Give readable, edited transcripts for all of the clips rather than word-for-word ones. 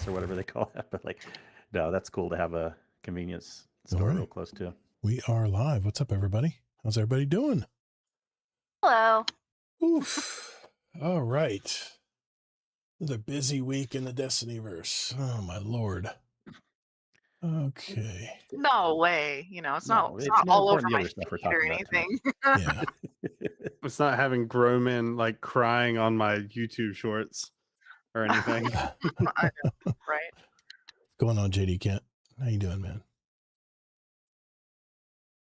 or whatever they call that. But like, no, that's cool to have a convenience All store right. real close to. We are live. What's up, everybody? How's everybody doing? Hello. Oof. All right. Another busy week in the Destinyverse. Oh, my Lord. Okay. No way. You know, it's No, not, it's not more all over important the my other stuff we're feed or talking about tonight. anything. Yeah. It's not having grown men like crying on my YouTube shorts or anything. I know, right? What's going on, JD Kent? How you doing, man?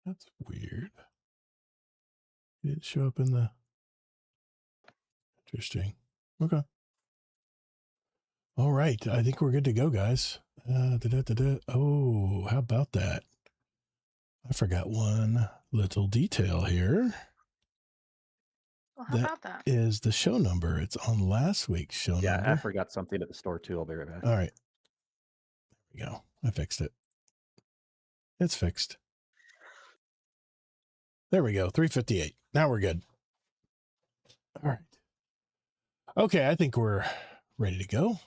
That's weird. It didn't show up in the... Interesting. Okay. All right. I think we're good to go, guys. Oh, how about that? I forgot one little detail here. Well, how about that? Is the show number. It's on last week's show Yeah, number. I forgot something at the store too. I'll be right back. All right. There we go. I fixed it. It's fixed. There we go. 358. Now we're good. All right. Okay, I think we're ready to go.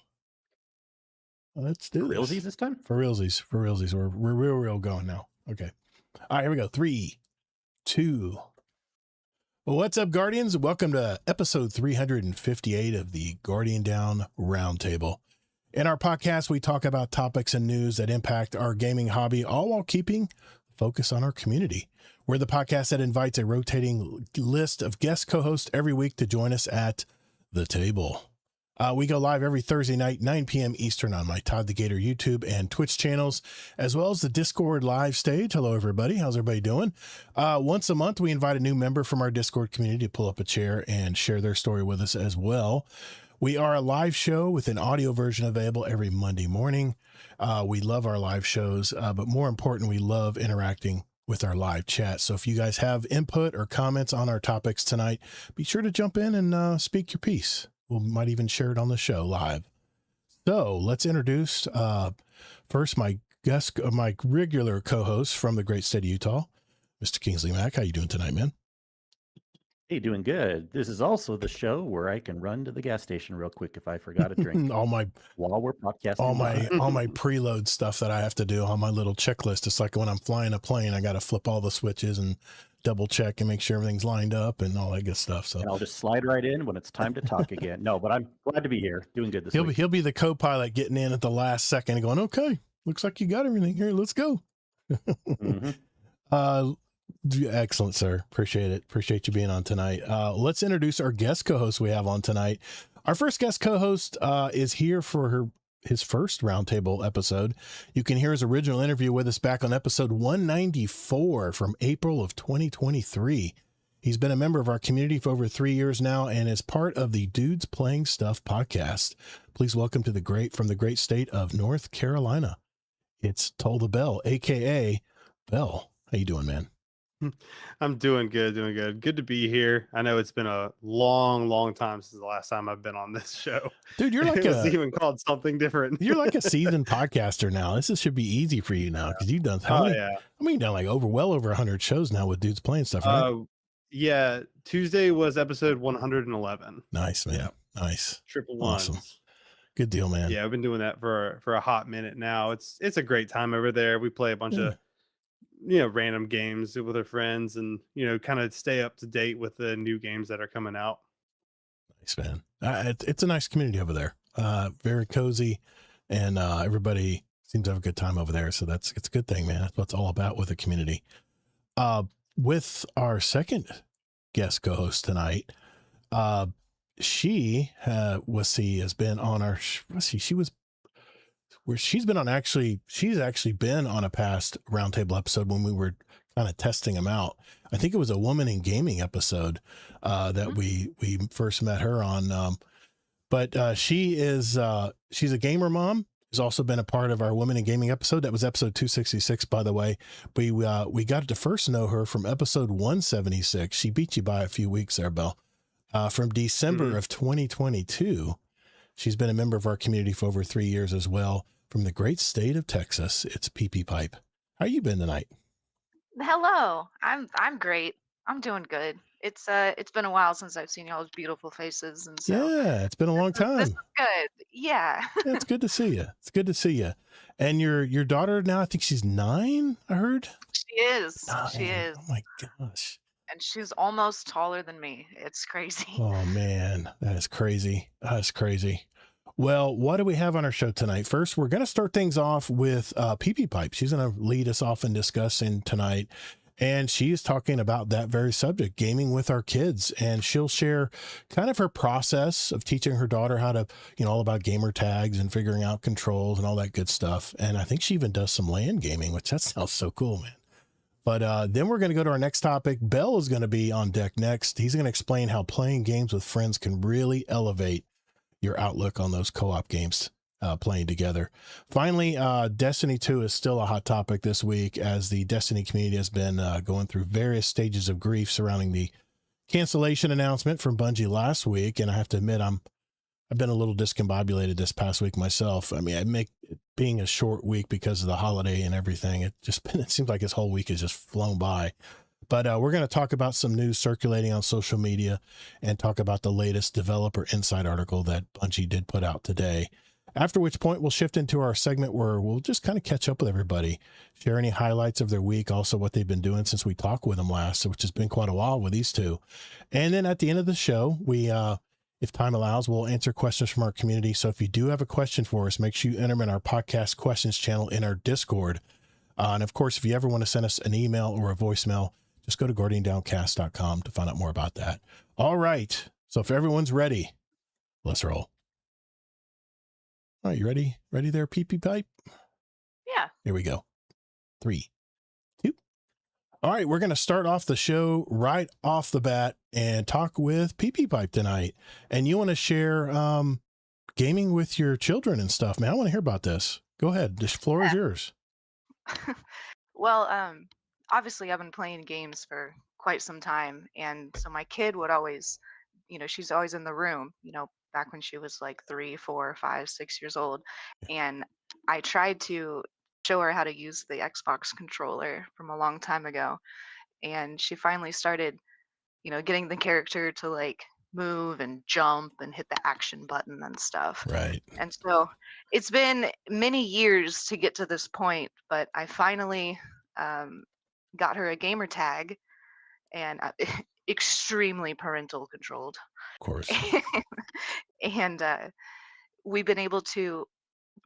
Let's do For this. realsies this time? For realsies. For realsies. We're real going now. Okay. All right, here we go. 3, 2. Well, what's up, Guardians? Welcome to episode 358 of the Guardian Down Roundtable. In our podcast, we talk about topics and news that impact our gaming hobby, all while keeping focus on our community. We're the podcast that invites a rotating list of guest co-hosts every week to join us at the table. We go live every Thursday night, 9 p.m. Eastern on my Todd the Gator YouTube and Twitch channels, as well as the Discord live stage. Hello, everybody. How's everybody doing? Once a month, we invite a new member from our Discord community to pull up a chair and share their story with us as well. We are a live show with an audio version available every Monday morning. We love our live shows, but more important, we love interacting with our live chat. So if you guys have input or comments on our topics tonight, be sure to jump in and speak your piece. We might even share it on the show live. So let's introduce first my guest, my regular co-host from the great state of Utah, Mr. Kingsley Mack. How you doing tonight, man? Hey, doing good. This is also the show where I can run to the gas station real quick if I forgot a drink. all my podcasting. all my preload stuff that I have to do on my little checklist. It's like when I'm flying a plane, I got to flip all the switches and double check and make sure everything's lined up and all that good stuff. So and I'll just slide right in when it's time to talk again. No, but I'm glad to be here. Doing good this week. He'll be the co-pilot getting in at the last second and going, okay, looks like you got everything here. Let's go. Mm-hmm. Excellent, sir. Appreciate it. Appreciate you being on tonight. Let's introduce our guest co-host we have on tonight. Our first guest co-host is here for his first Roundtable episode. You can hear his original interview with us back on episode 194 from April of 2023. He's been a member of our community for over 3 years now and is part of the Dudes Playing Stuff podcast. Please welcome to from the great state of North Carolina. It's Toll the Bell, aka Bell. How you doing, man? I'm doing good. Good to be here. I know it's been a long time since the last time I've been on this show. Dude, you're like it's even called something different. You're like a seasoned podcaster now. This should be easy for you now because you've done you've done like well over 100 shows now with Dudes Playing Stuff, right? Yeah, Tuesday was episode 111. Nice, man. Yeah. Nice. Triple ones. Awesome. Good deal, man. Yeah, I've been doing that for a hot minute now. It's a great time over there. We play a bunch of random games with our friends and kind of stay up to date with the new games that are coming out. Nice, man. It's a nice community over there. Very cozy, and everybody seems to have a good time over there. So it's a good thing, man. That's what it's all about with a community. With our second guest co-host tonight, she's been on our, she's actually been on a past Roundtable episode when we were kind of testing them out. I think it was a woman in gaming episode that we first met her on. But she's a gamer mom. She's also been a part of our Women in Gaming episode. That was episode 266, by the way. We got to first know her from episode 176. She beat you by a few weeks there, Belle. From December of 2022. She's been a member of our community for over 3 years as well. From the great state of Texas, it's PP Pipe. How you been tonight? Hello. I'm great. I'm doing good. It's been a while since I've seen y'all's beautiful faces, and so Yeah, it's been a long this is time. good. Yeah. Yeah, it's good to see you. It's good to see you. And your daughter now, I think she's 9, I heard. She is. She 9. is. Oh my gosh. And she's almost taller than me. It's crazy. Oh man, that is crazy. That's crazy. Well, what do we have on our show tonight? First, we're going to start things off with PP Pipe. She's going to lead us off in discussing tonight. And she is talking about that very subject, gaming with our kids. And she'll share kind of her process of teaching her daughter how to, all about gamer tags and figuring out controls and all that good stuff. And I think she even does some LAN gaming, which that sounds so cool, man. But then we're going to go to our next topic. Bell is going to be on deck next. He's going to explain how playing games with friends can really elevate your outlook on those co-op games playing together. Finally, Destiny 2 is still a hot topic this week as the Destiny community has been going through various stages of grief surrounding the cancellation announcement from Bungie last week. And I have to admit, I've been a little discombobulated this past week myself. I mean, it being a short week because of the holiday and everything. It seems like this whole week has just flown by. But we're going to talk about some news circulating on social media and talk about the latest Developer Insight article that Bungie did put out today. After which point we'll shift into our segment where we'll just kind of catch up with everybody, share any highlights of their week, also what they've been doing since we talked with them last, which has been quite a while with these two. And then at the end of the show, we, if time allows, we'll answer questions from our community. So if you do have a question for us, make sure you enter them in our podcast questions channel in our Discord. And of course, if you ever want to send us an email or a voicemail, just go to guardiandowncast.com to find out more about that. All right. So if everyone's ready, let's roll. All right, you ready? Ready there, PP Pipe? Yeah. Here we go. 3, 2. All right, we're going to start off the show right off the bat and talk with PP Pipe tonight. And you want to share gaming with your children and stuff, man. I want to hear about this. Go ahead. The floor is yours. Well, obviously I've been playing games for quite some time, and so my kid would always, she's always in the room, back when she was like 3, 4, 5, 6 years old, and I tried to show her how to use the Xbox controller from a long time ago, and she finally started, getting the character to like move and jump and hit the action button and stuff. Right. And so it's been many years to get to this point, but I finally got her a gamer tag, and extremely parental controlled. Of course. And we've been able to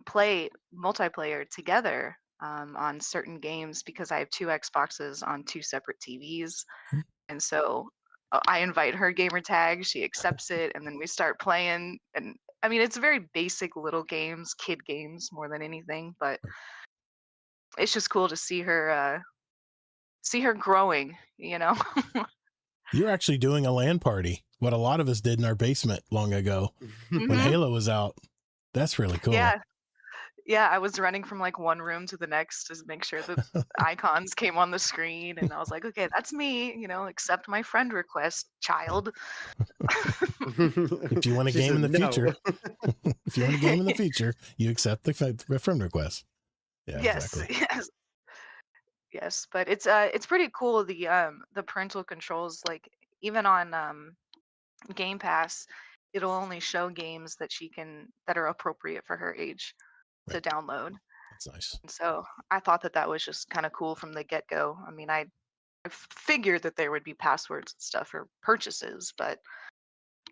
play multiplayer together on certain games because I have 2 Xboxes on 2 separate TVs. Hmm. And so I invite her gamer tag, she accepts it, and then we start playing. And I mean, it's very basic little games, kid games more than anything, but it's just cool to see her growing, You're actually doing a LAN party, what a lot of us did in our basement long ago when Halo was out. That's really cool. Yeah, I was running from like one room to the next to make sure the icons came on the screen, and I was like, okay, that's me, accept my friend request, child. If you want a game in the future, if you want a game in the future, you accept the friend request. Yeah, Yes, exactly. yes, but it's pretty cool, the parental controls, like even on Game Pass, it'll only show games that are appropriate for her age to download. That's nice. And so I thought that was just kind of cool from the get-go. I mean, I figured that there would be passwords and stuff for purchases, but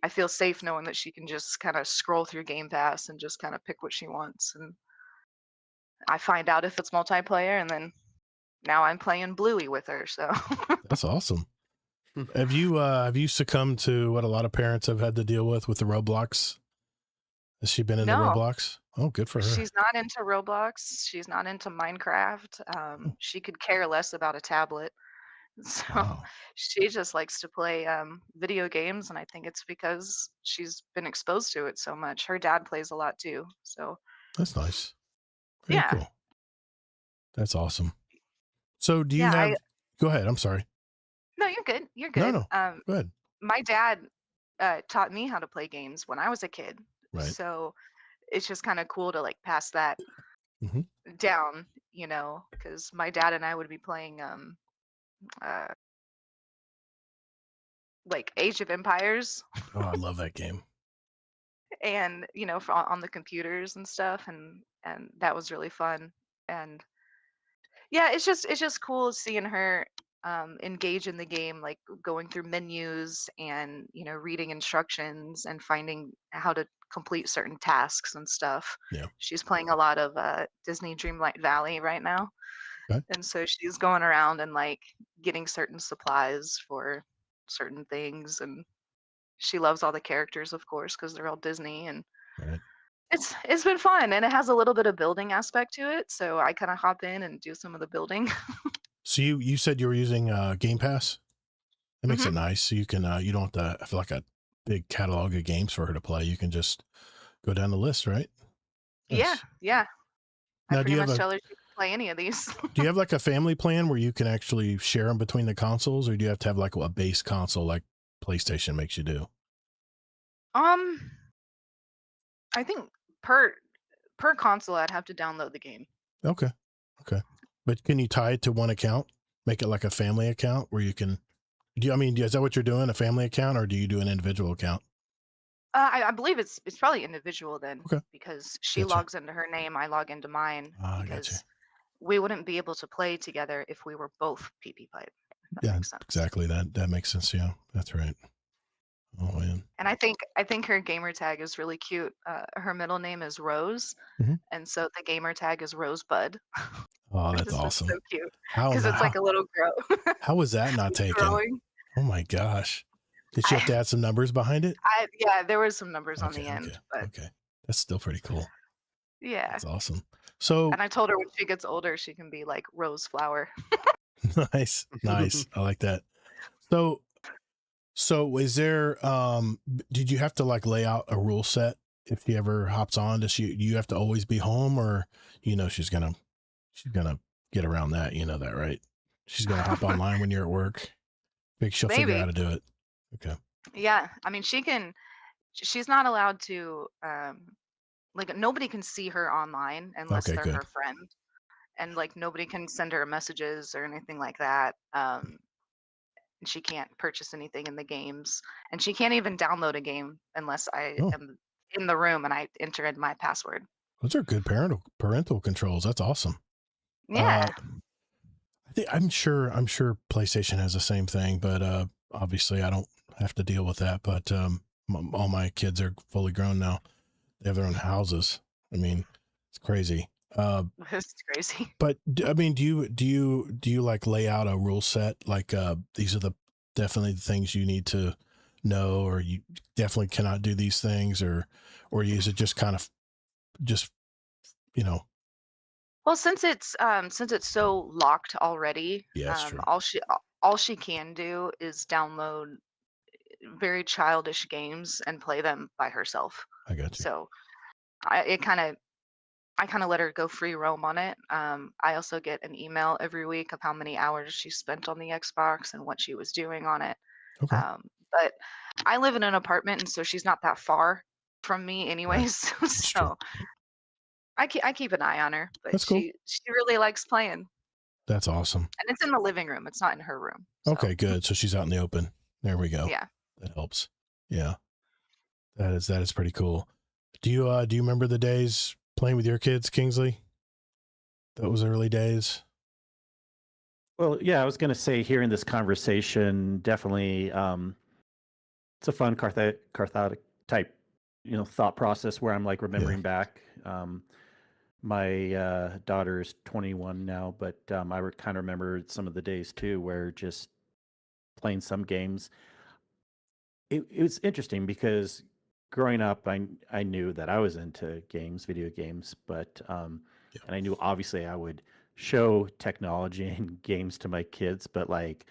I feel safe knowing that she can just kind of scroll through Game Pass and just kind of pick what she wants. And I find out if it's multiplayer, and then now I'm playing Bluey with her. So That's awesome. Have you succumbed to what a lot of parents have had to deal with the Roblox? Has she been into No. Roblox? Oh, good for her. She's not into Roblox. She's not into Minecraft. She could care less about a tablet. So Wow. she just likes to play video games, and I think it's because she's been exposed to it so much. Her dad plays a lot too. So That's nice. Very yeah. cool. That's awesome. So do you Yeah, have, go ahead. I'm sorry. No, you're good. You're good. No. Go ahead. My dad taught me how to play games when I was a kid. Right. So it's just kind of cool to like pass that down, because my dad and I would be playing like Age of Empires, Oh, I love that game. and on the computers and stuff, and that was really fun. And yeah, it's just cool seeing her engage in the game, like going through menus and reading instructions and finding how to complete certain tasks and stuff. Yeah. She's playing a lot of Disney Dreamlight Valley right now, Okay. and so she's going around and like getting certain supplies for certain things, and she loves all the characters, of course, because they're all Disney. And Right. it's been fun, and it has a little bit of building aspect to it, so I kind of hop in and do some of the building. So you said you were using Game Pass. That makes Hmm. it nice. So you can you don't have to have like a big catalog of games for her to play. You can just go down the list, right? Yeah, Nice. yeah. I Now, do pretty you have much a tell her she can play any of these. do you have like a family plan where you can actually share them between the consoles, or do you have to have like a base console like PlayStation makes you do? um, I think per console, I'd have to download the game. Okay. Okay. But can you tie it to one account? Make it like a family account where you can I mean, is that what you're doing? A family account, or do you do an individual account? I believe it's probably individual then, Okay. because she Gotcha. logs into her name, I log into mine, Ah, gotcha. because we wouldn't be able to play together if we were both PP pipe. If that Yeah, makes sense. exactly. That makes sense. Yeah, that's right. Oh man. And I think her gamer tag is really cute. Her middle name is Rose, Mhm. and so the gamer tag is Rosebud. Oh, I that's just it's awesome. so cute How because it's like a little girl how was that not taken? growing. Oh my gosh. Did she have to I, add some numbers behind it? yeah, there was some numbers on Okay, the okay, end, but okay. That's still pretty cool. yeah. That's awesome. So And I told her when she gets older, she can be like Rose Flower. nice, nice. I like that. So is there did you have to like lay out a rule set if she ever hops on? Do you have to always be home, or she's gonna get around that, that, right? She's gonna hop online when you're at work. Maybe she'll figure out how Maybe. to do it. Okay. Yeah. I mean, she's not allowed to, like, nobody can see her online unless Okay, they're good. her friend. And like, nobody can send her messages or anything like that. And she can't purchase anything in the games. And she can't even download a game unless I Oh, am in the room and I enter in my password. those are good parental controls. That's awesome. Uh Yeah. I'm sure PlayStation has the same thing, but obviously I don't have to deal with that. But all my kids are fully grown now. They have their own houses. I mean, it's crazy. This is crazy. But I mean, do you like lay out a rule set? Like these are definitely the things you need to know, or you definitely cannot do these things, or is it just kind of just you know? Well, since it's so locked already, Yeah, that's true. all she can do is download very childish games and play them by herself. I got you. So I kind of let her go free roam on it. I also get an email every week of how many hours she spent on the Xbox and what she was doing on it. Okay, But I live in an apartment, and so she's not that far from me, right. anyways. That's true. So I keep an eye on her, but That's cool. she really likes playing, That's awesome. and it's in the living room. It's not in her room. So Okay, good. So she's out in the open. There we go. yeah. That helps. Yeah, that is pretty cool. Do you remember the days playing with your kids, Kingsley? Those early days. Well, yeah, I was going to say, hearing this conversation, definitely, it's a fun cathartic type, thought process where I'm like Yeah. remembering back. My daughter's 21 now, but I kind of remember some of the days too, where just playing some games. It was interesting because growing up, I knew that I was into games, video games, but Yeah. and I knew obviously I would show technology and games to my kids, but like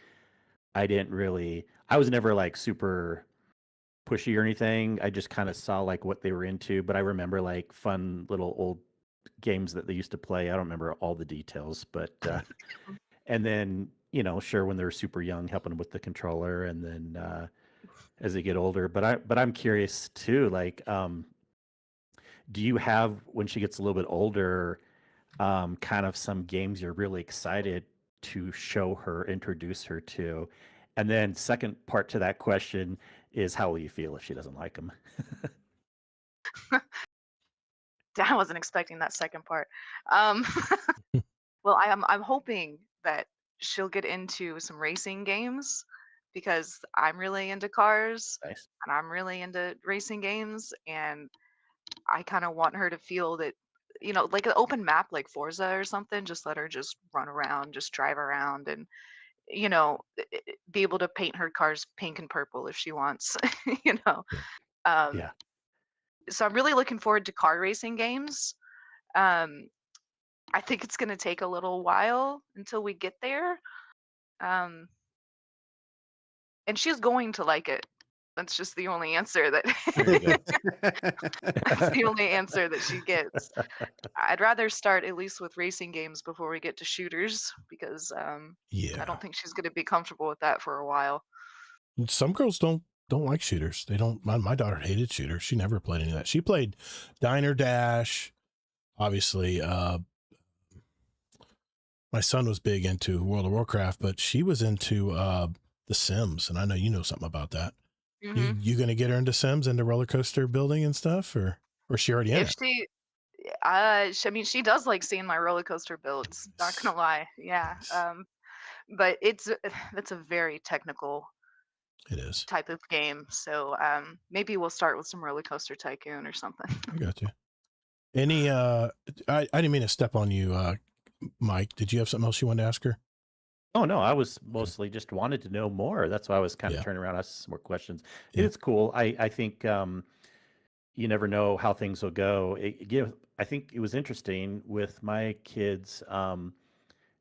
I was never like super pushy or anything. I just kind of saw like what they were into, but I remember like fun little old games that they used to play. I don't remember all the details, but and then sure, when they're super young, helping them with the controller, and then as they get older. But I'm curious too, like, do you have, when she gets a little bit older, kind of some games you're really excited to show her, introduce her to? And then second part to that question is, how will you feel if she doesn't like them? I wasn't expecting that second part. Um, well, I'm hoping that she'll get into some racing games because I'm really into cars Nice. and I'm really into racing games, and I kind of want her to feel that, like an open map like Forza or something. Just let her just run around, just drive around, and be able to paint her cars pink and purple if she wants. you know. Yeah. Um, Yeah. so I'm really looking forward to car racing games. Um, I think it's going to take a little while until we get there. Um, and she's going to like it. That's just the only answer that Very good. that's the only answer that she gets. I'd rather start at least with racing games before we get to shooters because I Yeah. don't think she's going to be comfortable with that for a while. Some girls don't like shooters. They don't. My daughter hated shooters. She never played any of that. She played Diner Dash. Obviously, my son was big into World of Warcraft, but she was into The Sims, and I know you know something about that. Mhm. You going to get her into Sims, into roller coaster building and stuff, or is she already in If it? I mean, she does like seeing my roller coaster builds. Not gonna lie, yeah. Nice. But it's a very technical It is. type of game. So maybe we'll start with some roller coaster tycoon or something. I got you. Any I didn't mean to step on you, Mike. Did you have something else you wanted to ask her? Oh no, I was mostly just wanted to know more. That's why I was kind of Yeah. turning around, asking some more questions. Yeah. It's cool. I think you never know how things will go. I think it was interesting with my kids.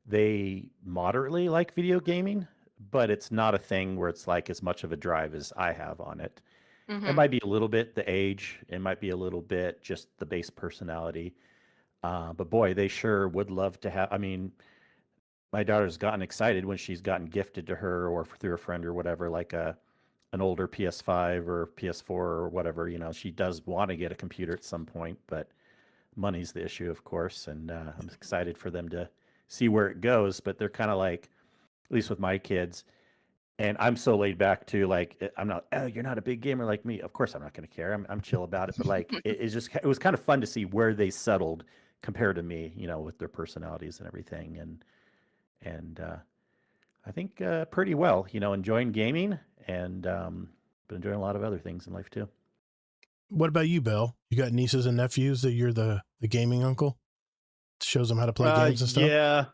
They moderately like video gaming, but it's not a thing where it's like as much of a drive as I have on it. It hmm might be a little bit the age. It might be a little bit just the base personality. But boy, they sure would love to have. I mean, my daughter's gotten excited when she's gotten gifted to her or through a friend or whatever, like an older PS5 or PS4 or whatever. She does want to get a computer at some point, but money's the issue, of course. And I'm excited for them to see where it goes. But they're kind of like, at least with my kids, and I'm so laid back too. Like, I'm not. Oh, you're not a big gamer like me. Of course, I'm not going to care. I'm chill about it. But like, it was kind of fun to see where they settled compared to me. With their personalities and everything. And I think pretty well. Enjoying gaming and but enjoying a lot of other things in life too. What about you, Bill? You got nieces and nephews that you're the gaming uncle? Shows them how to play games and stuff?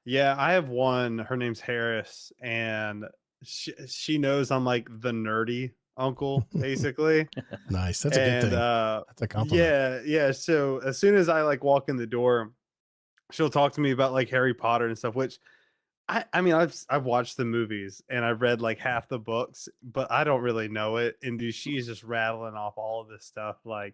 Yeah. I have one. Her name's Harris, and she knows I'm like the nerdy uncle, basically. Nice. That's a good thing. That's a compliment. Yeah. So as soon as I like walk in the door, she'll talk to me about like Harry Potter and stuff, which I mean, I've watched the movies and I've read like half the books, but I don't really know it. And dude, she's just rattling off all of this stuff, like,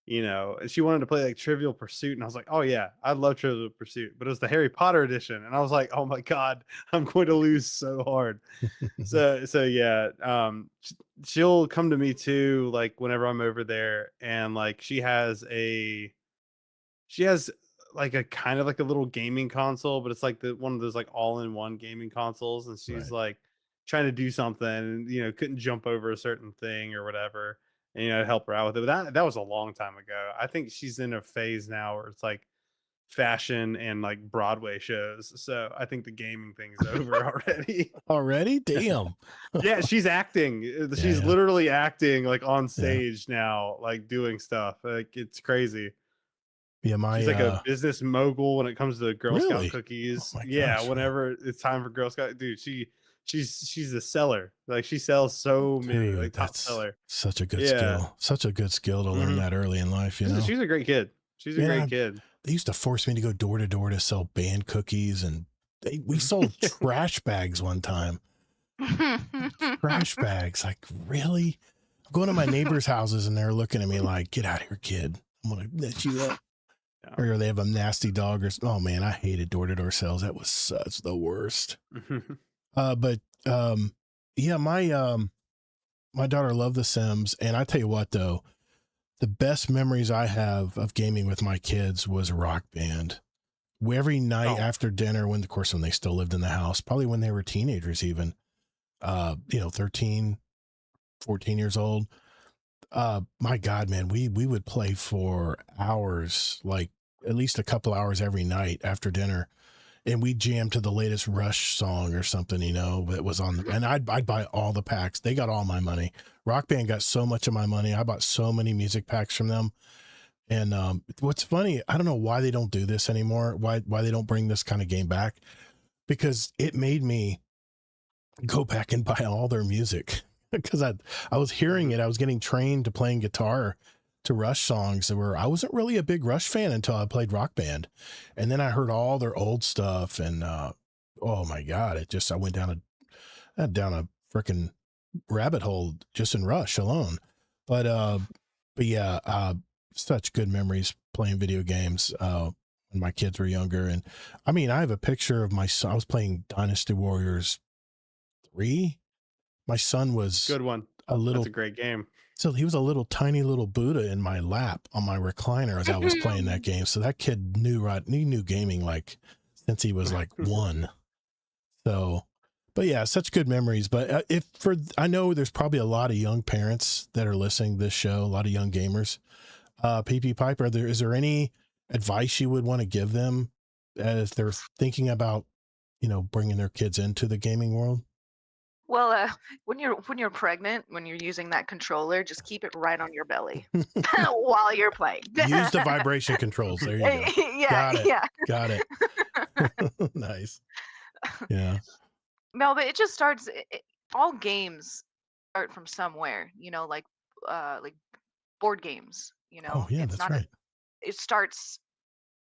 and she wanted to play like Trivial Pursuit, and I was like, oh yeah, I love Trivial Pursuit, but it was the Harry Potter edition, and I was like, oh my god, I'm going to lose so hard. So yeah, she'll come to me too, like whenever I'm over there, and like she has like a kind of like a little gaming console, but it's like one of those like all-in-one gaming consoles, and she's Right. like trying to do something and couldn't jump over a certain thing or whatever, and help her out with it. But that was a long time ago. I think she's in a phase now where it's like fashion and like Broadway shows. So I think the gaming thing's over already. Already? Damn. Yeah, she's acting. She's Yeah. literally acting like on stage now, like doing stuff. Like it's crazy. Yeah, She's like a business mogul when it comes to Girl Really? Scout cookies. Oh my Yeah, gosh. whenever it's time for Girl Scout, dude, she's a seller. Like she sells so many, Dude, like top that's seller. such a good Yeah. skill. Such a good skill to learn that early in life, She's a great kid. She's a great kid. They used to force me to go door to door to sell band cookies, and we sold trash bags one time. Trash bags, like, really? I'm going to my neighbors' houses and they're looking at me like, get out of here, kid. I'm gonna let you up. Yeah. Or they have a nasty dog, or oh man, I hated door to door sales. That was such the worst. Yeah, my daughter loved The Sims, and I tell you what though, the best memories I have of gaming with my kids was Rock Band. Every night after dinner, when they still lived in the house, probably when they were teenagers even, 13, 14 years old. My God, man, we would play for hours, like at least a couple hours every night after dinner. And we jammed to the latest Rush song or something, that was on and I'd buy all the packs. They got all my money. Rock Band got so much of my money. I bought so many music packs from them. And what's funny, I don't know why they don't do this anymore. Why they don't bring this kind of game back? Because it made me go back and buy all their music because I was hearing it. I was getting trained to playing guitar to Rush songs where I wasn't really a big Rush fan until I played Rock Band. And then I heard all their old stuff and oh my God, I went down a freaking rabbit hole just in Rush alone. But yeah, such good memories playing video games when my kids were younger. And I mean, I have a picture of my son. I was playing Dynasty Warriors 3. My son was Good one. That's a great game. So he was a little tiny little Buddha in my lap on my recliner as I was playing that game. So that kid knew gaming like since he was like 1. So, but yeah, such good memories. But I know there's probably a lot of young parents that are listening to this show, a lot of young gamers. PP Pipe, is there any advice you would want to give them if they're thinking about, bringing their kids into the gaming world? Well, when you're pregnant, when you're using that controller, just keep it right on your belly while you're playing. Use the vibration controls. There you go. Yeah, Got it. Nice. Yeah. No, but it just starts. All games start from somewhere, like board games. Oh yeah, it's that's not. right. It starts.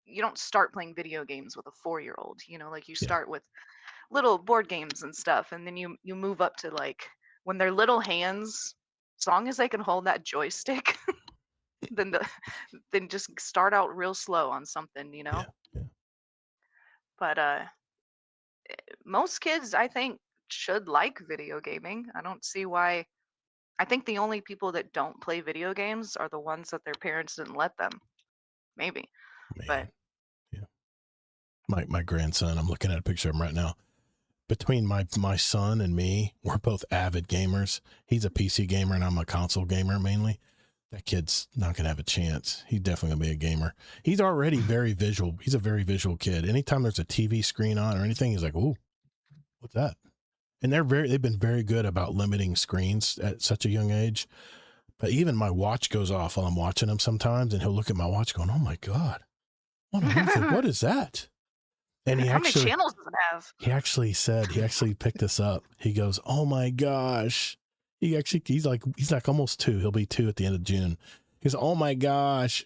You don't start playing video games with a 4-year-old. Like you start with little board games and stuff, and then you move up to like when they're little hands, as long as they can hold that joystick, then just start out real slow on something, Yeah. But most kids, I think, should like video gaming. I don't see why. I think the only people that don't play video games are the ones that their parents didn't let them. Maybe. Man. But yeah. My grandson, I'm looking at a picture of him right now. Between my son and me, we're both avid gamers. He's a PC gamer and I'm a console gamer mainly. That kid's not going to have a chance. He's definitely going to be a gamer. He's already very visual. He's a very visual kid. Anytime there's a TV screen on or anything, he's like, "Ooh, what's that?" And they've been very good about limiting screens at such a young age. But even my watch goes off while I'm watching him sometimes, and he'll look at my watch going, "Oh my God, what is that?" And how many channels does it have? He actually picked this up. He goes, "Oh my gosh." He's like almost 2. He'll be 2 at the end of June. He goes, "Oh my gosh."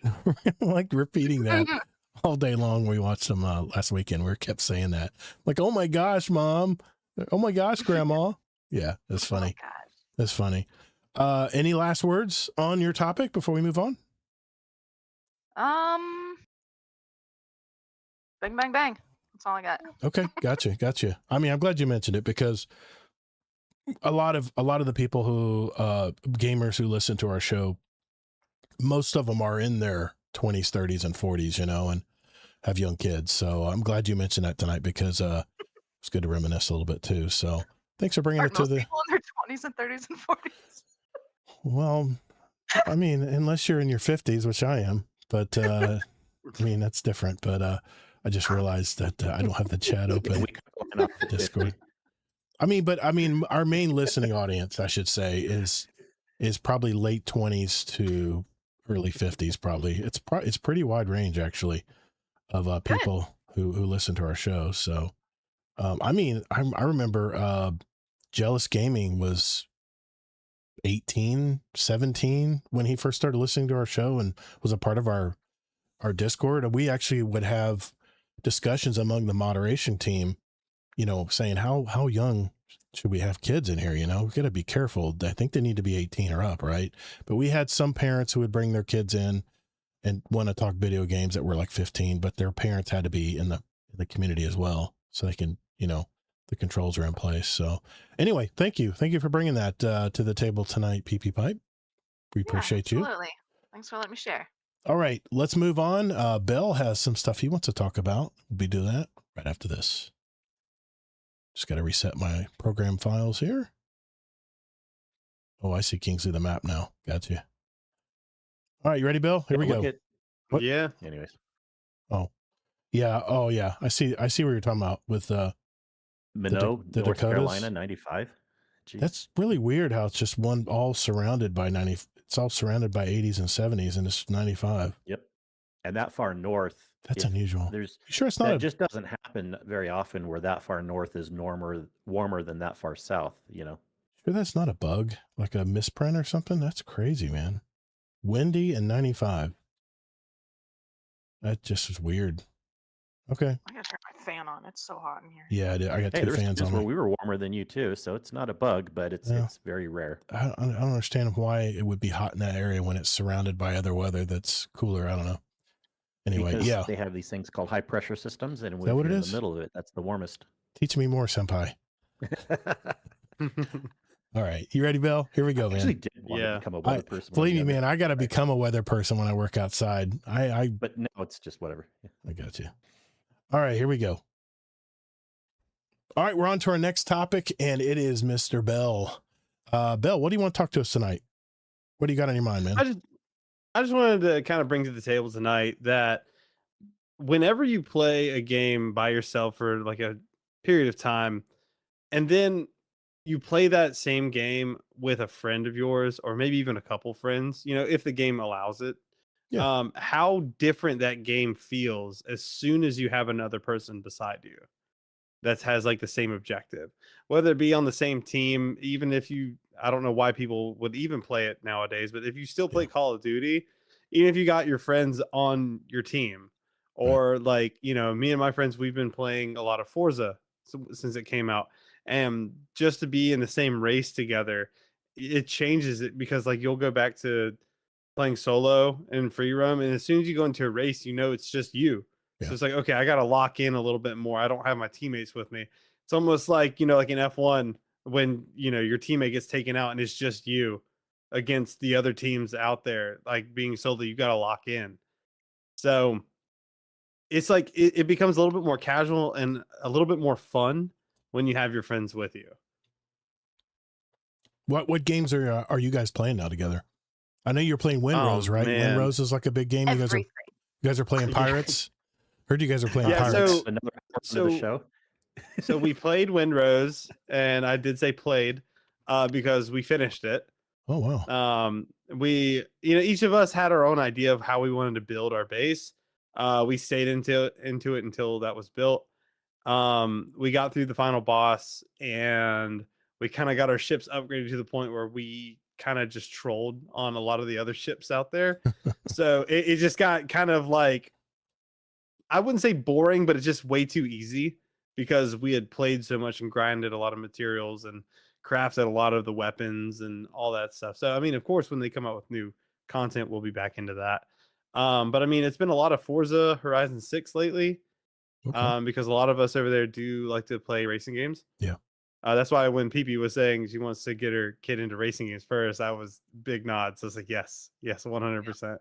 Like repeating that all day long. We watched him last weekend. We kept saying that. Like, "Oh my gosh, Mom. Oh my gosh, Grandma." Yeah, that's funny. Oh my gosh. That's funny. Any last words on your topic before we move on? Bang, bang, bang. That's all I got. Okay, gotcha. I mean, I'm glad you mentioned it because a lot of the people who gamers who listen to our show, most of them are in their 20s, 30s, and 40s, and have young kids. So I'm glad you mentioned that tonight because it's good to reminisce a little bit too. So thanks for bringing it to the people in their 20s and 30s and 40s. Well, I mean, unless you're in your 50s, which I am, but I mean that's different. But I just realized that I don't have the chat open. Discord. I mean, our main listening audience, I should say, is probably late 20s to early 50s. Probably it's pretty wide range actually of people who listen to our show. So, I mean, I remember Jealous Gaming was 18, 17 when he first started listening to our show and was a part of our Discord. We actually would have discussions among the moderation team, saying how young should we have kids in here? We got to be careful. I think they need to be 18 or up, right? But we had some parents who would bring their kids in and want to talk video games that were like 15, but their parents had to be in the community as well, so they can, the controls are in place. So anyway, thank you for bringing that to the table tonight, PP Pipe. We appreciate you. Absolutely. Thanks for letting me share. All right, let's move on. Bell has some stuff he wants to talk about. We'll be doing that right after this. Just got to reset my program files here. Oh, I see Kingsley the map now. Got you. All right, you ready, Bill? Here we go. What? Yeah. Anyways. Oh, yeah. Oh, yeah. I see what you're talking about with Minot, the North Dakotas. Carolina, 95. Jeez. That's really weird how it's just one all surrounded by 90. It's all surrounded by 80s and 70s, and it's 95. Yep. And that far north. That's unusual. There's You sure it's not that just doesn't happen very often where that far north is warmer than that far south, you know. Sure that's not a bug, like a misprint or something? That's crazy, man. Windy and 95. That just is weird. Okay. I gotta turn my fan on. It's so hot in here. Yeah, I got Hey, two there's fans times on where me. we were warmer than you too, so it's not a bug, but it's very rare. I don't understand why it would be hot in that area when it's surrounded by other weather that's cooler. I don't know. Anyway, Because yeah. they have these things called high pressure systems, and Is if that what you're it in is? the middle of it, that's the warmest. Teach me more, senpai. All right. You ready, Bill? Here we go, I man. actually did want to become a weather person. Believe me, man, I got to become a weather person when I work outside. But no, it's just whatever. I got you. All right, here we go. All right, we're on to our next topic, and it is Mr. Bell. Bell, what do you want to talk to us tonight? What do you got on your mind, man? I just wanted to kind of bring to the table tonight that whenever you play a game by yourself for like a period of time, and then you play that same game with a friend of yours, or maybe even a couple friends, you know, if the game allows it, how different that game feels as soon as you have another person beside you that has like the same objective, whether it be on the same team. Even if I don't know why people would even play it nowadays, but if you still play Call of Duty, even if you got your friends on your team, or like, you know, me and my friends, we've been playing a lot of Forza since it came out, and just to be in the same race together, it changes it, because like you'll go back to playing solo and free roam, and as soon as you go into a race, you know, it's just you. So it's like, okay, I got to lock in a little bit more. I don't have my teammates with me. It's almost like, you know, like in F1, when, you know, your teammate gets taken out and it's just you against the other teams out there, like being solo, you got to lock in. So it's like, it becomes a little bit more casual and a little bit more fun when you have your friends with you. What games are you guys playing now together? I know you're playing Windrose, right? Man. Windrose is like a big game. You guys are playing Pirates. Heard you guys are playing Pirates. Another show. So we played Windrose, and I did say played because we finished it. Oh, wow. We, you know, each of us had our own idea of how we wanted to build our base. We stayed into it until that was built. We got through the final boss, and we kind of got our ships upgraded to the point where we kind of just trolled on a lot of the other ships out there. So it just got kind of like, I wouldn't say boring, but it's just way too easy, because we had played so much and grinded a lot of materials and crafted a lot of the weapons and all that stuff. So, I mean, of course, when they come out with new content, we'll be back into that. But I mean, it's been a lot of Forza Horizon 6 lately, because a lot of us over there do like to play racing games. Yeah. That's why when PP was saying she wants to get her kid into racing games first, I was big nods. So I was like, yes, 100%.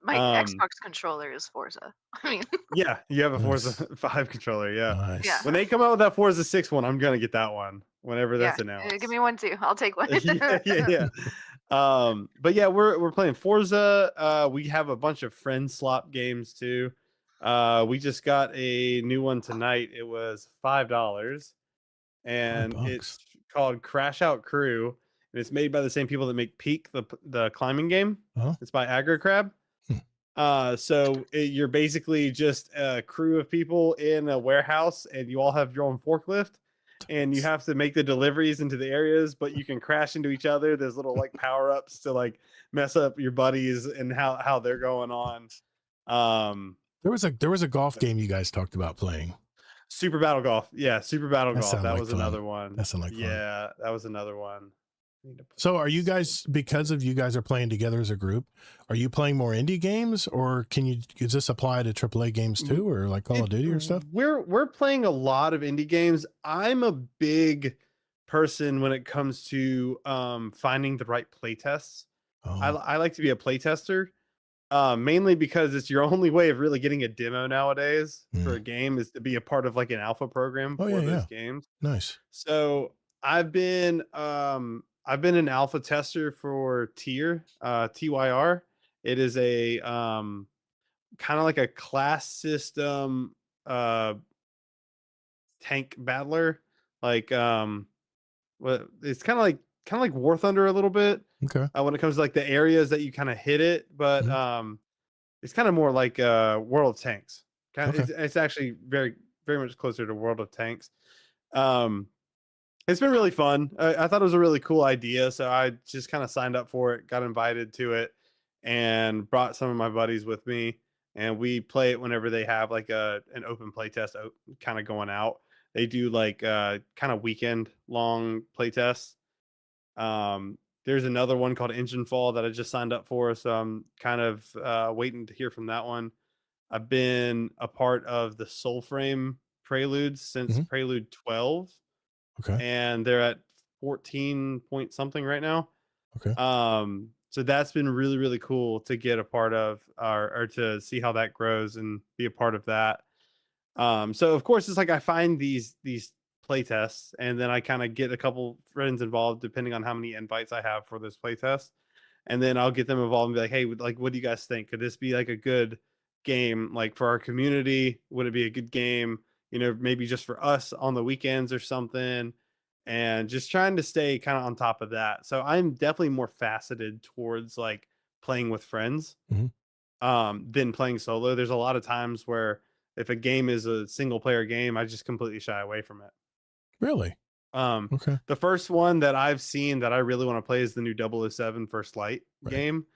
My Xbox controller is Forza. I mean, yeah, you have a Forza 5 controller. Yeah. Nice. Yeah. When they come out with that Forza 6 one, I'm gonna get that one whenever that's announced. Give me one too. I'll take one. yeah. But yeah, we're playing Forza. We have a bunch of friend slot games too. We just got a new one tonight. It was $5, and it's called Crash Out Crew, and it's made by the same people that make Peak, the climbing game. It's by Aggro Crab. So you're basically just a crew of people in a warehouse, and you all have your own forklift, and you have to make the deliveries into the areas, but you can crash into each other. There's little like power-ups to like mess up your buddies and how they're going on. There was a golf game you guys talked about playing. Super Battle Golf. Yeah, Super Battle Golf. That was another one. That sounded like fun. Yeah, that was another one. So are you guys, because of you guys are playing together as a group, are you playing more indie games, or does this apply to AAA games too, or like Call of Duty or stuff? We're playing a lot of indie games. I'm a big person when it comes to finding the right play tests. I like to be a play tester. Mainly because it's your only way of really getting a demo nowadays for a Mm. game is to be a part of like an alpha program Oh for yeah, those yeah. games. Nice. So I've been an alpha tester for Tier, TYR. It is a kind of like a class system uh tank battler. Like what it's kind of like War Thunder a little bit Okay. when it comes to like the areas that you kind of hit it, but Mhm. it's kind of more like World of Tanks. Okay. It's actually very much closer to World of Tanks. Um, it's been really fun. I thought it was a really cool idea, so I just kind of signed up for it, got invited to it, and brought some of my buddies with me. And we play it whenever they have like an open play test kind of going out. They do like kind of weekend long play tests. There's another one called Engine Fall that I just signed up for, so I'm kind of waiting to hear from that one. I've been a part of the Soulframe Preludes since Mhm. Prelude 12, Okay. and they're at 14 point something right now. Okay. So that's been really, really cool to get a part of or to see how that grows and be a part of that. So of course it's like I find these play tests and then I kind of get a couple friends involved depending on how many invites I have for this play test. And then I'll get them involved and be like, hey, like what do you guys think? Could this be like a good game like for our community? Would it be a good game, maybe just for us on the weekends or something? And just trying to stay kind of on top of that. So I'm definitely more faceted towards like playing with friends Mhm. than playing solo. There's a lot of times where if a game is a single player game, I just completely shy away from it. Really? Um, Okay. the first one that I've seen that I really want to play is the new 007 First Light Right. game.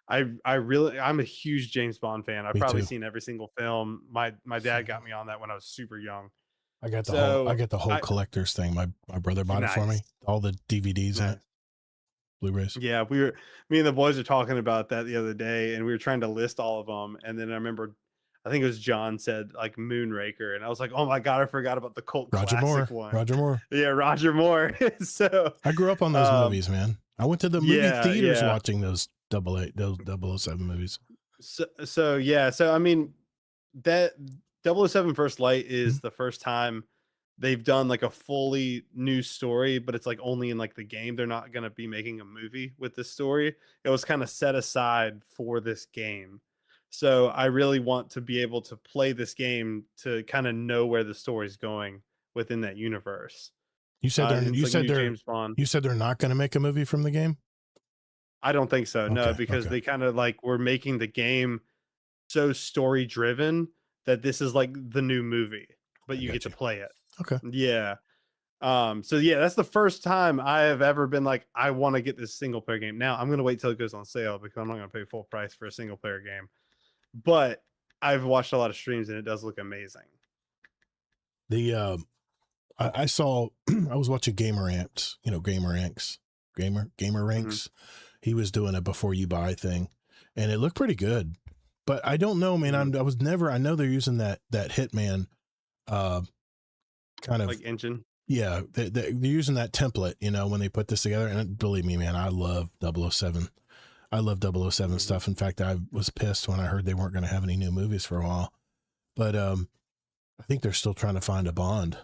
I'm a huge James Bond fan. I've Me probably too. seen every single film. My dad got me on that when I was super young. I got So the whole I collector's thing. My brother bought it for nice, me. All the DVDs in it, nice. Blu-rays. Yeah, me and the boys were talking about that the other day, and we were trying to list all of them. And then I remember, I think it was John said like Moonraker, and I was like, oh my god, I forgot about the cult Roger classic Moore. one. Roger Moore. Yeah, Roger Moore. So, I grew up on those movies, man. I went to the movie yeah, theaters yeah. watching those those 007 movies. So yeah, so I mean, that 007 First Light is Mhm. the first time they've done like a fully new story, but it's like only in like the game. They're not going to be making a movie with this story. It was kind of set aside for this game. So I really want to be able to play this game to kind of know where the story's going within that universe. It's like new James Bond. You said they're not going to make a movie from the game? I don't think so. No, Okay. because Okay. they kind of like were making the game so story driven that this is like the new movie, but I you get got to you. play it. Okay. Yeah. So yeah, that's the first time I have ever been like, I want to get this single player game. Now I'm gonna wait till it goes on sale because I'm not gonna pay full price for a single player game. But I've watched a lot of streams and it does look amazing. The I saw I was watching Gamer Amps, Gamer Ranks. He was doing a before you buy thing, and it looked pretty good. But I don't know, man. I know they're using that Hitman kind of Like engine. yeah, they're using that template, when they put this together. And believe me, man, I love 007. I love 007 stuff. In fact, I was pissed when I heard they weren't going to have any new movies for a while. But I think they're still trying to find a Bond.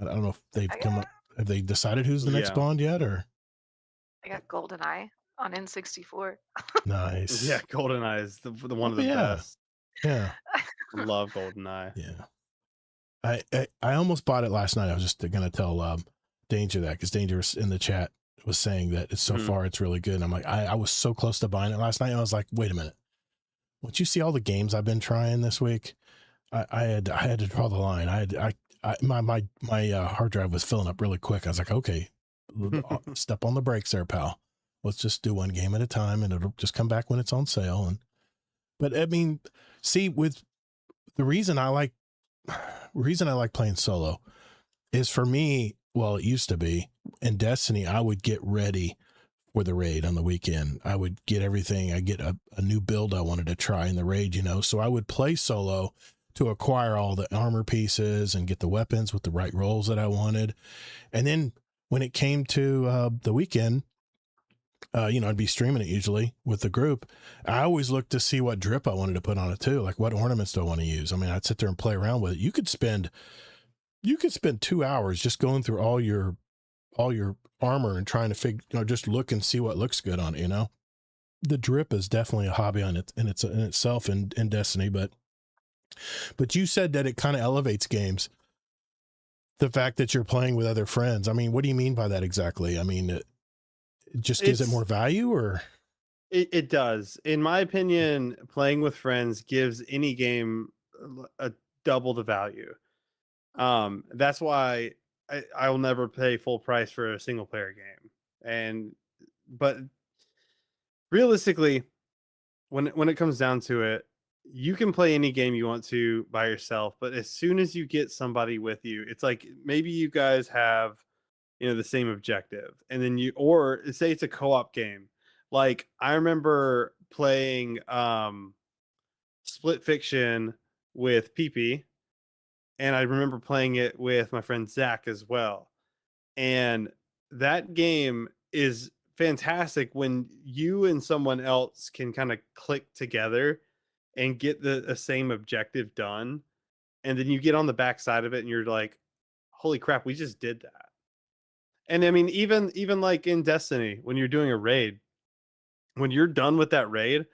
I don't know if they've come up. Have they decided who's the next Bond yet? Or I got GoldenEye on N64. nice. Yeah, GoldenEye is the one of the best. Yeah. Love GoldenEye. Yeah. I almost bought it last night. I was just going to tell Danger that, because Danger was in the chat was saying that it's so far it's really good. And I'm like, I was so close to buying it last night. And I was like, wait a minute. Once you see all the games I've been trying this week, I had to draw the line. My hard drive was filling up really quick. I was like, okay, step on the brakes there, pal. Let's just do one game at a time, and it'll just come back when it's on sale. But I mean, see, with the reason I like playing solo is, for me, well, it used to be in Destiny, I would get ready for the raid on the weekend. I would get everything. I get a new build I wanted to try in the raid, so I would play solo to acquire all the armor pieces and get the weapons with the right rolls that I wanted. And then when it came to the weekend, I'd be streaming it usually with the group. I always look to see what drip I wanted to put on it too. Like what ornaments do I want to use? I mean, I'd sit there and play around with it. You could spend 2 hours just going through all your armor and trying to just look and see what looks good on it. The drip is definitely a hobby in itself in Destiny, but you said that it kind of elevates games. The fact that you're playing with other friends. I mean, what do you mean by that exactly? I mean, it just gives it more value, or it does. In my opinion, playing with friends gives any game a double the value. That's why I will never pay full price for a single player game. But realistically, when it comes down to it, you can play any game you want to by yourself, but as soon as you get somebody with you, it's like maybe you guys have the same objective, and then or say it's a co-op game. Like I remember playing Split Fiction with PP, and I remember playing it with my friend Zach as well. And that game is fantastic when you and someone else can kind of click together and get the same objective done. And then you get on the backside of it and you're like, holy crap, we just did that. And I mean, even like in Destiny, when you're doing a raid, when you're done with that raid,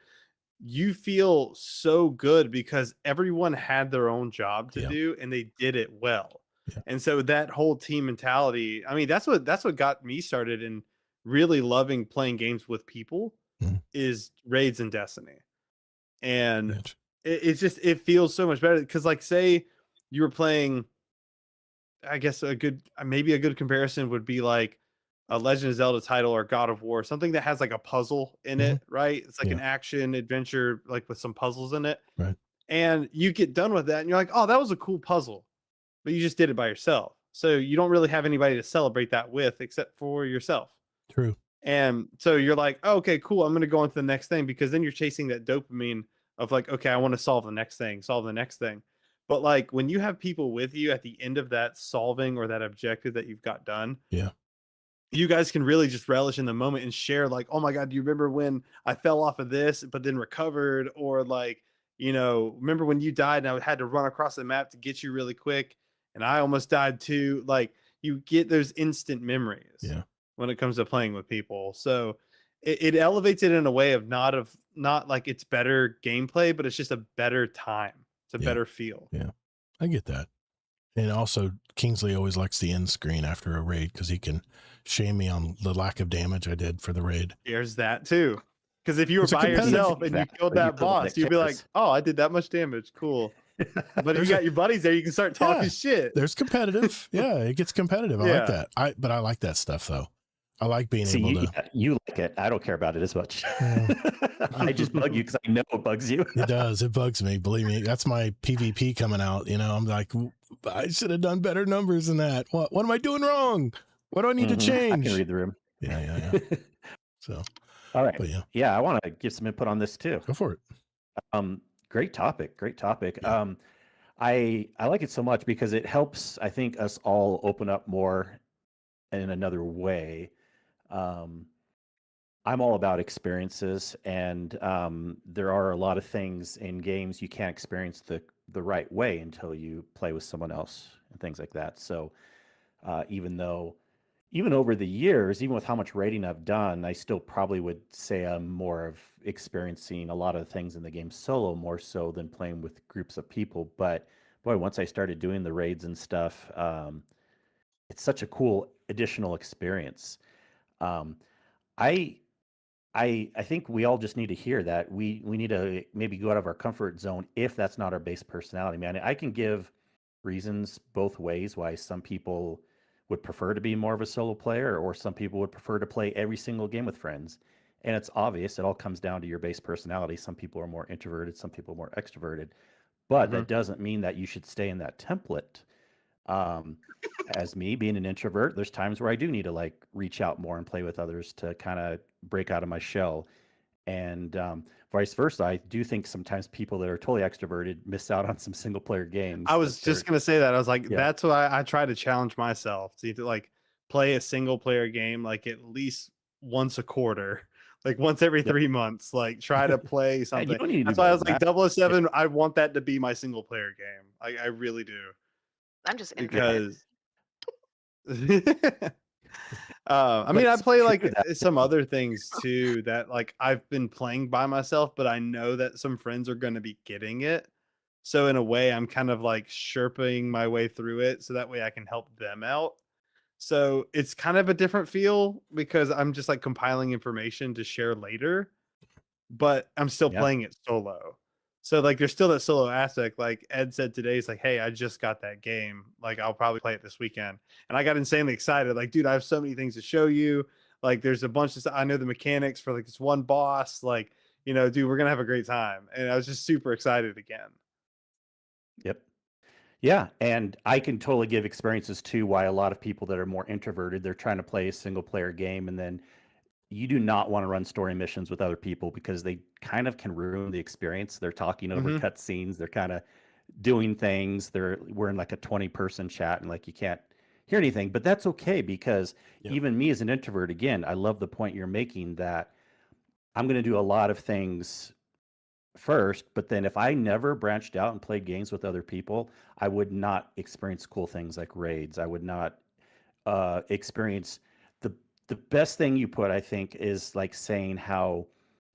you feel so good because everyone had their own job to do and they did it well. Yeah. And so that whole team mentality, I mean, that's what got me started in really loving playing games with people is raids in Destiny. And it feels so much better because, like, say you were playing, I guess maybe a good comparison would be like a Legend of Zelda title or God of War, something that has like a puzzle in it, right? It's like an action adventure, like with some puzzles in it. Right. And you get done with that and you're like, oh, that was a cool puzzle, but you just did it by yourself. So you don't really have anybody to celebrate that with except for yourself. True. And so you're like, oh, okay, cool. I'm going to go on to the next thing, because then you're chasing that dopamine of like, okay, I want to solve the next thing. But like when you have people with you at the end of that solving or that objective that you've got done, you guys can really just relish in the moment and share like, oh my God, do you remember when I fell off of this, but then recovered? Or like, remember when you died and I had to run across the map to get you really quick and I almost died too. Like you get those instant memories when it comes to playing with people. So it elevates it in a way of not like it's better gameplay, but it's just a better time. It's a better feel. Yeah, I get that. And also, Kingsley always likes the end screen after a raid because he can shame me on the lack of damage I did for the raid. There's that too. Because if you were by yourself and you killed that boss, you'd be like, oh, I did that much damage. Cool. But if you got your buddies there, you can start talking shit. There's competitive. Yeah, it gets competitive. I like that. But I like that stuff, though. I like being able to. You like it. I don't care about it as much. I just bug you because I know it bugs you. It does. It bugs me. Believe me. That's my PvP coming out. I'm like, I should have done better numbers than that. What am I doing wrong? What do I need to change? I can read the room. Yeah. So, all right. But yeah, I want to give some input on this too. Go for it. Great topic. Yeah. I like it so much because it helps, I think, us all open up more in another way. I'm all about experiences, and there are a lot of things in games you can't experience the right way until you play with someone else and things like that. So even over the years, even with how much rating I've done, I still probably would say I'm more of experiencing a lot of things in the game solo more so than playing with groups of people. But boy, once I started doing the raids and stuff, it's such a cool additional experience. I think we all just need to hear that. We need to maybe go out of our comfort zone if that's not our base personality, man. I can give reasons both ways why some people would prefer to be more of a solo player, or some people would prefer to play every single game with friends. And it's obvious. It all comes down to your base personality. Some people are more introverted, some people are more extroverted. But that doesn't mean that you should stay in that template. As me being an introvert, there's times where I do need to like reach out more and play with others to kind of break out of my shell. And vice versa, I do think sometimes people that are totally extroverted miss out on some single player games. I was just going to say that. I was like, that's why I try to challenge myself to like play a single player game, like at least once a quarter, like once every Yep. 3 months, like try to play You something. don't need to That's do why I more was than like that. 007. I want that to be my single player game. I really do I'm just infinite. because. I mean, But I it's play true like that some other things too that like I've been playing by myself, but I know that some friends are going to be getting it. So in a way, I'm kind of like sherping my way through it, so that way I can help them out. So it's kind of a different feel because I'm just like compiling information to share later, but I'm still yeah. playing it solo. So like there's still that solo aspect. Like Ed said today, he's like, "Hey, I just got that game. Like I'll probably play it this weekend." And I got insanely excited. Like, dude, I have so many things to show you. Like there's a bunch of stuff. I know the mechanics for like this one boss. Like, dude, we're gonna have a great time. And I was just super excited again. Yep. Yeah, and I can totally give experiences too why a lot of people that are more introverted, they're trying to play a single player game, and then you do not want to run story missions with other people because they kind of can ruin the experience. They're talking over Hmm. cutscenes, they're kind of doing things. We're in like a 20-person chat and like you can't hear anything, but that's okay because Yep. even me as an introvert, again, I love the point you're making that I'm going to do a lot of things first, but then if I never branched out and played games with other people, I would not experience cool things like raids. I would not experience the the best thing you put, I think, is like saying how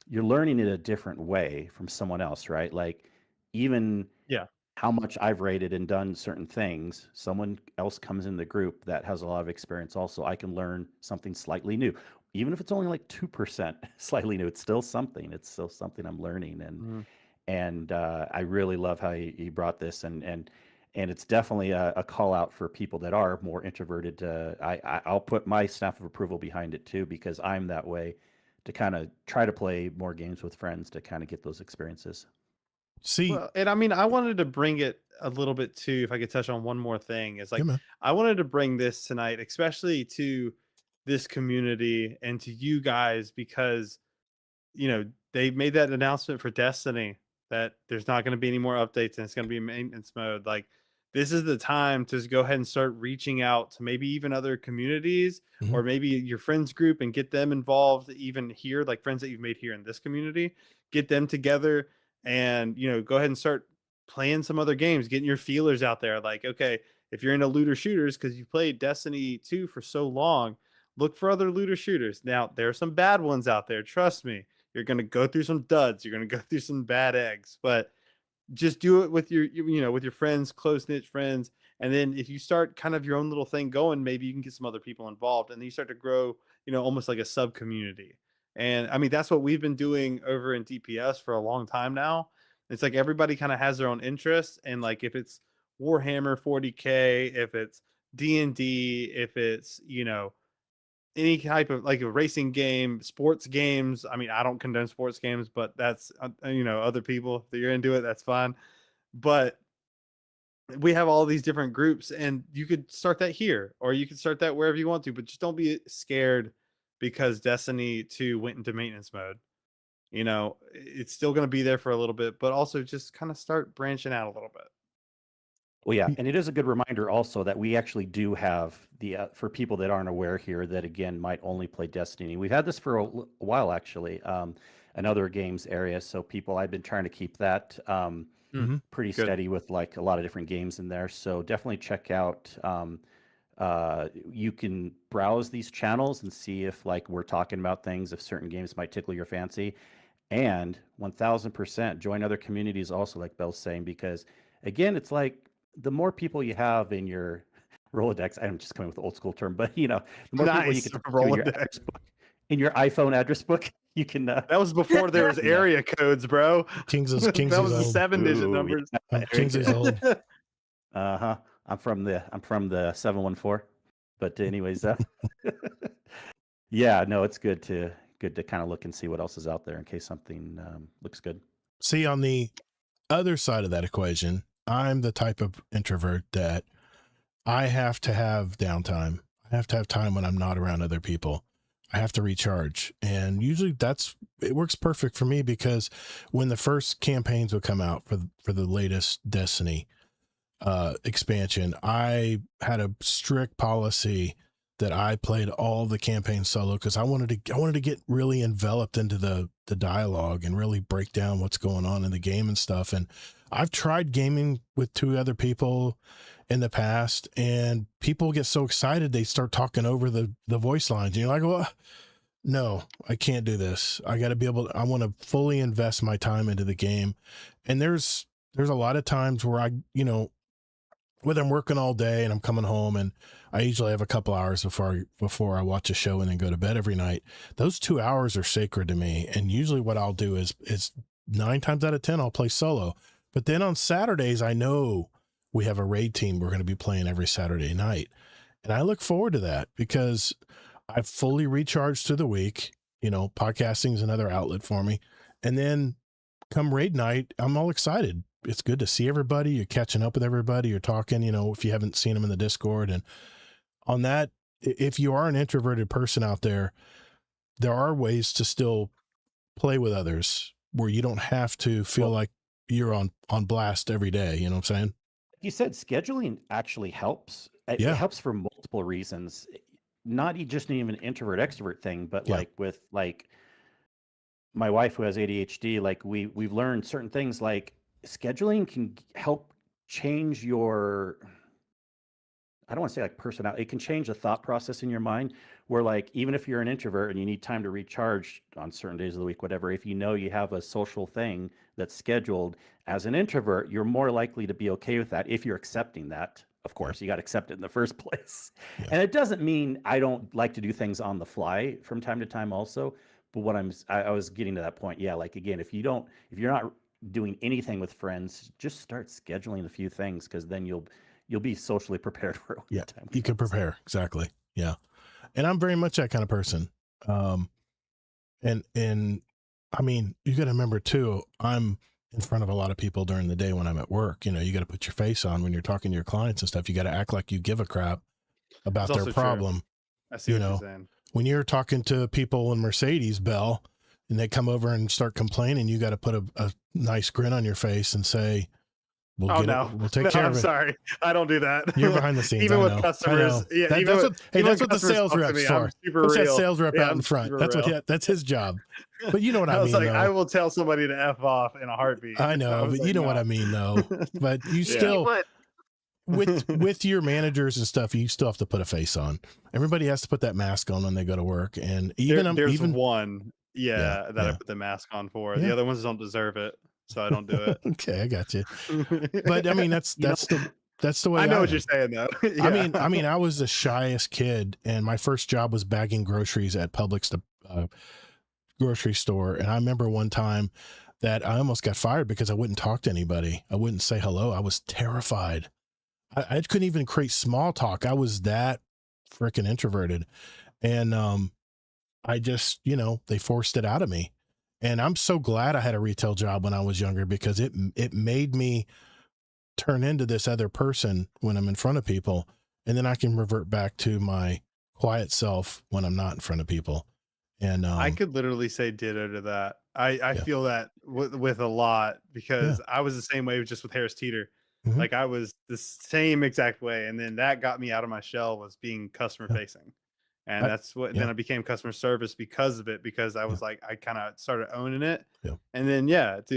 you're learning in a different way from someone else, right? Like even Yeah. how much I've rated and done certain things, someone else comes in the group that has a lot of experience also. I can learn something slightly new. Even if it's only like 2% slightly new, it's still something. It's still something I'm learning. Mhm. And I really love how you brought this and it's definitely a call out for people that are more introverted. I'll put my stamp of approval behind it too, because I'm that way to kind of try to play more games with friends to kind of get those experiences. See, Well, and I mean, I wanted to bring it a little bit too, if I could touch on one more thing, is yeah, like man. I wanted to bring this tonight, especially to this community and to you guys, because they made that announcement for Destiny that there's not going to be any more updates and it's going to be maintenance mode. Like, this is the time to just go ahead and start reaching out to maybe even other communities Mhm. or maybe your friends group and get them involved, even here, like friends that you've made here in this community, get them together and, go ahead and start playing some other games, getting your feelers out there. Like, okay, if you're into looter shooters, because you played Destiny 2 for so long, look for other looter shooters. Now, there are some bad ones out there. Trust me, you're going to go through some duds. You're going to go through some bad eggs, but just do it with with your friends, close knit friends. And then if you start kind of your own little thing going, maybe you can get some other people involved and then you start to grow, almost like a sub community. And I mean, that's what we've been doing over in DPS for a long time now. It's like everybody kind of has their own interests. And like, if it's Warhammer 40K, if it's D&D, if it's, any type of like a racing game, sports games. I mean, I don't condone sports games, but that's other people. If you're into it, that's fine. But we have all these different groups, and you could start that here, or you could start that wherever you want to. But just don't be scared because Destiny 2 went into maintenance mode. It's still going to be there for a little bit, but also just kind of start branching out a little bit. Well, yeah, and it is a good reminder also that we actually do have for people that aren't aware here that again might only play Destiny. We've had this for a while actually, in other games area. So people, I've been trying to keep that Mhm. pretty Good. steady with like a lot of different games in there. So definitely check out. You can browse these channels and see if like we're talking about things, if certain games might tickle your fancy, and 1000% join other communities also, like Bell's saying, because again, it's like the more people you have in your Rolodex, I'm just coming with the old school term, but the more people you Nice. can talk to in your Rolodex. address book, in your iPhone address book, you can. That was before there was you know, area codes, bro. Kingsley's That was the old. 7-digit ooh, numbers. yeah, Kingsley's old. uh-huh. I'm from the 714. But anyways, yeah, no, it's good to kind of look and see what else is out there in case something looks good. See, on the other side of that equation, I'm the type of introvert that I have to have downtime. I have to have time when I'm not around other people. I have to recharge. And usually it works perfect for me because when the first campaigns would come out for the latest Destiny expansion, I had a strict policy that I played all the campaigns solo because I wanted to get really enveloped into the dialogue and really break down what's going on in the game and stuff. And I've tried gaming with 2 other people in the past, and people get so excited they start talking over the voice lines. And you're like, well, no, I can't do this. I got to be able to, I want to fully invest my time into the game. And there's a lot of times where I, you know, whether I'm working all day and I'm coming home and I usually have a couple hours before I watch a show and then go to bed every night. Those 2 hours are sacred to me. And usually what I'll do is 9 times out of 10, I'll play solo. But then on Saturdays, I know we have a raid team we're going to be playing every Saturday night. And I look forward to that because I've fully recharged through the week. You know, podcasting is another outlet for me. And then come raid night, I'm all excited. It's good to see everybody. You're catching up with everybody. You're talking, you know, if you haven't seen them in the Discord. And on that, if you are an introverted person out there, there are ways to still play with others where you don't have to feel like you're on blast every day. You know what I'm saying? You said scheduling actually helps. It helps for multiple reasons. Not just even an introvert extrovert thing, but like with like my wife who has ADHD, like we've learned certain things like scheduling can help change your, I don't want to say like personality. It can change the thought process in your mind where like, even if you're an introvert and you need time to recharge on certain days of the week, whatever, if you know you have a social thing that's scheduled as an introvert, you're more likely to be okay with that if you're accepting that. Of course, you got to accept it in the first place. Yeah. And it doesn't mean I don't like to do things on the fly from time to time also. But what I was getting to that point. Yeah. Like, again, if you're not doing anything with friends, just start scheduling a few things because then you'll be socially prepared for it. Yeah, you can prepare. Exactly. Yeah. And I'm very much that kind of person. And I mean, you got to remember too, I'm in front of a lot of people during the day when I'm at work. You know, you got to put your face on when you're talking to your clients and stuff. You got to act like you give a crap about their problem. True. I see what you're saying. When you're talking to people in Mercedes, Bell, and they come over and start complaining, you got to put a nice grin on your face and say, we'll take care of it. I'm sorry. I don't do that. You're behind the scenes. Even with customers. Yeah, that's what the sales rep's for. What's that sales rep out in front? That's his job. But you know what I mean. Like, I will tell somebody to F off in a heartbeat. I know, but you know what I mean though. But you still with your managers and stuff, you still have to put a face on. Everybody has to put that mask on when they go to work. And there's one that I put the mask on for. The other ones don't deserve it. So I don't do it. Okay, I got you. But I mean, that's the way. I know what you're saying, though. Yeah. I mean, I was the shyest kid, and my first job was bagging groceries at Publix grocery store. And I remember one time that I almost got fired because I wouldn't talk to anybody. I wouldn't say hello. I was terrified. I couldn't even create small talk. I was that freaking introverted, and I just, they forced it out of me. And I'm so glad I had a retail job when I was younger because it made me turn into this other person when I'm in front of people. And then I can revert back to my quiet self when I'm not in front of people. And I could literally say ditto to that. I feel that with a lot because I was the same way just with Harris Teeter. Mm-hmm. Like I was the same exact way. And then that got me out of my shell was being customer facing. And that's what, then I became customer service because of it, because I was like, I kind of started owning it. Yeah. And then, that's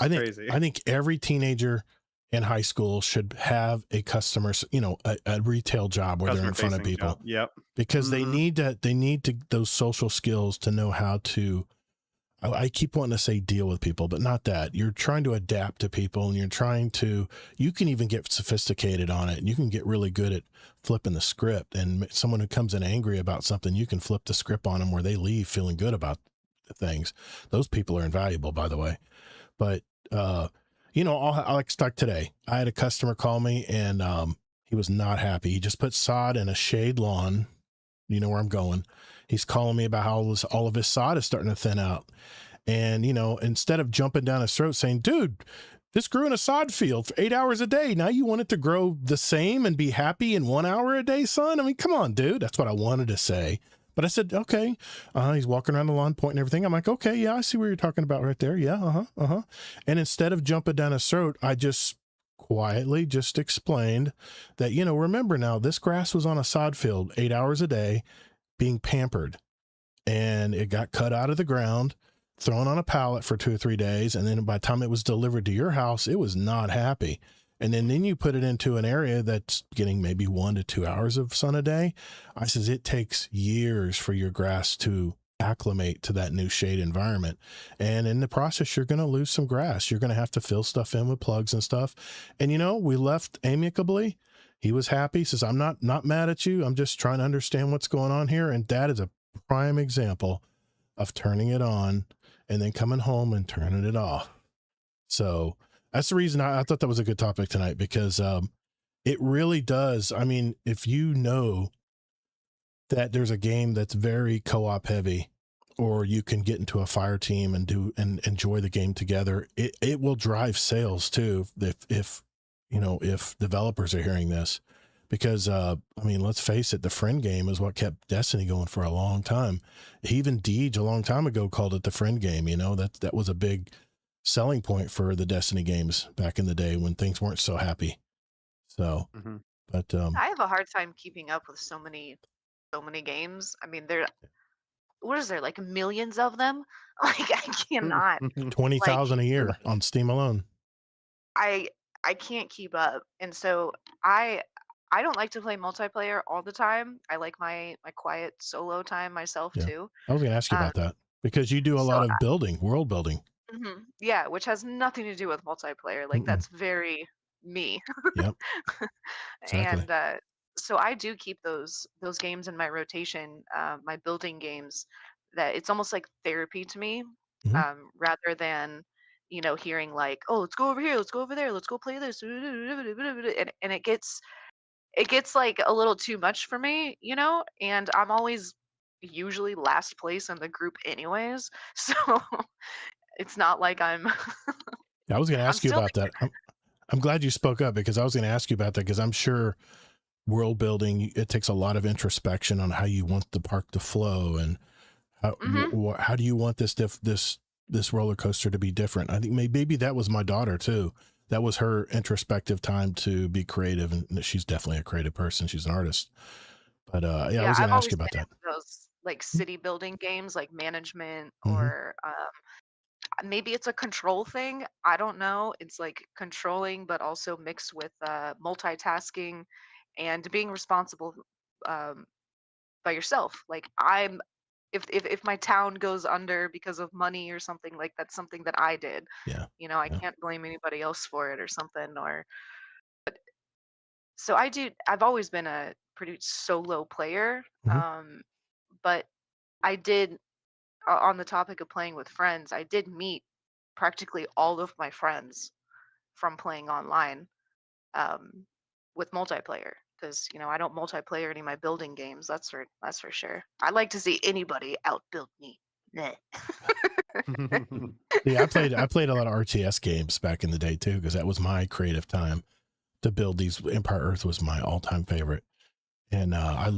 crazy. I think every teenager in high school should have a customer, a retail job where they're in front of people. Job. Yep. Because they need those social skills to know how to, I keep wanting to say deal with people, but not that. You're trying to adapt to people, and you can even get sophisticated on it, and you can get really good at flipping the script. And someone who comes in angry about something, you can flip the script on them where they leave feeling good about things. Those people are invaluable, by the way. But, like today, I had a customer call me, and he was not happy. He just put sod in a shade lawn. You know where I'm going. He's calling me about how all of his sod is starting to thin out. And, instead of jumping down his throat saying, dude, this grew in a sod field for 8 hours a day. Now you want it to grow the same and be happy in 1 hour a day, son? I mean, come on, dude. That's what I wanted to say. But I said, okay. He's walking around the lawn, pointing everything. I'm like, okay, yeah, I see what you're talking about right there. Yeah, And instead of jumping down his throat, I just quietly just explained that, you know, remember now, this grass was on a sod field 8 hours a day being pampered, and it got cut out of the ground, thrown on a pallet for 2 or 3 days, and then by the time it was delivered to your house, it was not happy. And then you put it into an area that's getting maybe 1 to 2 hours of sun a day. I says it takes years for your grass to acclimate to that new shade environment, and in the process you're going to lose some grass. You're going to have to fill stuff in with plugs and stuff. And you know, we left amicably. He was happy. He says, I'm not mad at you, I'm just trying to understand what's going on here. And that is a prime example of turning it on and then coming home and turning it off. So that's the reason I thought that was a good topic tonight, because it really does. I mean, if you know that there's a game that's very co-op heavy, or you can get into a fire team and enjoy the game together, it will drive sales too. If you know, if developers are hearing this, because I mean, let's face it, the friend game is what kept Destiny going for a long time. Even Deej a long time ago called it the friend game. You know, that was a big selling point for the Destiny games back in the day when things weren't so happy. So, but I have a hard time keeping up with so many games. I mean, what is there, like millions of them? Like I cannot. 20,000 a year on Steam alone. I can't keep up, and so I don't like to play multiplayer all the time. I like my quiet solo time myself too. I was going to ask you about that, because you do a lot of building, world building. Yeah, which has nothing to do with multiplayer. Like that's very me. Yep. Exactly. And so I do keep those games in my rotation, my building games. That it's almost like therapy to me, rather than, you know, hearing like, oh, let's go over here, let's go over there, let's go play this, and it gets like a little too much for me, you know. And I'm always usually last place in the group anyways, so it's not like I'm. I was going to ask you about that. I'm glad you spoke up, because I was going to ask you about that, because I'm sure world building, it takes a lot of introspection on how you want the park to flow, and how do you want this roller coaster to be different. I think maybe that was my daughter too. That was her introspective time to be creative, and she's definitely a creative person. She's an artist. But yeah, I was going to ask you about that. Those like city building games, like management, or maybe it's a control thing. I don't know. It's like controlling, but also mixed with multitasking and being responsible by yourself. Like if my town goes under because of money or something, like that's something that I did. Yeah. You know, I can't blame anybody else for it or something. So I've always been a pretty solo player. But I did, on the topic of playing with friends, I did meet practically all of my friends from playing online, with multiplayer. Because, you know, I don't multiplayer any of my building games. That's for sure. I like to see anybody outbuild me. Yeah, I played a lot of RTS games back in the day too, because that was my creative time to build these. Empire Earth was my all-time favorite, and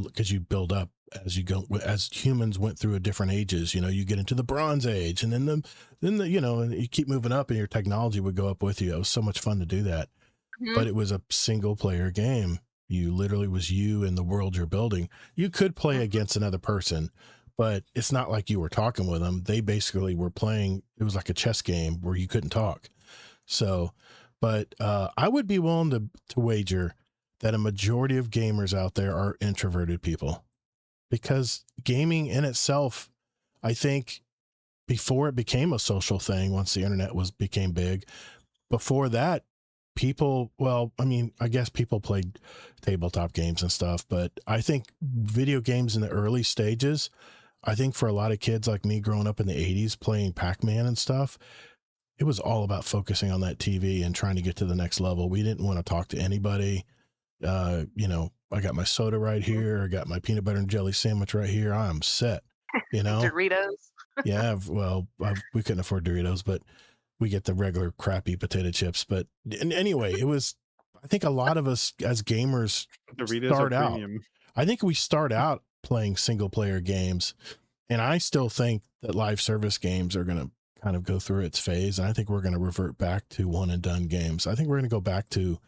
because you build up as you go, as humans went through different ages. You know, you get into the Bronze Age, and then the you know, and you keep moving up, and your technology would go up with you. It was so much fun to do that, but it was a single-player game. You literally was you and the world you're building. You could play against another person, but it's not like you were talking with them. They basically were playing. It was like a chess game where you couldn't talk. So, but I would be willing to wager that a majority of gamers out there are introverted people, because gaming in itself, I think before it became a social thing, once the internet became big, before that, people, well, I mean, I guess people played tabletop games and stuff, but I think video games in the early stages, I think for a lot of kids like me growing up in the 80s playing Pac-Man and stuff, it was all about focusing on that TV and trying to get to the next level. We didn't want to talk to anybody. You know, I got my soda right here. I got my peanut butter and jelly sandwich right here. I'm set, you know. Doritos. Yeah, well, we couldn't afford Doritos, but we get the regular crappy potato chips. But anyway, it was, I think a lot of us as gamers start out. I think we start out playing single player games, and I still think that live service games are going to kind of go through its phase. And I think we're going to revert back to one and done games. I think we're going to go back to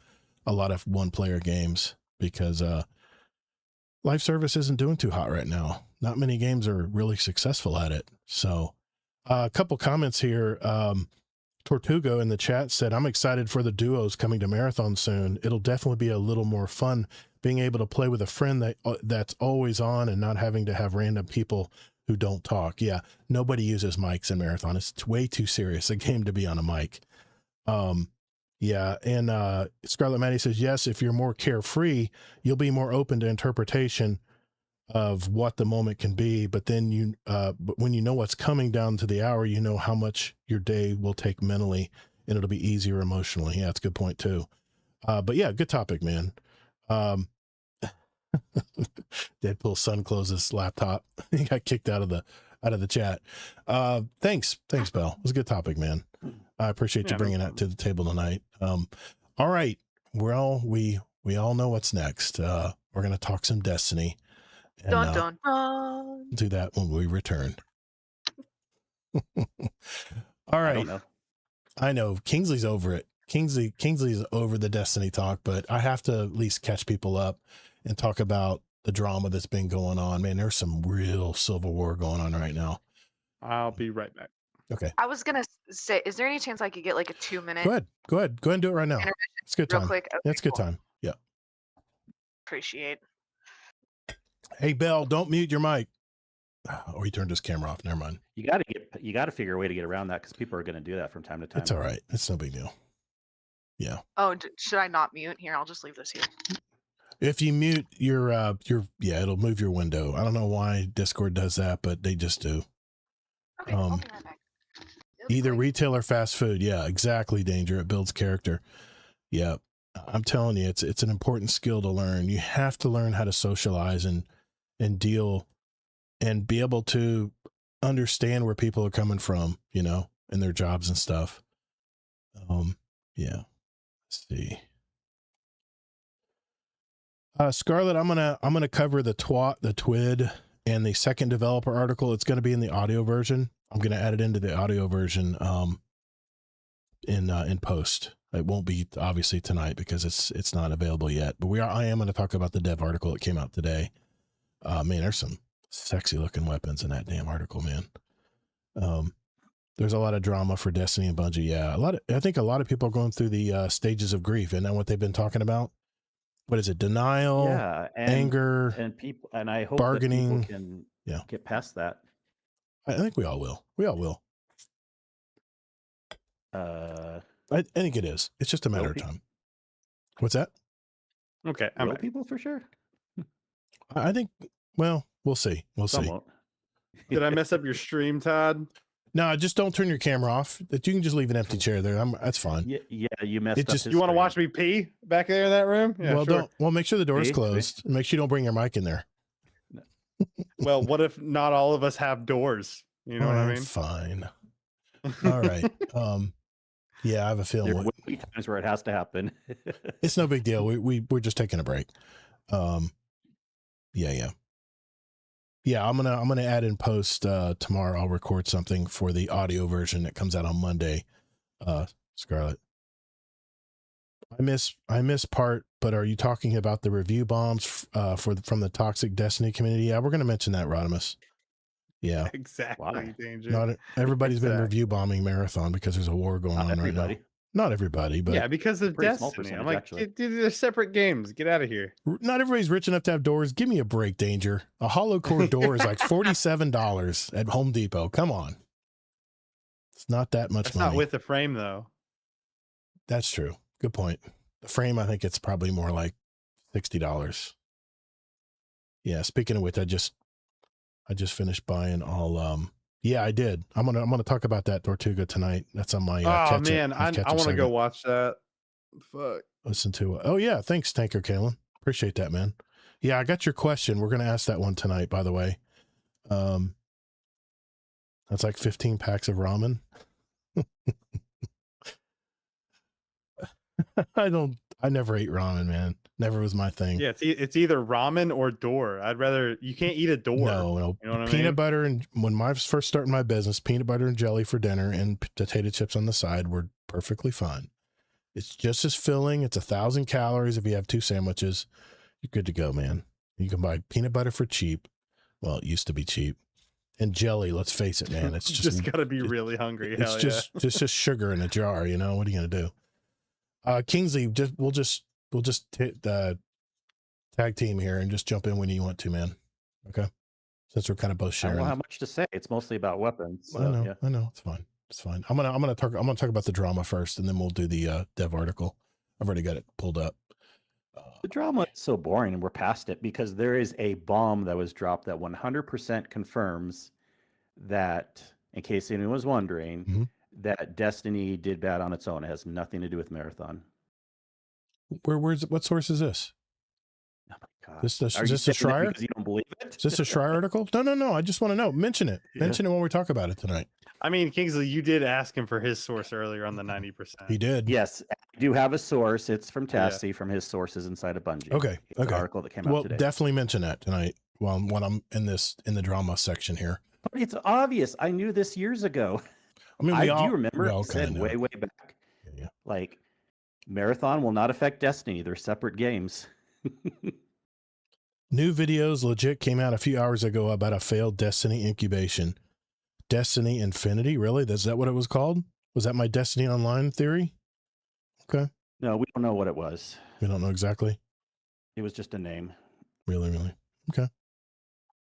a lot of one player games because live service isn't doing too hot right now. Not many games are really successful at it. So a couple comments here. Tortugo in the chat said, I'm excited for the duos coming to Marathon soon. It'll definitely be a little more fun being able to play with a friend that's always on and not having to have random people who don't talk. Yeah, nobody uses mics in Marathon. It's way too serious a game to be on a mic. Yeah, and Scarlet Maddie says, yes, if you're more carefree, you'll be more open to interpretation of what the moment can be, but then but when you know what's coming down to the hour, you know how much your day will take mentally, and it'll be easier emotionally. Yeah, that's a good point too. But yeah, good topic, man. Deadpool's son closed his laptop. He got kicked out of the chat. Thanks, Bell. It was a good topic, man. I appreciate you bringing that to the table tonight. All right, we all know what's next. We're gonna talk some Destiny. And, dun, dun, dun. Do that when we return. All right. I don't know. I know Kingsley's over it. Kingsley's over the Destiny talk, but I have to at least catch people up and talk about the drama that's been going on. Man, there's some real civil war going on right now. I'll be right back. Okay. I was gonna say, is there any chance I could get like a 2-minute? Go ahead and do it right now. It's good real time. quick? Okay, It's good cool. time. Yeah. Appreciate. Hey, Bell, don't mute your mic. Oh, he turned his camera off. Never mind. You got to figure a way to get around that because people are going to do that from time to time. It's all right. It's no big deal. Yeah. Oh, should I not mute? Here, I'll just leave this here. If you mute your it'll move your window. I don't know why Discord does that, but they just do. Okay, I'll be right back. Either retail or fast food. Yeah, exactly, Danger. It builds character. Yeah. I'm telling you, it's an important skill to learn. You have to learn how to socialize and deal and be able to understand where people are coming from, you know, and their jobs and stuff. Yeah. Let's see. Scarlett, I'm gonna cover the TWID and the second developer article. It's gonna be in the audio version. I'm gonna add it into the audio version in post. It won't be obviously tonight because it's not available yet. But I am gonna talk about the dev article that came out today. Man, there's some sexy looking weapons in that damn article, man. There's a lot of drama for Destiny and Bungie. Yeah, I think a lot of people are going through the stages of grief. Isn't that what they've been talking about? What is it? Denial, anger, and people, and I hope bargaining. that people can get past that. I think we all will. We all will. I think it is. It's just a matter of time. What's that? Okay, Real people for sure. I think. Well, we'll see. We'll see. Won't. Did I mess up your stream, Todd? No, just don't turn your camera off. You can just leave an empty chair there. That's fine. Yeah, you messed up. You want to watch me pee back there in that room? Yeah, well, sure. Make sure the door's closed. And make sure you don't bring your mic in there. Well, what if not all of us have doors? You know what I mean? Fine. All right. Yeah, I have a feeling. There will be times where it has to happen. It's no big deal. We're just taking a break. Yeah. I'm gonna add in post tomorrow. I'll record something for the audio version that comes out on Monday. Scarlett, I miss part, but are you talking about the review bombs from the toxic Destiny community? Yeah, we're gonna mention that, Rodimus. Yeah, exactly. Why? Danger. Not everybody's been review bombing Marathon because there's a war going on right now. Not everybody, but yeah, because of Destiny. I'm like, they're separate games. Get out of here. Not everybody's rich enough to have doors. Give me a break, Danger. A hollow core door is like $47 at Home Depot. Come on, it's not that much money. Not with the frame though. That's true. Good point. The frame, I think it's probably more like $60. Yeah. Speaking of which, I just finished buying all. Yeah, I did. I'm gonna talk about that Tortuga tonight. That's on my. Oh man, I want to go watch that. Fuck. Listen to it. Oh yeah, thanks, Tanker Kalen. Appreciate that, man. Yeah, I got your question. We're gonna ask that one tonight. By the way, that's like 15 packs of ramen. I never ate ramen, man. Never was my thing. Yeah, it's either ramen or door. You can't eat a door. No. You know what I Peanut mean? butter, and when I was first starting my business, peanut butter and jelly for dinner and potato chips on the side were perfectly fine. It's just as filling. It's 1,000 calories. If you have 2 sandwiches, you're good to go, man. You can buy peanut butter for cheap. Well, it used to be cheap. And jelly, let's face it, man. It's just gotta be really hungry. It's Hell just sugar in a jar, you know. What are you gonna do? Kingsley, we'll just hit the tag team here and just jump in when you want to, man. Okay. Since we're kind of both I sharing. don't know how much to say. It's mostly about weapons. So, I know. It's fine. It's fine. I'm gonna talk about the drama first, and then we'll do the dev article. I've already got it pulled up. The drama is so boring, and we're past it because there is a bomb that was dropped that 100% confirms that, in case anyone was wondering, Mhm. that Destiny did bad on its own. It has nothing to do with Marathon. What source is this? Oh my God. Is this Are a you saying that Schreier? because you don't believe it? Is this a Schreier article? No. I just want to know. Mention it. Yeah. Mention it when we talk about it tonight. I mean, Kingsley, you did ask him for his source earlier on the 90%. He did. Yes, I do have a source. It's from Yeah. Tassie, from his sources inside of Bungie. Okay. It's an Okay. article that came out Well, today. definitely mention that tonight when I'm in the drama section here. But it's obvious. I knew this years ago. I mean, I we do remember we all it said kinda know. way back. Yeah. Like, Marathon will not affect Destiny. They're separate games. New videos legit came out a few hours ago about a failed Destiny incubation. Destiny Infinity? Really? Is that what it was called? Was that my Destiny Online theory? Okay. No, we don't know what it was. We don't know exactly. It was just a name. Really? Okay.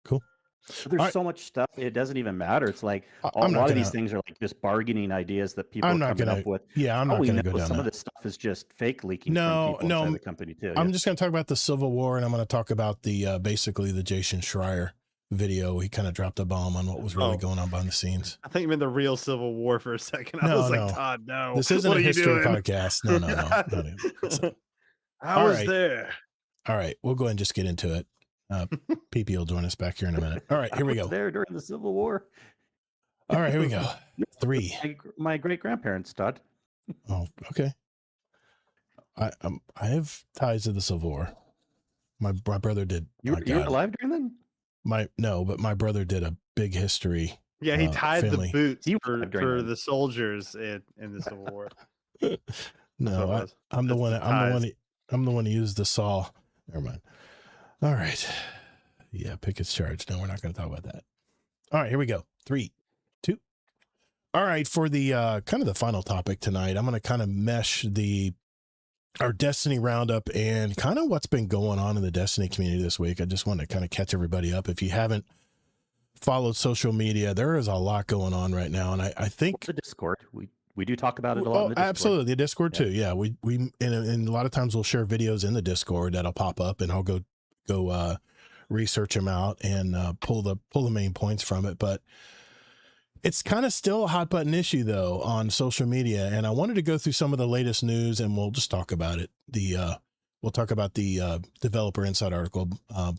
Cool. There's All right. so much stuff. It doesn't even matter. It's like a I'm not lot of these gonna. things are like just bargaining ideas that people I'm are not coming gonna. up with. Yeah, I'm not All we going to know go is down some of that. this stuff is just fake leaking No, from people inside no. the company too. I'm Yeah. just going to talk about the Civil War, and I'm going to talk about the basically the Jason Schreier video. He kind of dropped a bomb on what was really Oh. going on behind the scenes. I think you meant the real Civil War for a second. I No, was like, no. Todd, no. This isn't What a are you history doing? podcast. No. Not even. I All was right. there. All right, we'll go ahead and just get into it. PP will join us back here in a minute. All right, here we I was go. there during the Civil War. All right, here we go. 3. My great grandparents, Todd. Oh, okay. I have ties to the Civil War. My brother did. You My were God. alive during then? But my brother did a big history. Yeah, he tied family. the boots He was for, alive during for that. the soldiers in the Civil War. No, what it was. I'm the That's one. the I'm the one who used the saw. Never mind. All right. Yeah, Pickett's charge. No, we're not going to talk about that. All right, here we go. 3, 2. All right, for the kind of the final topic tonight, I'm going to kind of mesh our Destiny roundup and kind of what's been going on in the Destiny community this week. I just want to kind of catch everybody up. If you haven't followed social media, there is a lot going on right now, and I think The Discord. We do talk about it a lot in the Discord. absolutely, the Discord too. Yeah, we and a lot of times we'll share videos in the Discord that'll pop up, and I'll go research them out and pull the main points from it. But it's kind of still a hot button issue though on social media, and I wanted to go through some of the latest news, and we'll just talk about it. We'll talk about the Developer Insight article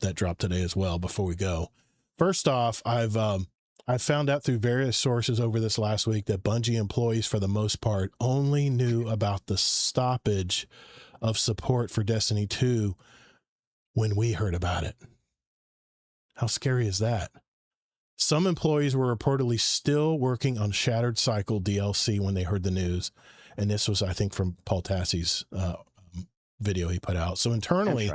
that dropped today as well. Before we go, first off, I've found out through various sources over this last week that Bungie employees, for the most part, only knew about the stoppage of support for Destiny 2 when we heard about it. How scary is that? Some employees were reportedly still working on Shattered Cycle DLC when they heard the news. And this was, I think, from Paul Tassie's video he put out. So internally,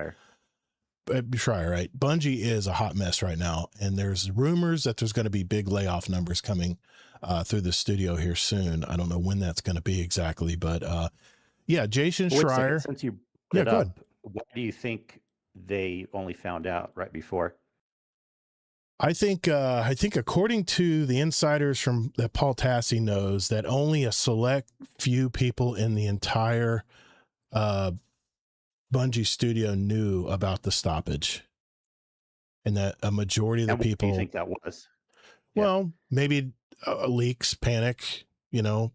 Schreier, right? Bungie is a hot mess right now. And there's rumors that there's going to be big layoff numbers coming through the studio here soon. I don't know when that's going to be exactly, but yeah, Jason Schreier. Since you Yeah, brought go it ahead. up, why do you think they only found out right before? I think according to the insiders from that Paul Tassie knows, that only a select few people in the entire Bungie studio knew about the stoppage, and that a majority of the And what do people you think that was? Yeah. Well, maybe leaks, panic,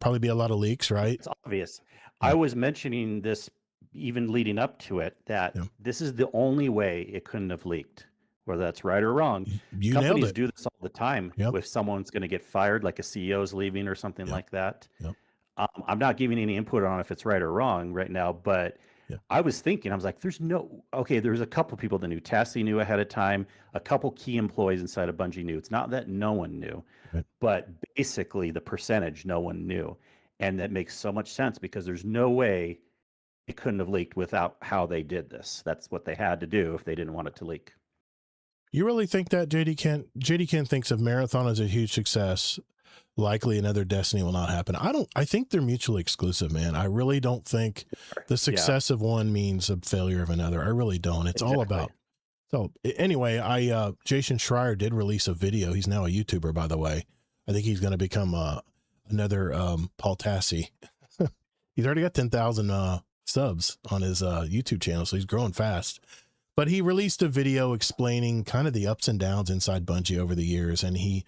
probably be a lot of leaks, right? It's obvious. Yeah. I was mentioning this even leading up to it, that Yeah. this is the only way it couldn't have leaked, whether that's right or wrong. You nailed Companies it. do this all the time. Yep. If someone's going to get fired, like a CEO's leaving or something Yep. like that. Yep. I'm not giving any input on if it's right or wrong right now, but I was thinking, I was like, there's a couple people that knew. Tassie knew ahead of time. A couple key employees inside of Bungie knew. It's not that no one knew, Right. but basically the percentage no one knew. And that makes so much sense because there's no way it couldn't have leaked without how they did this. That's what they had to do if they didn't want it to leak. You really think that JD Ken thinks of Marathon as a huge success? Likely another Destiny will not happen. I think they're mutually exclusive, man. I really don't think the success of one means a failure of another. I really don't. It's all about. So anyway, Jason Schreier did release a video. He's now a YouTuber, by the way. I think he's going to become another Paul Tassi. He's already got 10,000 subs on his YouTube channel, so he's growing fast. But he released a video explaining kind of the ups and downs inside Bungie over the years, and he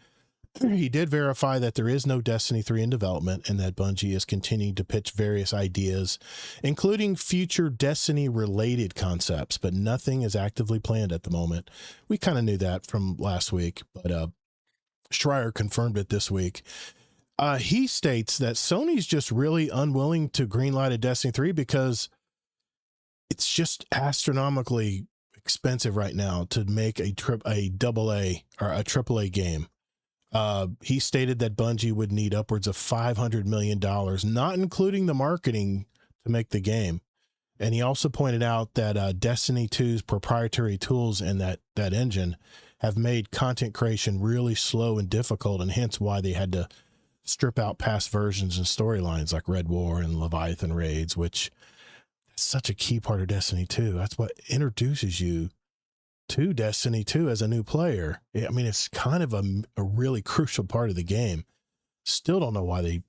did verify that there is no Destiny 3 in development and that Bungie is continuing to pitch various ideas, including future Destiny-related concepts, but nothing is actively planned at the moment. We kind of knew that from last week, but Schreier confirmed it this week. He states that Sony's just really unwilling to greenlight a Destiny 3 because it's just astronomically expensive right now to make a AA or a AAA game. He stated that Bungie would need upwards of $500 million, not including the marketing, to make the game. And he also pointed out that Destiny 2's proprietary tools and that engine have made content creation really slow and difficult, and hence why they had to strip out past versions and storylines like Red War and Leviathan raids, which is such a key part of Destiny 2. That's what introduces you to Destiny 2 as a new player. I mean, it's kind of a really crucial part of the game. Still don't know why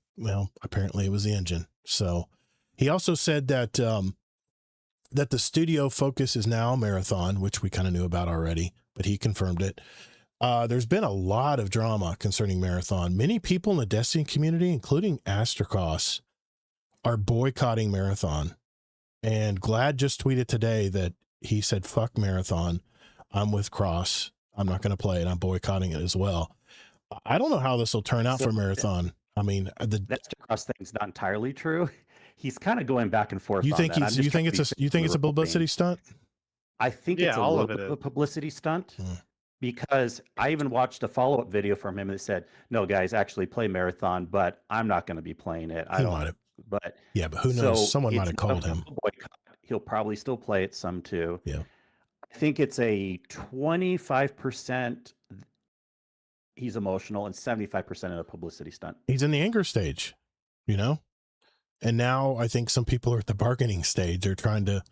apparently it was the engine. So he also said that that the studio focus is now Marathon, which we kind of knew about already, but he confirmed it. There's been a lot of drama concerning Marathon. Many people in the Destiny community, including Astrocross, are boycotting Marathon. And Glad just tweeted today that he said, fuck Marathon. I'm with Cross. I'm not going to play it. I'm boycotting it as well. I don't know how this will turn out for Marathon. I mean, that Cross thing's not entirely true. He's kind of going back and forth. You think it's a publicity stunt? I think it's a little bit of a publicity stunt. Because I even watched a follow-up video from him that said, no, guys, actually play Marathon, but I'm not going to be playing it. But who knows? Someone might have called him. He'll probably still play it some too. Yeah. I think it's a 25% he's emotional and 75% in a publicity stunt. He's in the anger stage, and now I think some people are at the bargaining stage. They're trying to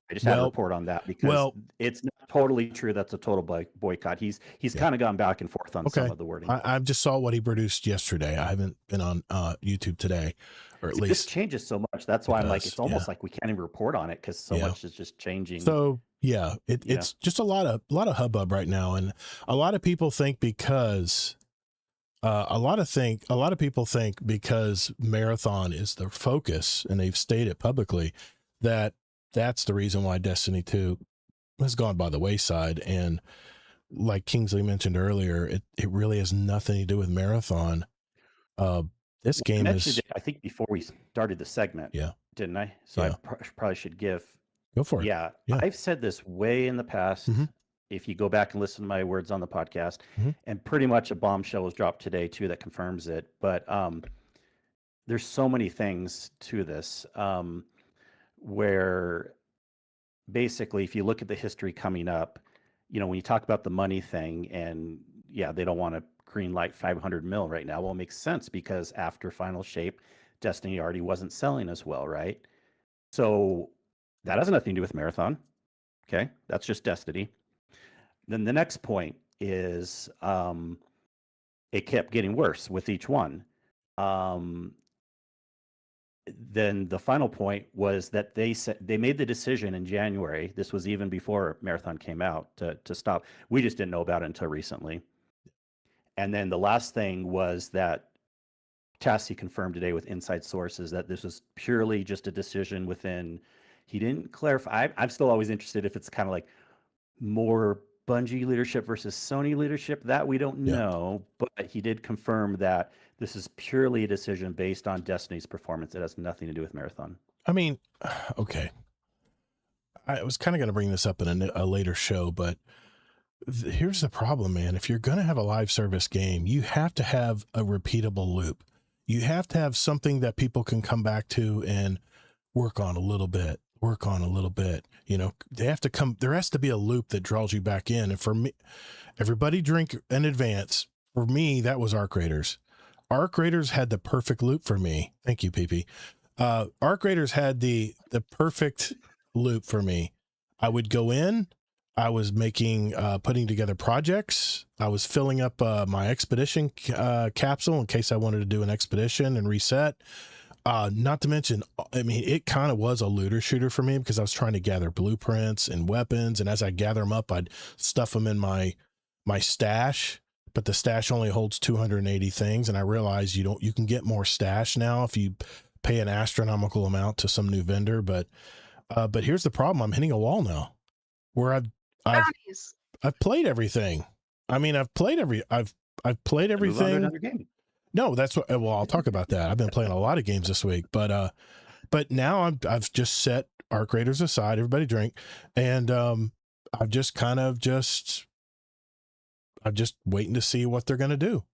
I just had a report on that because it's not totally true. That's a total boycott. He's kind of gone back and forth on some of the wording. I just saw what he produced yesterday. I haven't been on YouTube today, or at least this changes so much. That's why I'm like, it's almost like we can't even report on it because so much is just changing. So it's just a lot of hubbub right now, and a lot of people think because a lot of people think because Marathon is their focus, and they've stated publicly that that's the reason why Destiny 2 has gone by the wayside. And like Kingsley mentioned earlier, it really has nothing to do with Marathon. This game is, I think before we started the segment, didn't I? So I probably should go for it. Yeah. I've said this way in the past. If you go back and listen to my words on the podcast, and pretty much a bombshell was dropped today too that confirms it. But there's so many things to this. Where basically, if you look at the history coming up, when you talk about the money thing and they don't want to green light 500 mil right now. Well, it makes sense because after Final Shape, Destiny already wasn't selling as well, right? So that has nothing to do with Marathon. Okay. That's just Destiny. Then the next point is it kept getting worse with each one. Then the final point was that they made the decision in January. This was even before Marathon came out to stop. We just didn't know about it until recently. And then the last thing was that Tassi confirmed today with inside sources that this was purely just a decision within. He didn't clarify. I'm still always interested if it's kind of like more Bungie leadership versus Sony leadership. That we don't know, but he did confirm that This is purely a decision based on Destiny's performance. It has nothing to do with Marathon. I mean, okay. I was kind of going to bring this up in a later show, but here's the problem, man. If you're going to have a live service game, you have to have a repeatable loop. You have to have something that people can come back to and work on a little bit. You know, there has to be a loop that draws you back in. And for me, everybody drink in advance. For me, that was Arc Raiders. Arc Raiders had the perfect loop for me. Thank you, PP. Arc Raiders had the perfect loop for me. I would go in, I was making, putting together projects. I was filling up my expedition capsule in case I wanted to do an expedition and reset. Not to mention, I mean, it kind of was a looter shooter for me because I was trying to gather blueprints and weapons. And as I gather them up, I'd stuff them in my stash, but the stash only holds 280 things. And I realized you can get more stash now if you pay an astronomical amount to some new vendor. But here's the problem. I'm hitting a wall now where I've played everything. I mean, I've played everything. Another game. No, that's what, well, I'll talk about that. I've been playing a lot of games this week, but now I've just set Arc Raiders aside, everybody drink. And, I've just I'm just waiting to see what they're going to do.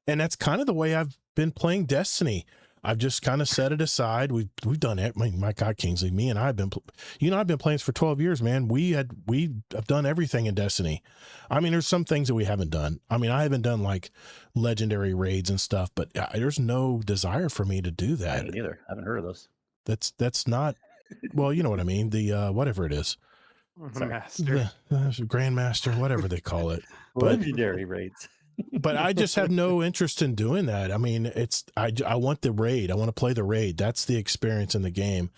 And that's kind of the way I've been playing Destiny. I've just kind of set it aside. We've done it. My God, Kingsley, me and I've been playing this for 12 years, man. We have done everything in Destiny. I mean, there's some things that we haven't done. I mean, I haven't done like legendary raids and stuff, but there's no desire for me to do that. I haven't either. I haven't heard of those. That's not, well, you know what I mean? The, whatever it is. Master. The Grandmaster, whatever they call it. Legendary raids. But I just have no interest in doing that. I mean, I want the raid. I want to play the raid. That's the experience in the game.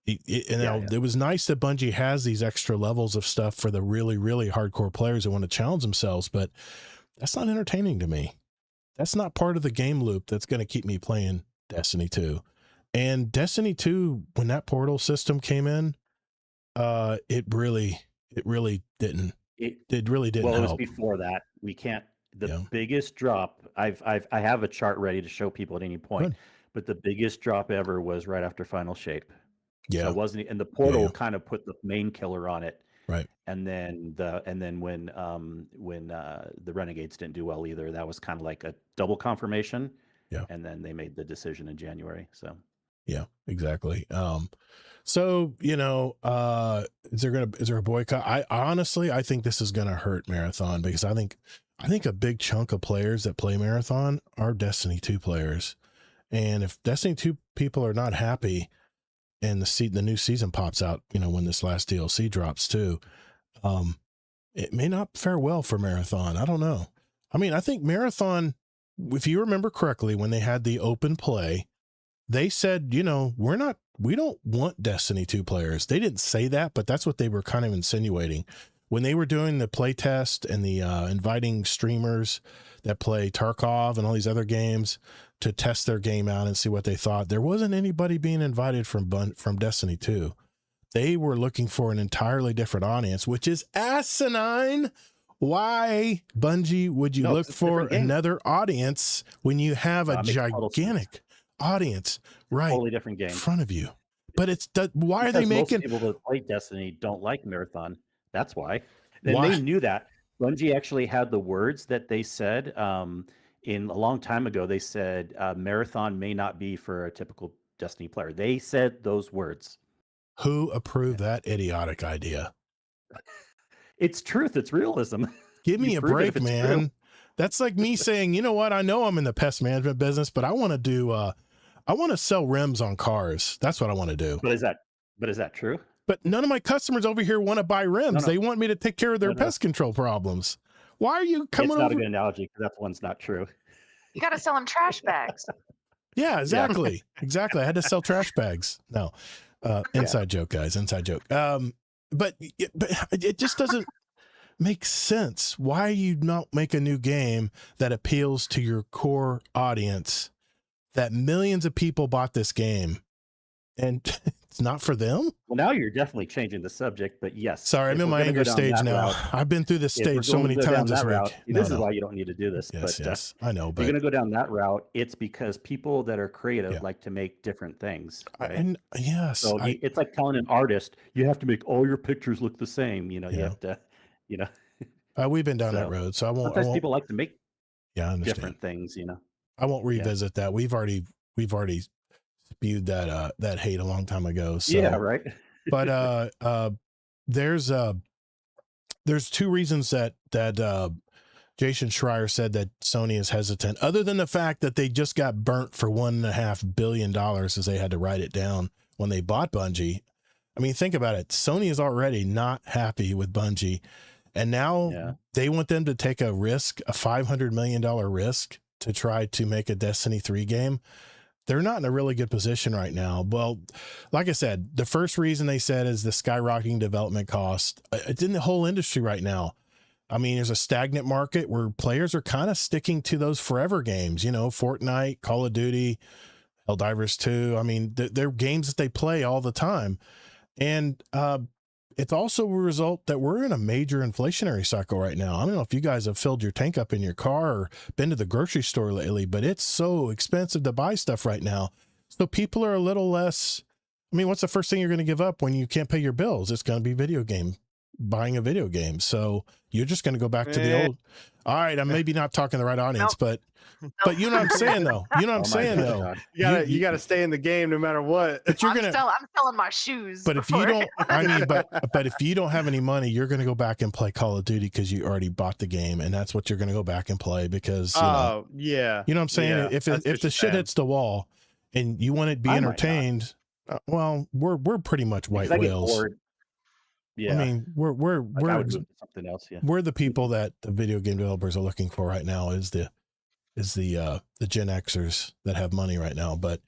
It was nice that Bungie has these extra levels of stuff for the really, really hardcore players who want to challenge themselves, but that's not entertaining to me. That's not part of the game loop that's going to keep me playing Destiny 2. And Destiny 2, when that portal system came in, it really didn't. It really didn't Well, it was help. before that. We can't. The biggest drop. I have a chart ready to show people at any point. Good. But the biggest drop ever was right after Final Shape. Yeah. So it wasn't, and the portal kind of put the main killer on it. Right. And then when the Renegades didn't do well either, that was kind of like a double confirmation. Yeah. And then they made the decision in January. So. Yeah, exactly. So, you know, is there a boycott? I think this is going to hurt Marathon because I think a big chunk of players that play Marathon are Destiny 2 players. And if Destiny 2 people are not happy and the new season pops out, you know, when this last DLC drops too, it may not fare well for Marathon. I don't know. I mean, I think Marathon, if you remember correctly, when they had the open play, they said, you know, we don't want Destiny 2 players. They didn't say that, but that's what they were kind of insinuating. When they were doing the play test and the inviting streamers that play Tarkov and all these other games to test their game out and see what they thought, there wasn't anybody being invited from Destiny 2. They were looking for an entirely different audience, which is asinine. Why, Bungie, would you look for another audience when you have a gigantic audience totally different game in front of you? But why are they most making people that play Destiny don't like Marathon? That's why. And they knew that. Bungie actually had the words that they said in a long time ago. They said Marathon may not be for a typical Destiny player. They said those words. Who approved that idiotic idea? It's truth. It's realism. Give me a break, man. True. That's like me saying, you know what? I know I'm in the pest management business, but I want to do, I want to sell rims on cars. That's what I want to do. But is that true? But none of my customers over here want to buy rims. No. They want me to take care of their pest control problems. Why are you coming over? It's not a good analogy because that one's not true. You got to sell them trash bags. Yeah, exactly. Exactly. I had to sell trash bags. No, inside joke, guys. Inside joke. But it just doesn't make sense. Why you not make a new game that appeals to your core audience? That millions of people bought this game and it's not for them. Well, now you're definitely changing the subject, but yes. Sorry, I'm if in we're my gonna go anger down stage that now. route- I've been through this if we're stage so going many to go down times this that week. route, No, this is no. why you don't need to do this. Yes, but yes, I know, if but you're going to go down that route, it's because people that are creative Yeah. like to make different things. Right? and yes, So it's like telling an artist, you have to make all your pictures look the same. You know, you Yeah. have to, you know. we've been down that So, road, so I won't. Sometimes people like to make Yeah, I understand. different things. You know. I won't revisit that. We've already spewed that hate a long time ago. So Yeah. Right. but there's two reasons that Jason Schreier said that Sony is hesitant, other than the fact that they just got burnt for $1.5 billion as they had to write it down when they bought Bungie. I mean, think about it. Sony is already not happy with Bungie, and now they want them to take a risk, a $500 million risk, to try to make a Destiny 3 game. They're not in a really good position right now. Well, like I said, the first reason they said is the skyrocketing development cost. It's in the whole industry right now. I mean, there's a stagnant market where players are kind of sticking to those forever games, you know, Fortnite, Call of Duty, Helldivers 2. I mean, they're games that they play all the time. And it's also a result that we're in a major inflationary cycle right now. I don't know if you guys have filled your tank up in your car or been to the grocery store lately, but it's so expensive to buy stuff right now. So people are a little less. I mean, what's the first thing you're going to give up when you can't pay your bills? It's going to be buying a video game. So you're just going to go back to the old. All right, I'm maybe not talking to the right audience, but you know what I'm saying though. You know what I'm saying though. You gotta stay in the game no matter what. But you're I'm selling my shoes. But if you don't, I mean, but if you don't have any money, you're going to go back and play Call of Duty because you already bought the game, and that's what you're going to go back and play because you know what I'm saying. Yeah, if the shit hits the wall, and you want to be entertained, well, we're pretty much white whales. Yeah, I mean, we're something else. Yeah, we're the people that the video game developers are looking for right now. Is the Gen Xers that have money right now, but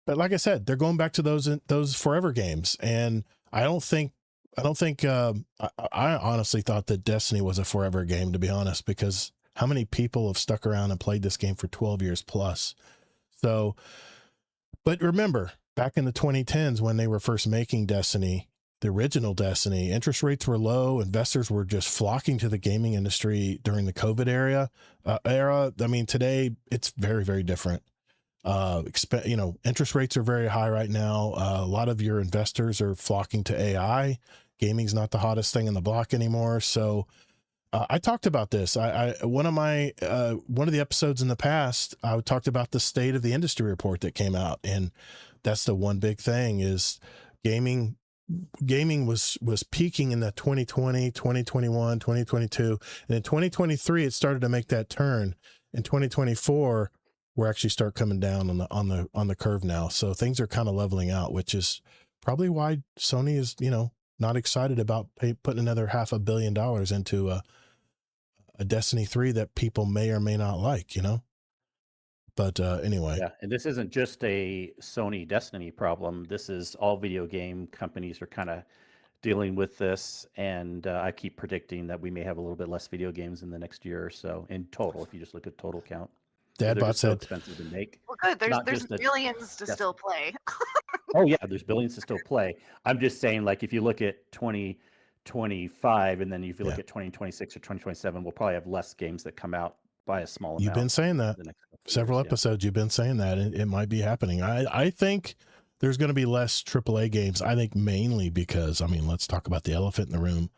like I said, they're going back to those forever games, and I honestly thought that Destiny was a forever game, to be honest, because how many people have stuck around and played this game for 12 years plus? So, but remember, back in the 2010s when they were first making Destiny, the original Destiny, interest rates were low. Investors were just flocking to the gaming industry during the COVID era. I mean, today it's very, very different. Interest rates are very high right now. A lot of your investors are flocking to AI. Gaming's not the hottest thing in the block anymore. So I talked about this. One of the episodes in the past, I talked about the state of the industry report that came out, and that's the one big thing is gaming was peaking in the 2020, 2021, 2022. And in 2023, it started to make that turn. In 2024, we're actually start coming down on the curve now. So things are kind of leveling out, which is probably why Sony is, not excited about putting another $500 million into a Destiny 3 that people may or may not like, But anyway. Yeah, and this isn't just a Sony Destiny problem. This is all video game companies are kind of dealing with this, and I keep predicting that we may have a little bit less video games in the next year or so in total. If you just look at total count, Dadbot so said, expensive to make. Well, good. There's billions to still play. Oh yeah, there's billions to still play. I'm just saying, like if you look at 2025, and then if you look at 2026 or 2027, we'll probably have less games that come out by a small amount. You've been saying that several episodes. You've been saying that, and it might be happening. I think there's going to be less AAA games. I think mainly because, let's talk about the elephant in the room.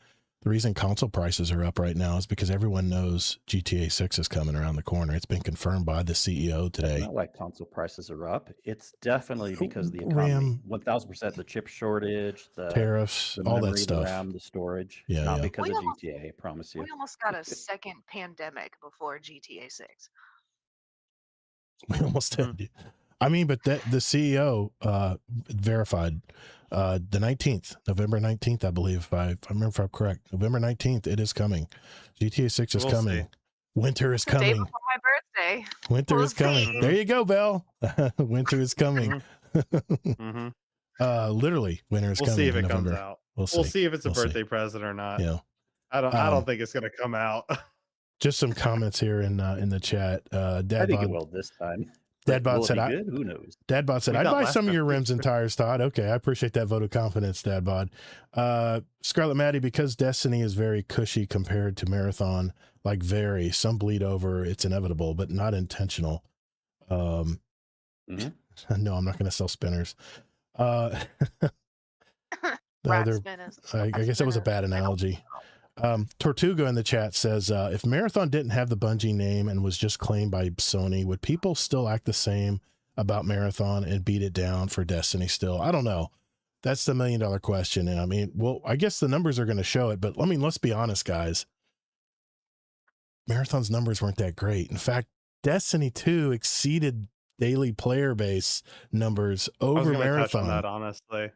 The reason console prices are up right now is because everyone knows GTA 6 is coming around the corner. It's been confirmed by the CEO today. It's not like console prices are up. It's definitely because of the economy. 1000% the chip shortage, the tariffs, the all memory, that stuff. The RAM, the storage. Yeah, not yeah. because of GTA, I promise you. We almost got a second pandemic before GTA 6. We almost did. But the CEO verified the 19th, November 19th, I believe, if I remember if I'm correct. November 19th, it is coming. GTA 6 is coming. Winter is coming. The day before my birthday. Winter is coming. There you go, Belle. Winter is coming. Literally, winter is coming. We'll see if it November. comes out. We'll see if it's a birthday present or not. Yeah. I don't think it's gonna come out. Just some comments here in the chat. I think it will this time. Dadbot Will it said, be good? Who knows? Dadbot said, We I'd got buy last some of time your too. rims and tires, Todd. Okay, I appreciate that vote of confidence, Dadbot. Scarlet Maddie, because Destiny is very cushy compared to Marathon, like some bleed over. It's inevitable, but not intentional. No, I'm not going to sell spinners. Rat they're, spinners. I guess that was a bad analogy. Tortuga in the chat says, if Marathon didn't have the Bungie name and was just claimed by Sony, would people still act the same about Marathon and beat it down for Destiny still? I don't know. That's the $1 million question. And I mean, well, I guess the numbers are going to show it, but I mean, let's be honest, guys. Marathon's numbers weren't that great. In fact, Destiny 2 exceeded daily player base numbers over Touch on Marathon. that, honestly.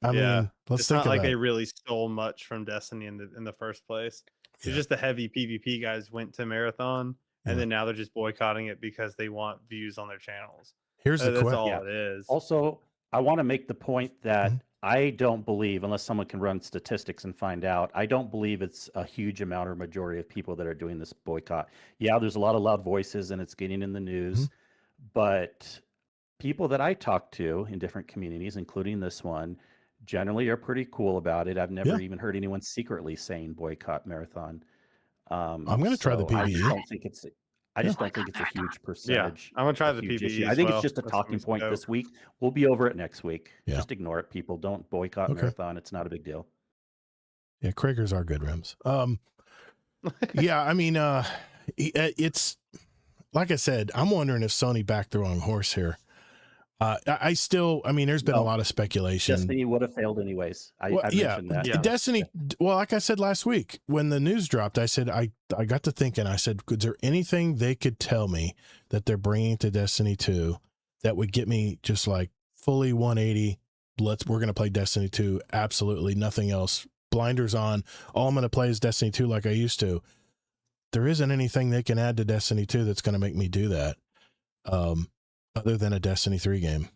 I mean, let's it's think not about like they it. really stole much from Destiny in the first place. It's Yeah. just the heavy PvP guys went to Marathon, and Yeah. then now they're just boycotting it because they want views on their channels. Here's the That's question. all it is. Also, I want to make the point that Mhm. I don't believe, unless someone can run statistics and find out, I don't believe it's a huge amount or majority of people that are doing this boycott. Yeah, there's a lot of loud voices and it's getting in the news, but people that I talk to in different communities, including this one, generally are pretty cool about it. I've never even heard anyone secretly saying boycott Marathon. I'm going to try the so I just PvE. don't think it's I just don't think it's a huge percentage. I'm gonna try a the huge PvE issue. I as think well. it's just a That's gonna talking be point dope. this week. We'll be over it next week. Yeah. Just ignore it, people. Don't boycott Okay. Marathon. It's not a big deal. Yeah, Kragers are good rims. Yeah, I mean, it's like I said, I'm wondering if Sony backed the wrong horse here. I mean, there's been a lot of speculation. Destiny would have failed anyways. I mentioned that. Yeah. Destiny, well, like I said last week, when the news dropped, I said, I got to thinking, I said, is there anything they could tell me that they're bringing to Destiny 2 that would get me just like fully 180? We're going to play Destiny 2. Absolutely nothing else. Blinders on. All I'm going to play is Destiny 2 like I used to. There isn't anything they can add to Destiny 2 that's going to make me do that. Other than a Destiny 3 game.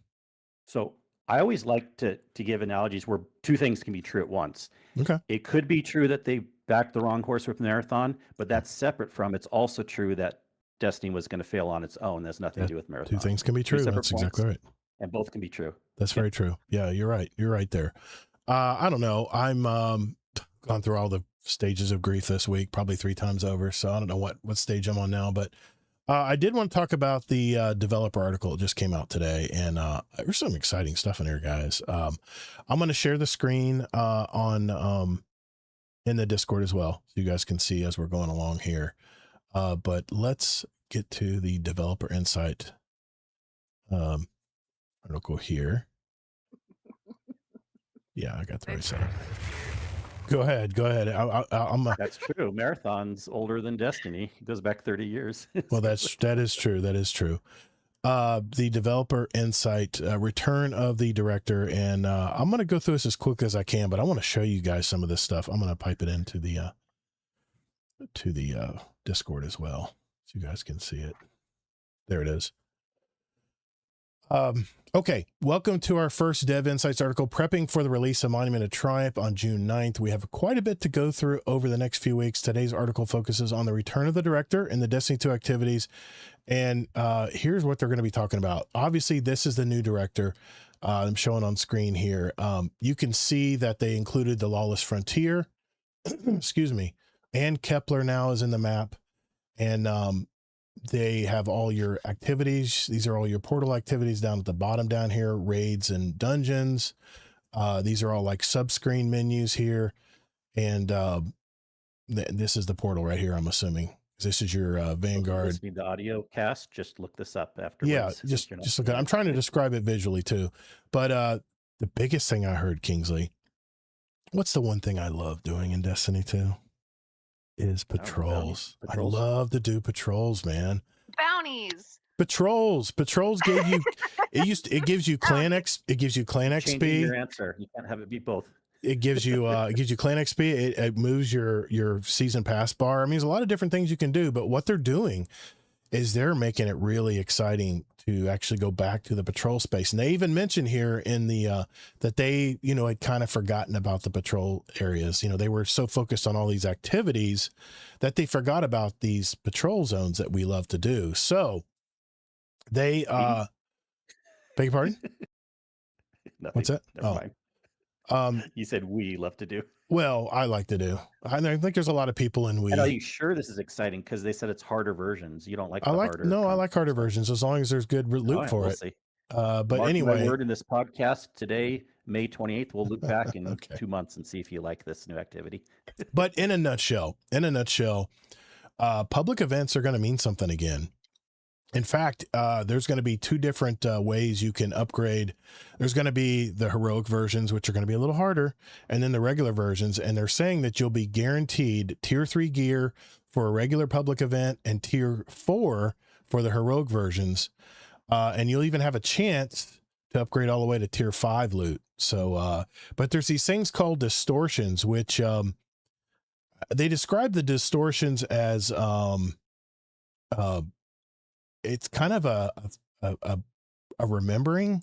So I always like to give analogies where two things can be true at once. Okay. It could be true that they backed the wrong horse with Marathon, but that's separate from it's also true that Destiny was going to fail on its own. That's nothing to do with Marathon. Two things can be true. That's exactly right. And both can be true. That's very true. Yeah, you're right. You're right there. I don't know. I'm gone through all the stages of grief this week, probably 3 times over. So I don't know what stage I'm on now, but I did want to talk about the developer article that just came out today, and there's some exciting stuff in here, guys. I'm going to share the screen on in the Discord as well, so you guys can see as we're going along here. But let's get to the developer insight article here. Yeah, I got the right side. Go ahead. That's true. Marathon's older than Destiny. It goes back 30 years. Well, that is true. That is true. The developer insight, return of the director, and I'm going to go through this as quick as I can, but I want to show you guys some of this stuff. I'm going to pipe it into the Discord as well, so you guys can see it. There it is. Okay, welcome to our first Dev Insights article, prepping for the release of Monument of Triumph on June 9th. We have quite a bit to go through over the next few weeks. Today's article focuses on the return of the director and the Destiny 2 activities. And here's what they're going to be talking about. Obviously, this is the new director. I'm showing on screen here. You can see that they included the Lawless Frontier, excuse me, and Kepler now is in the map. And they have all your activities. These are all your portal activities down at the bottom down here, raids and dungeons. These are all like sub-screen menus here. And this is the portal right here, I'm assuming. This is your Vanguard. Listening to audio cast, just look this up afterwards. Yeah, just look at it. I'm trying to describe it visually too. But the biggest thing I heard, Kingsley, what's the one thing I love doing in Destiny 2? Is patrols. I love to do patrols, man. Bounties. Patrols gave you it gives you clan Changing XP. your answer. You can't have it be both. It gives you clan XP. It moves your season pass bar. I mean, there's a lot of different things you can do, but what they're doing is they're making it really exciting to actually go back to the patrol space. And they even mentioned here in the that they, had kind of forgotten about the patrol areas. They were so focused on all these activities that they forgot about these patrol zones that we love to do. So They beg your pardon? Nothing. What's that? Never mind. You said we love to do. Well, I like to do. I think there's a lot of people in And are Wii. you sure this is exciting? Because they said it's harder versions. You don't like I the like harder. I like harder versions as long as there's good All loot right, for we'll it. see. But Mark anyway, my word in this podcast today, May 28th, we'll look back in Okay. 2 months and see if you like this new activity. but in a nutshell, public events are going to mean something again. In fact, there's going to be two different ways you can upgrade. There's going to be the heroic versions, which are going to be a little harder, and then the regular versions. And they're saying that you'll be guaranteed tier 3 gear for a regular public event and tier 4 for the heroic versions. And you'll even have a chance to upgrade all the way to tier 5 loot. So, but there's these things called distortions, which they describe the distortions as it's kind of a remembering,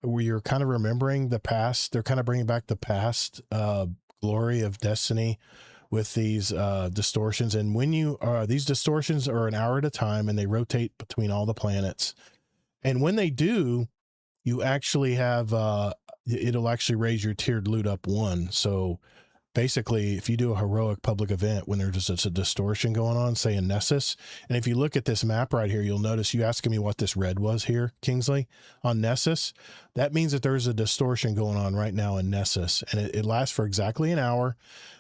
where you're kind of remembering the past. They're kind of bringing back the past glory of Destiny with these distortions. And when you these distortions are an hour at a time, and they rotate between all the planets. And when they do, you actually have it'll actually raise your tiered loot up 1. So basically, if you do a heroic public event when there's just a distortion going on, say in Nessus, and if you look at this map right here, you'll notice you asking me what this red was here, Kingsley, on Nessus. That means that there's a distortion going on right now in Nessus, and it lasts for exactly an hour.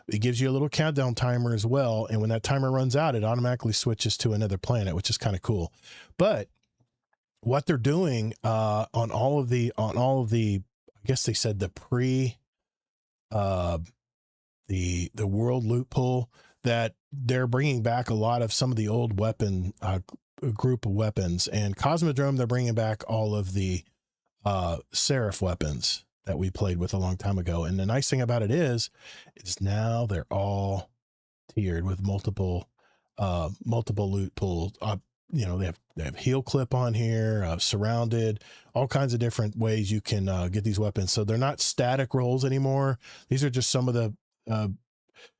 It gives you a little countdown timer as well, and when that timer runs out, it automatically switches to another planet, which is kind of cool. But what they're doing on all of the, I guess they said the the world loot pool, that they're bringing back a lot of some of the old weapon group of weapons, and Cosmodrome, they're bringing back all of the Seraph weapons that we played with a long time ago. And the nice thing about it is now they're all tiered with multiple loot pools. They have heel clip on here, surrounded, all kinds of different ways you can get these weapons. So they're not static rolls anymore. These are just some of the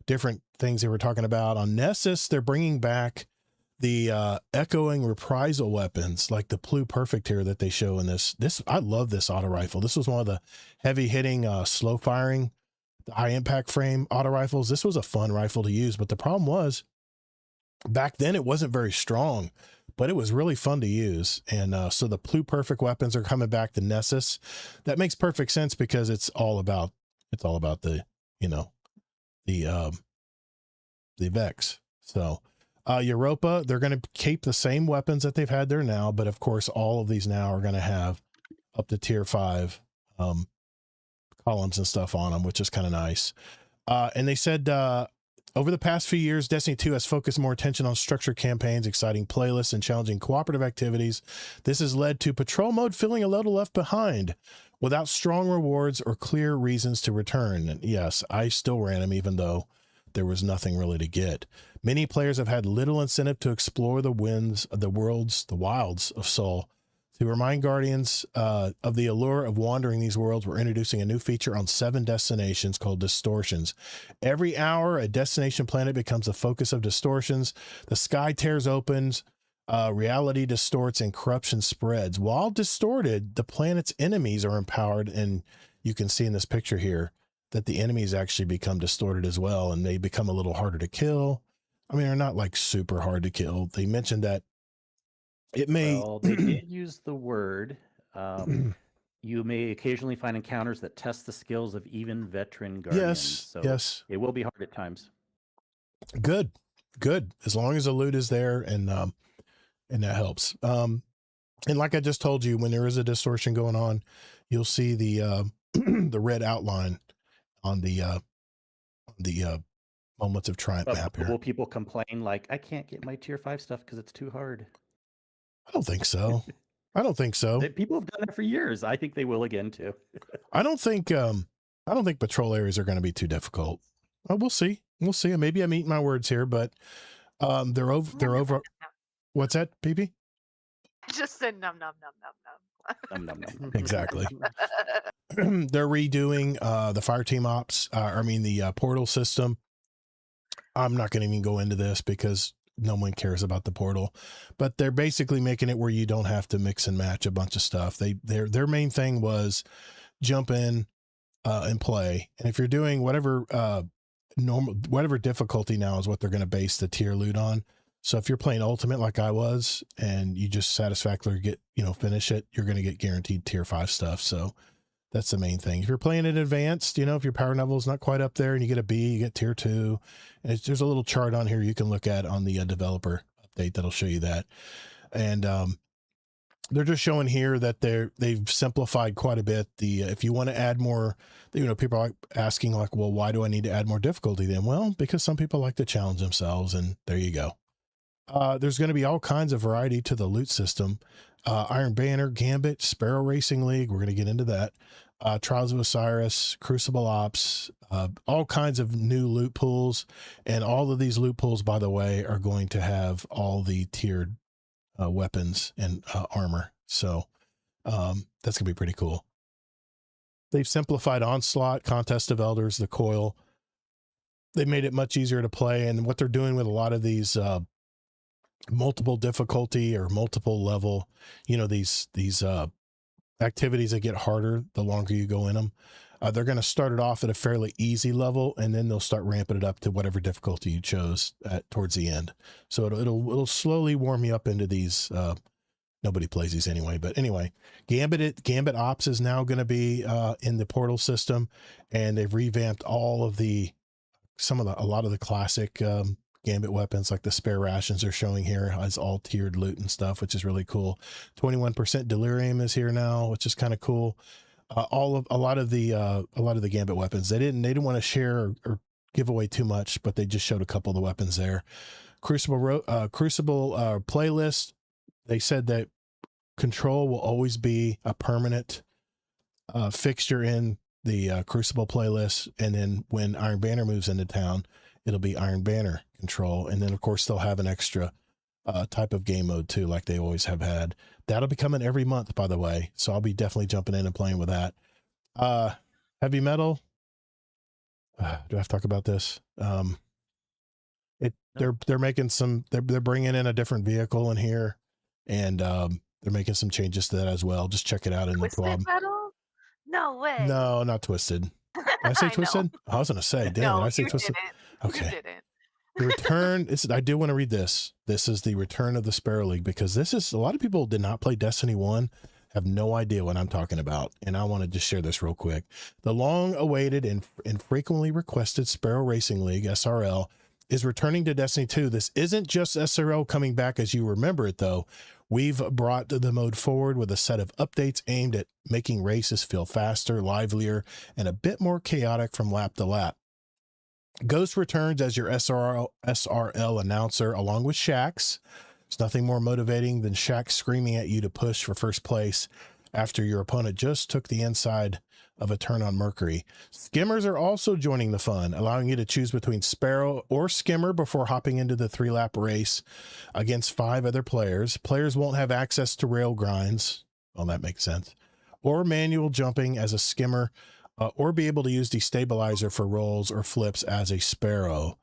different things they were talking about. On Nessus, they're bringing back the echoing reprisal weapons, like the Plu Perfect here that they show in this. I love this auto rifle. This was one of the heavy hitting, slow firing, high impact frame auto rifles. This was a fun rifle to use, but the problem was back then it wasn't very strong, but it was really fun to use. And so the Plu Perfect weapons are coming back to Nessus. That makes perfect sense because it's all about the, the Vex. So Europa, they're going to keep the same weapons that they've had there now, but of course all of these now are going to have up to tier 5 columns and stuff on them, which is kind of nice. And they said over the past few years, Destiny 2 has focused more attention on structured campaigns, exciting playlists, and challenging cooperative activities. This has led to patrol mode feeling a little left behind without strong rewards or clear reasons to return. And yes, I still ran them even though there was nothing really to get. Many players have had little incentive to explore the wilds of Sol. To remind Guardians of the allure of wandering these worlds, we're introducing a new feature on 7 destinations called Distortions. Every hour, a destination planet becomes the focus of distortions. The sky tears open, reality distorts, and corruption spreads. While distorted, the planet's enemies are empowered, and you can see in this picture here that the enemies actually become distorted as well, and they become a little harder to kill. I mean, they're not like super hard to kill. They mentioned that it may. Well, they did use the word. You may occasionally find encounters that test the skills of even veteran guardians. So yes. It will be hard at times. Good. As long as the loot is there, and that helps. And like I just told you, when there is a distortion going on, you'll see the the red outline on the Moments of Triumph map here. Will people complain like, I can't get my tier 5 stuff because it's too hard? I don't think so. People have done that for years. I think they will again too. I don't think patrol areas are going to be too difficult. We'll see. Maybe I'm eating my words here, but they're over. What's that, PB? Just said num num num num num. Num, num, num. Exactly. They're redoing the fire team ops. The portal system. I'm not going to even go into this because no one cares about the portal, but they're basically making it where you don't have to mix and match a bunch of stuff. Their main thing was jump in and play. And if you're doing whatever whatever difficulty now is what they're going to base the tier loot on. So if you're playing ultimate like I was and you just satisfactorily get, finish it, you're going to get guaranteed tier 5 stuff. So that's the main thing. If you're playing it advanced, if your power level is not quite up there and you get a B, you get tier 2. And there's a little chart on here you can look at on the developer update that'll show you that. And they're just showing here that they've simplified quite a bit. If you want to add more, people are asking like, well, why do I need to add more difficulty then? Well, because some people like to challenge themselves, and there you go. There's going to be all kinds of variety to the loot system. Iron Banner, Gambit, Sparrow Racing League. We're going to get into that. Trials of Osiris, Crucible Ops, all kinds of new loot pools. And all of these loot pools, by the way, are going to have all the tiered weapons and armor. So that's gonna be pretty cool. They've simplified Onslaught, Contest of Elders, the Coil. They made it much easier to play. And what they're doing with a lot of these multiple difficulty or multiple level, these activities that get harder the longer you go in them. They're going to start it off at a fairly easy level, and then they'll start ramping it up to whatever difficulty you chose towards the end. So it'll slowly warm you up into these. Nobody plays these anyway, but anyway, Gambit Ops is now going to be in the portal system, and they've revamped a lot of the classic Gambit weapons, like the spare rations they're showing here has all tiered loot and stuff, which is really cool. 21% Delirium is here now, which is kind of cool. A lot of the Gambit weapons, they didn't want to share or give away too much, but they just showed a couple of the weapons there. Crucible playlist. They said that Control will always be a permanent fixture in the Crucible playlist, and then when Iron Banner moves into town, it'll be Iron Banner Control, and then of course they'll have an extra type of game mode too, like they always have had. That'll be coming every month, by the way, so I'll be definitely jumping in and playing with that. Heavy Metal. Do I have to talk about this? They're making they're bringing in a different vehicle in here, and they're making some changes to that as well. Just check it out in Twisted the club. Metal? No way. No, not Twisted. Did I say Twisted? I was going to say, damn, did I say Twisted? Didn't. Okay. You didn't. The return, I do want to read this. This is the return of the Sparrow League, because this is, a lot of people did not play Destiny 1, have no idea what I'm talking about. And I want to just share this real quick. The long awaited and frequently requested Sparrow Racing League, SRL, is returning to Destiny 2. This isn't just SRL coming back as you remember it, though. We've brought the mode forward with a set of updates aimed at making races feel faster, livelier, and a bit more chaotic from lap to lap. Ghost returns as your SRL announcer, along with Shax. There's nothing more motivating than Shax screaming at you to push for first place after your opponent just took the inside of a turn on Mercury. Skimmers are also joining the fun, allowing you to choose between Sparrow or Skimmer before hopping into the 3-lap race against 5 other players. Players won't have access to rail grinds. Well, that makes sense. Or manual jumping as a Skimmer, or be able to use destabilizer for rolls or flips as a Sparrow.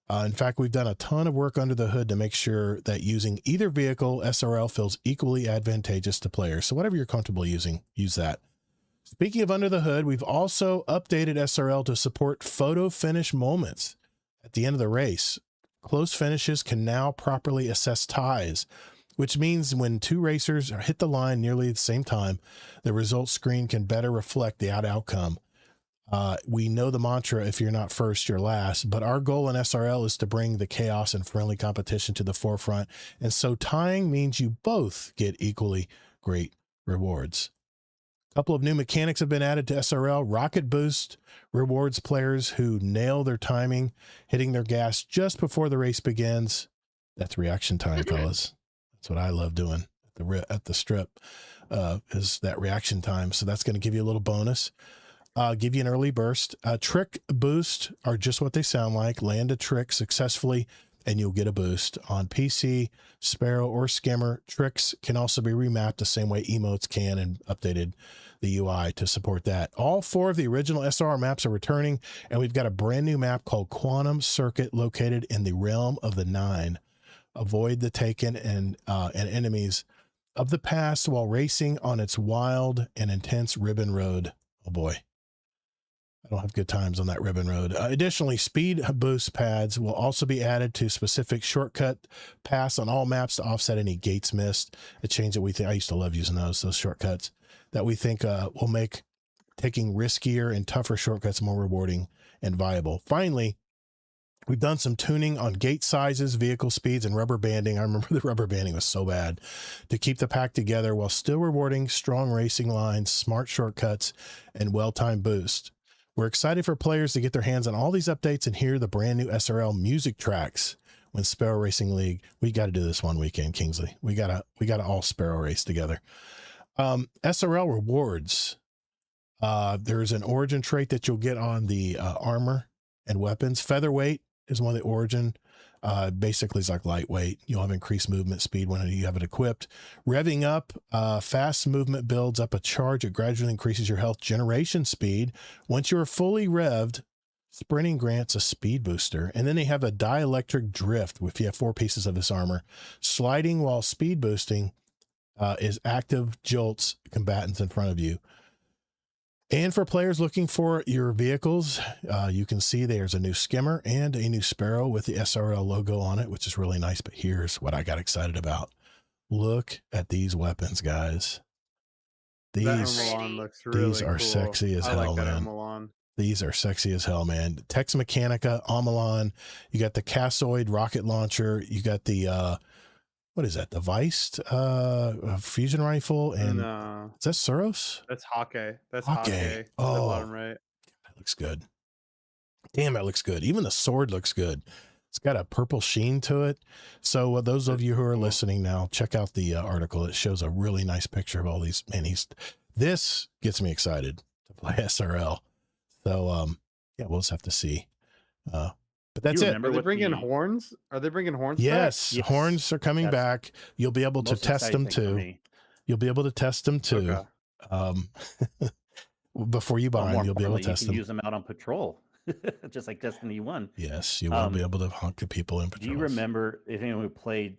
In fact, we've done a ton of work under the hood to make sure that using either vehicle, SRL feels equally advantageous to players. So whatever you're comfortable using, use that. Speaking of under the hood, we've also updated SRL to support photo finish moments at the end of the race. Close finishes can now properly assess ties, which means when 2 racers hit the line nearly at the same time, the results screen can better reflect the outcome. We know the mantra, if you're not first, you're last, but our goal in SRL is to bring the chaos and friendly competition to the forefront. And so tying means you both get equally great rewards. A couple of new mechanics have been added to SRL. Rocket Boost rewards players who nail their timing, hitting their gas just before the race begins. That's reaction time, fellas. That's what I love doing at the strip, is that reaction time. So that's going to give you a little bonus. Give you an early burst. Trick boost are just what they sound like. Land a trick successfully and you'll get a boost. On PC, Sparrow, or Skimmer, tricks can also be remapped the same way emotes can, and updated the UI to support that. All 4 of the original SR maps are returning, and we've got a brand new map called Quantum Circuit located in the Realm of the Nine. avoid the Taken and enemies of the past while racing on its wild and intense ribbon road. Oh boy. I don't have good times on that ribbon road. Additionally, speed boost pads will also be added to specific shortcut paths on all maps to offset any gates missed. A change that we think, I used to love using those shortcuts that we think will make taking riskier and tougher shortcuts more rewarding and viable. Finally, we've done some tuning on gate sizes, vehicle speeds, and rubber banding. I remember the rubber banding was so bad to keep the pack together while still rewarding strong racing lines, smart shortcuts, and well-timed boost. We're excited for players to get their hands on all these updates and hear the brand new SRL music tracks when Sparrow Racing League. We got to do this one weekend, Kingsley. We gotta all Sparrow race together. SRL rewards. There's an origin trait that you'll get on the armor and weapons. Featherweight is one of the origin. Basically it's like lightweight. You'll have increased movement speed when you have it equipped. Revving up, fast movement builds up a charge. It gradually increases your health generation speed. Once you're fully revved, sprinting grants a speed booster. And then they have a dielectric drift if you have 4 pieces of this armor. Sliding while speed boosting is active jolts combatants in front of you. And for players looking for your vehicles, you can see there's a new skimmer and a new Sparrow with the SRL logo on it, which is really nice. But here's what I got excited about. Look at these weapons, guys. These looks really these are cool. sexy as hell, man. These are sexy as hell, man. Tex Mechanica, Amalon. You got the Cassoid rocket launcher. You got the what is that? The Viced fusion rifle, and is that Suros? That's Hake. That's Hake. Hake. Oh, the bottom right. That looks good. Damn, that looks good. Even the sword looks good. It's got a purple sheen to it. So those of you who are listening now, check out the article. It shows a really nice picture of all these. Man, this gets me excited to play SRL. So yeah, we'll just have to see. But that's it. Are they bringing horns? Are they bringing horns? Yes, back? Horns are coming back. You'll be able to test them too. You'll be able to test them too. Okay. Before you buy them, you'll be able to test them. Use them out on patrol, just like Destiny 1. Yes, you will be able to honk the people in patrol. Do you remember, if anyone who played,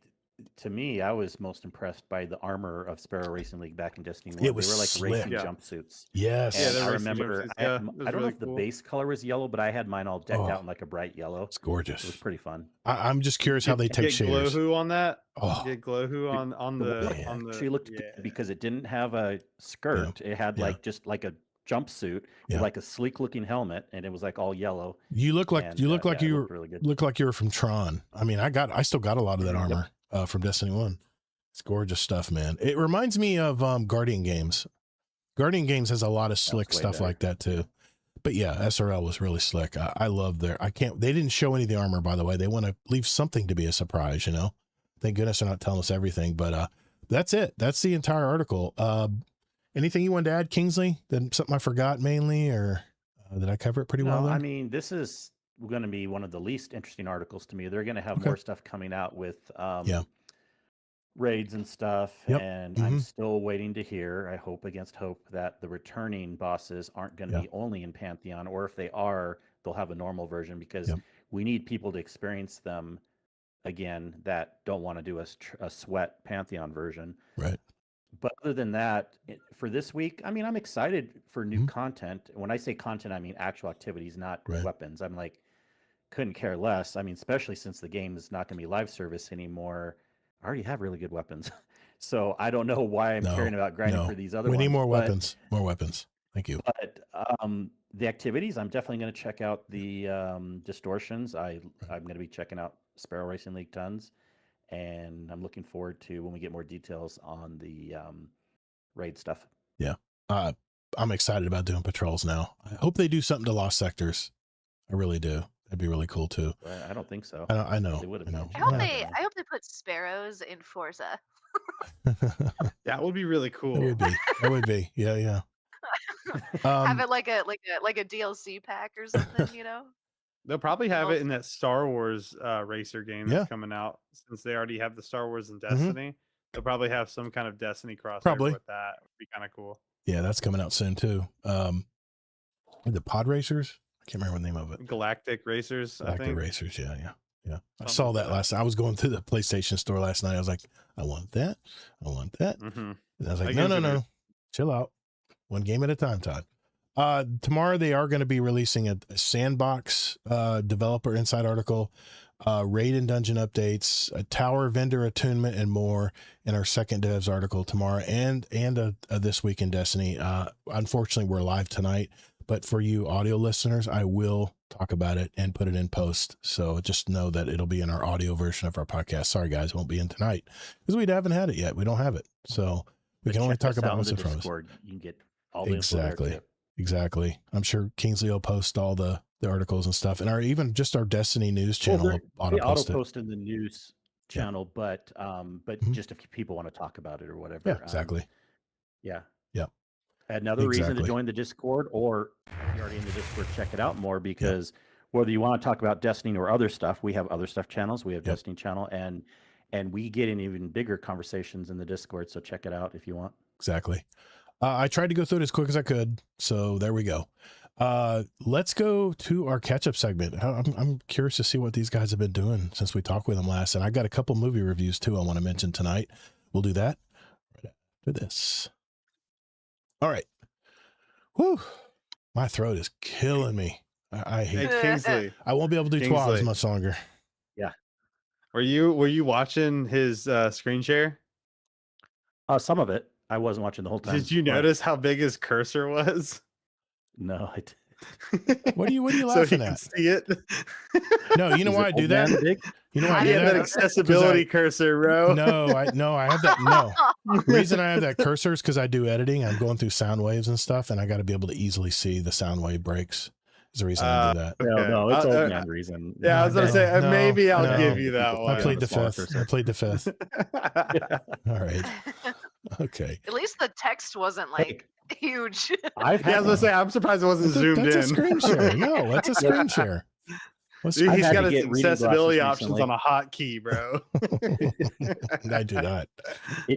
to me, I was most impressed by the armor of Sparrow Racing League back in Destiny 1. It was they were like slick. racing jumpsuits. Yes. And I remember, I don't know if the base color was yellow, but I had mine all decked out in like a bright yellow. It's gorgeous. It was pretty fun. I'm just curious how they take shaders. Get Glowhoo on that. Oh. Get Glowhoo on the. Actually looked good because it didn't have a skirt. It had like just like a jumpsuit with like a sleek looking helmet, and it was like all yellow. You look like you look like you were from Tron. I mean, I still got a lot of that armor from Destiny 1. It's gorgeous stuff, man. It reminds me of Guardian Games. Guardian Games has a lot of slick stuff like that too. But yeah, SRL was really slick. I love they didn't show any of the armor, by the way. They want to leave something to be a surprise, you know. Thank goodness they're not telling us everything, but that's it. That's the entire article. Anything you wanted to add, Kingsley? Something I forgot mainly, or did I cover it pretty well? I mean, this is going to be one of the least interesting articles to me. They're going to have more stuff coming out with raids and stuff, and I'm still waiting to hear, I hope against hope, that the returning bosses aren't going to be only in Pantheon, or if they are, they'll have a normal version, because we need people to experience them again that don't want to do a sweat Pantheon version. Right. But other than that, for this week, I mean, I'm excited for new content. When I say content, I mean actual activities, not weapons. I'm like, couldn't care less. I mean, especially since the game is not going to be live service anymore. I already have really good weapons. So I don't know why I'm caring about grinding for these other ones. We need more weapons. More weapons. Thank you. But the activities, I'm definitely going to check out the distortions. I'm going to be checking out Sparrow Racing League tons. And I'm looking forward to when we get more details on the raid stuff. Yeah. I'm excited about doing patrols now. I hope they do something to Lost Sectors. I really do. That'd be really cool too. I don't think so. I know. They would have. I hope they put sparrows in Forza. That would be really cool. That would be. Yeah. Have it like a DLC pack or something, you know? They'll probably have it in that Star Wars racer game that's coming out, since they already have the Star Wars and Destiny. They'll probably have some kind of Destiny crossover with that. It would be kind of cool. Yeah, that's coming out soon too. The Pod Racers? I can't remember the name of it. Galactic Racers, I think. Racers, yeah. Yeah. I Something saw like that last night. I was going through the PlayStation store last night. I was like, I want that. I want that. Mm-hmm. And I was like, That no, game's no, gonna no. Chill out. One game at a time, Todd. Tomorrow they are going to be releasing a Sandbox developer inside article, raid and dungeon updates, a tower vendor attunement, and more in our second devs article tomorrow, and this week in Destiny. Unfortunately, we're live tonight, but for you audio listeners, I will talk about it and put it in post. So just know that it'll be in our audio version of our podcast. Sorry, guys, it won't be in tonight because we haven't had it yet. We don't have it, so we But can only check talk us about out what's in in the front of us. Discord. You can get all the info there too. Exactly. I'm sure Kingsley will post all the articles and stuff, and even just our Destiny news channel will They auto post it. post in the news channel, but Mhm. just if people want to talk about it or whatever. Yeah, exactly. Yeah. Yeah. Another reason to Exactly. join the Discord, or if you're already in the Discord, check it out more, because whether you want to talk about Destiny or other stuff, we have other stuff channels. We have Destiny channel, and we get in even bigger conversations in the Discord. So check it out if you want. Exactly. I tried to go through it as quick as I could, so there we go. Let's go to our catch-up segment. I'm curious to see what these guys have been doing since we talked with them last, and I got a couple movie reviews too I want to mention tonight. We'll do that right after this. All right. Whew. My throat is killing me. I hate Hey, Kingsley. I won't be able to do Kingsley. 12s much longer. Yeah. Were you watching his screen share? Some of it. I wasn't watching the whole time. Did you notice how big his cursor was? No, I What are you so he laughing can at? see it. No, you know Is why it I do old that? man big? You know why I He do had that that? accessibility cursor, bro. No, I have that. No, the reason I have that cursor is because I do editing. I'm going through sound waves and stuff, and I got to be able to easily see the sound wave breaks. Is the reason I do that. Okay. No, it's old man reason. Yeah, I was gonna say No, maybe I'll no. give you that I one. played the fifth. I played the fifth. All right. Okay. At least the text wasn't like huge. Yeah, I was gonna say I'm surprised it wasn't zoomed in. That's a screen share. No, that's a screen share. Dude, he's had got to his get reading accessibility glasses options recently. on a hotkey, bro. I do not.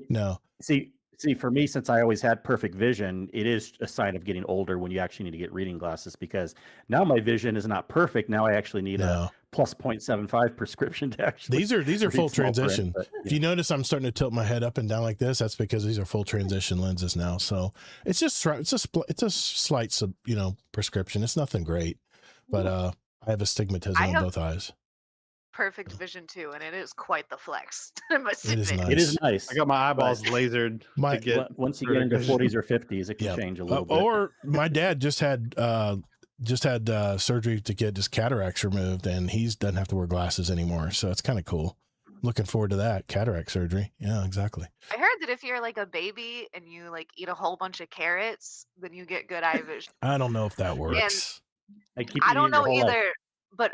No. See, for me, since I always had perfect vision, it is a sign of getting older when you actually need to get reading glasses, because now my vision is not perfect. Now I actually need a plus 0.75 prescription to actually. These are full transition. Print, If you notice, I'm starting to tilt my head up and down like this. That's because these are full transition lenses now. So it's just it's a slight prescription. It's nothing great, but I have astigmatism in both eyes. Perfect vision too, and it is quite the flex. I must It is admit. nice. It is nice. I got my eyeballs lasered to get. Once you get into 40s or 50s, it can change a little bit. Or my dad just had surgery to get his cataracts removed, and he doesn't have to wear glasses anymore. So it's kind of cool. Looking forward to that cataract surgery. Yeah, exactly. I heard that if you're like a baby and you like eat a whole bunch of carrots, then you get good eye vision. I don't know if that works. I don't know either. But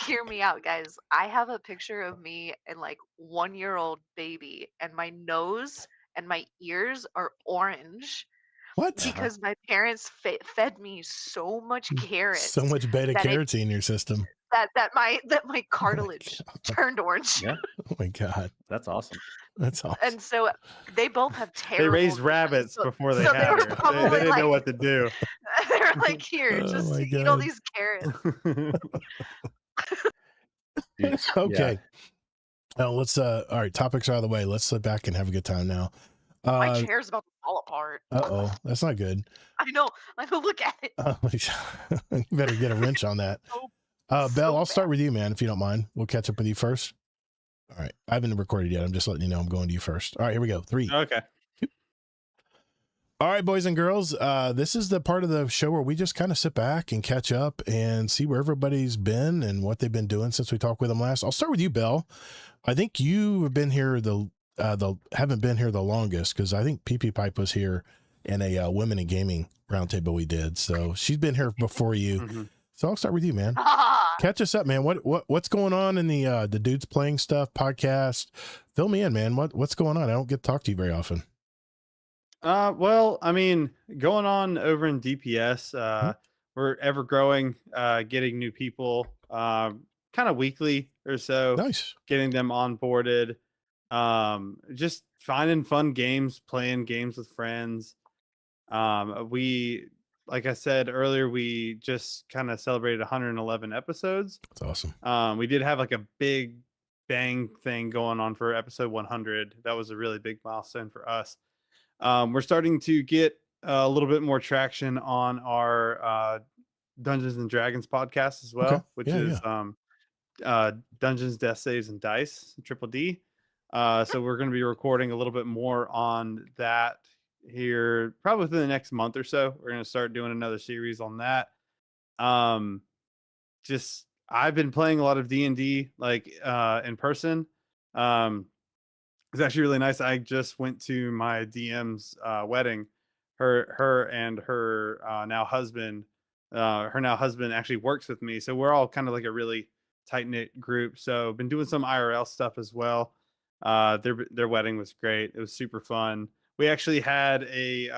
hear me out, guys. I have a picture of me and like 1-year-old baby, and my nose and my ears are orange. What? Because my parents fed me so much carrots, so much beta carotene in your system that my cartilage turned orange. Yeah. Oh my god, that's awesome. That's awesome. And so they both have terrible. They raised rabbits before they had her. They didn't know what to do. They were like, "Here, just eat all these carrots." Okay. Now let's all right, topics are out of the way. Let's sit back and have a good time now. My chair's about to fall apart. That's not good. I know. Look at it. You better get a wrench on that. Belle, I'll start with you, man, if you don't mind. We'll catch up with you first. All right. I haven't recorded yet. I'm just letting you know I'm going to you first. All right, here we go. 3. Okay. All right, boys and girls. This is the part of the show where we just kind of sit back and catch up and see where everybody's been and what they've been doing since we talked with them last. I'll start with you, Belle. I think you have been here haven't been here the longest, because I think PP Pipe was here in a women in gaming roundtable we did. So she's been here before you. Mm-hmm. So I'll start with you, man. Catch us up, man. What's going on in the Dudes Playing Stuff podcast? Fill me in, man. What's going on? I don't get to talk to you very often. Well, I mean, going on over in DPS, we're ever growing, getting new people, kind of weekly or so. Nice. Getting them onboarded, just finding fun games, playing games with friends. We like I said earlier, we just kind of celebrated 111 episodes. That's awesome. We did have like a big bang thing going on for episode 100. That was a really big milestone for us. We're starting to get a little bit more traction on our Dungeons and Dragons podcast as well, which is Dungeons, Death Saves, and Dice, Triple D. So we're going to be recording a little bit more on that here, probably within the next month or so. We're going to start doing another series on that. Just I've been playing a lot of D&D like in person. It's actually really nice. I just went to my DM's wedding. Her and her now husband. Her now husband actually works with me, so we're all kind of like a really tight knit group. So been doing some IRL stuff as well. Their wedding was great. It was super fun. We actually had we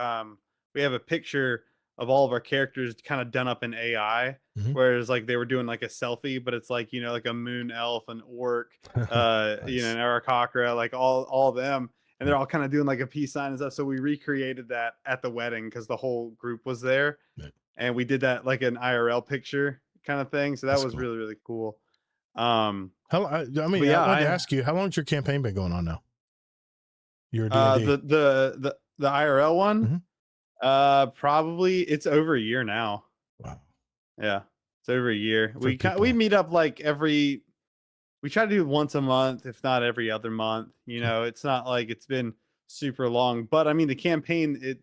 have a picture of all of our characters kind of done up in AI, whereas like they were doing like a selfie, but it's like, you know, like a moon elf, an orc, Nice. you know, an Arakocra, like all of them, and they're all kind of doing like a peace sign and stuff. So we recreated that at the wedding because the whole group was there, and we did that like an IRL picture kind of thing. So that was really, really cool. I mean, yeah, I wanted to ask you, how long's your campaign been going on now? Your D&D? The IRL one, probably it's over a year now. Wow. Yeah, it's over a year. We meet up like we try to do once a month, if not every other month. You know, it's not like it's been super long, but I mean the campaign,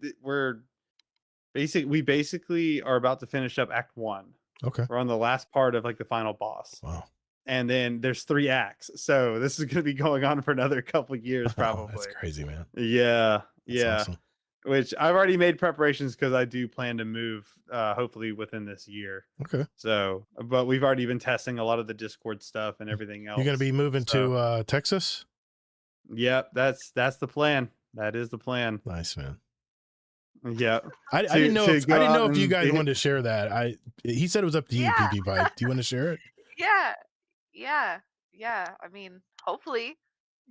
we basically are about to finish up Act 1. Okay. We're on the last part of like the final boss. Wow. And then there's 3 acts. So this is going to be going on for another couple of years, probably. That's crazy, man. Yeah. That's awesome. Which I've already made preparations because I do plan to move hopefully within this year. Okay. So, but we've already been testing a lot of the Discord stuff and everything else. You're going to be moving to Texas? Yep. That's the plan. That is the plan. Nice, man. Yeah. I didn't know if you guys wanted to share that. He said it was up to you, PP Pipe. Do you want to share it? Yeah. I mean, hopefully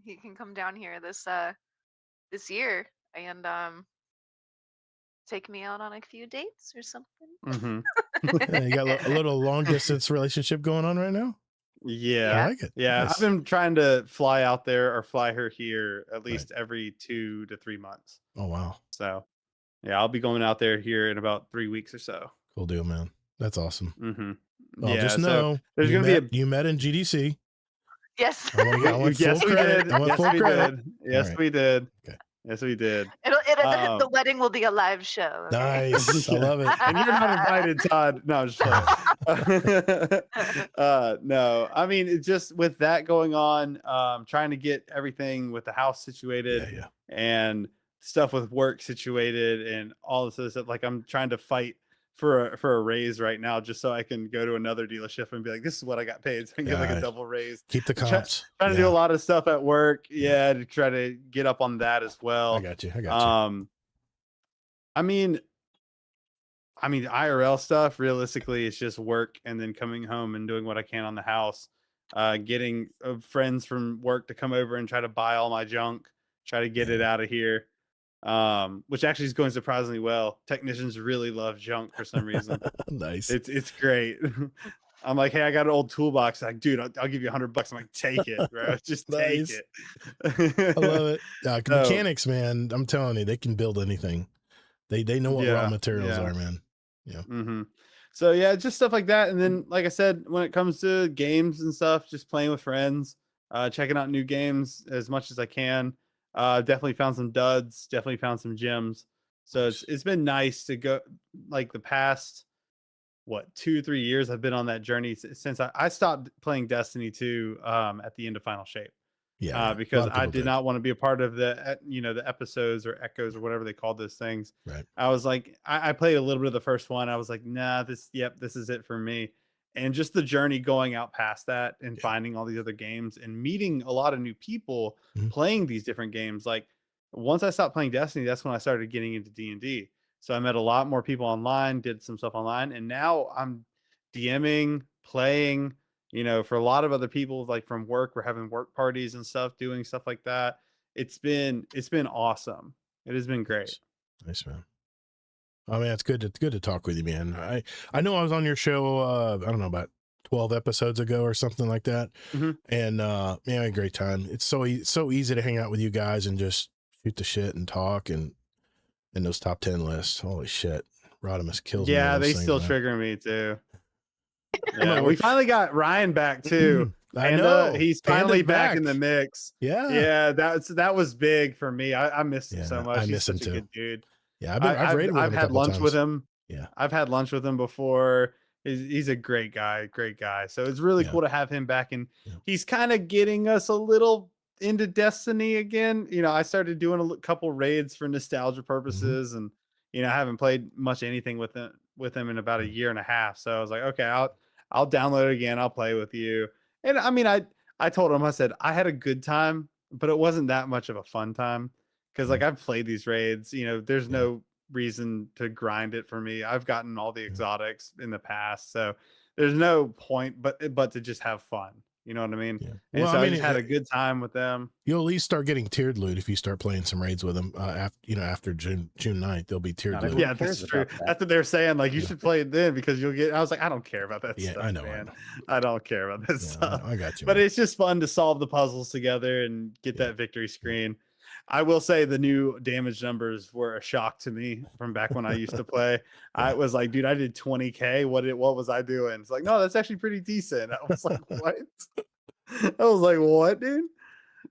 he can come down here this year and take me out on a few dates or something. You got a little long distance relationship going on right now? Yeah. I like it. Yeah. Nice. I've been trying to fly out there or fly her here at least every 2 to 3 months. Oh, wow. So yeah, I'll be going out there here in about 3 weeks or so. Cool deal, man. That's awesome. Well, Yeah, just know there's going to be you met in GDC. Yes. I want yes, full we credit. did. I want Yes, full we credit. did. Yes, Right. we did. Okay. Yes, we did. The wedding will be a live show. Okay? Nice. I love it. And you're not invited, Todd. No, I'm just playing. No, I mean, it's just with that going on, trying to get everything with the house situated and stuff with work situated and all this other stuff. Like I'm trying to fight for a raise right now just so I can go to another dealership and be like, this is what I got paid. So I can get like a double raise. Keep the comps. Trying to do a lot of stuff at work. Yeah, to try to get up on that as well. I got you. I mean, IRL stuff, realistically, it's just work and then coming home and doing what I can on the house. Getting friends from work to come over and try to buy all my junk, try to get it out of here. Which actually is going surprisingly well. Technicians really love junk for some reason. Nice. It's great. I'm like, hey, I got an old toolbox. Like, dude, I'll give you $100. I'm like, take it, bro. Just take it. I love it. Mechanics, man. I'm telling you, they can build anything. They know what raw materials are, man. Yeah. So yeah, just stuff like that. And then, like I said, when it comes to games and stuff, just playing with friends, checking out new games as much as I can. Definitely found some duds, definitely found some gems. So it's been nice to go like the past 2-3 years I've been on that journey since I stopped playing Destiny 2 at the end of Final Shape. Because I did not want to be a part of the the episodes or echoes or whatever they called those things. Right. I was like, I played a little bit of the first one. I was like, nah, this is it for me. And just the journey going out past that and finding all these other games and meeting a lot of new people playing these different games. Like once I stopped playing Destiny, that's when I started getting into D&D. So I met a lot more people online, did some stuff online, and now I'm DMing, playing, for a lot of other people, like from work, we're having work parties and stuff, doing stuff like that. It's been awesome. It has been great. Nice, man. I mean, it's good to talk with you, man. I know I was on your show, I don't know, about 12 episodes ago or something like that. Mhm. And man, I had a great time. It's so easy to hang out with you guys and just shoot the shit and talk and those top 10 lists. Holy shit. Rodimus kills me with Yeah, those they things, still man. trigger me too. I'm Yeah, at we work. finally got Ryan back too. I know. He's Panda's finally back in back. the mix. Yeah. Yeah, that was big for me. I missed him so Yeah, much. I He's miss him such a too. good dude. Yeah, I've raided with I've him a had couple lunch with times. him. Yeah. I've had lunch with him before. He's a great guy. So it's really Yeah. cool to have him back, and Yeah. he's kind of getting us a little into Destiny again. You know, I started doing a couple raids for nostalgia purposes, and you know, I haven't played much anything with him in about a year and a half. So I was like, okay, I'll download it again. I'll play with you. And I mean, I told him, I said I had a good time, but it wasn't that much of a fun time because like I've played these raids. You know, there's no reason to grind it for me. I've gotten all the exotics in the past, so there's no point but to just have fun. You know what I mean? Yeah. And Well, so I I mean, just had a good time with them. you'll at least start getting tiered loot if you start playing some raids with them. After June 9th, there'll be tiered Not loot. everyone Yeah, that's cares true. about that. That's what they're saying. Like, you Yeah. should play it then because you'll get. I was like, I don't care about that Yeah, stuff, I know. man. I don't care about that Yeah, stuff. I got you. But man. it's just fun to solve the puzzles together and get Yeah. that victory screen. I will say the new damage numbers were a shock to me from back when I used to play. I was like, dude, I did 20K. What was I doing? It's like, no, that's actually pretty decent. I was like, what? I was like, what, dude?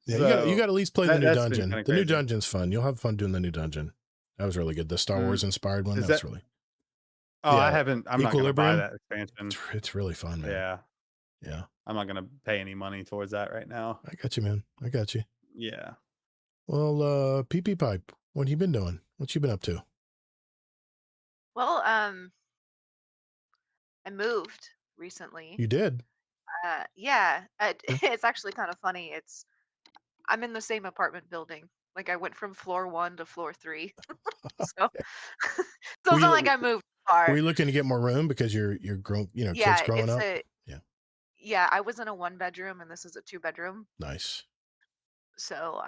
Yeah, So, you got to at least play the new that's been dungeon. kinda The new crazy. dungeon's fun. You'll have fun doing the new dungeon. That was really good. The Star Wars inspired one. Is That was that- really. Oh, Yeah, I haven't. I'm not gonna buy Equilibrium? that expansion. It's really fun, man. Yeah, Yeah. I'm not gonna pay any money towards that right now. I got you, man. I got you. Yeah. Well, PP Pipe, what have you been doing? What you been up to? Well, I moved recently. You did. Yeah, it's actually kind of funny. I'm in the same apartment building. Like I went from floor 1 to floor 3. So, Okay. so Were it's not you- like I moved far. Were you looking to get more room because you're grown, Yeah, kids growing it's up? yeah, I was in a 1-bedroom and this is a 2-bedroom. Nice. So,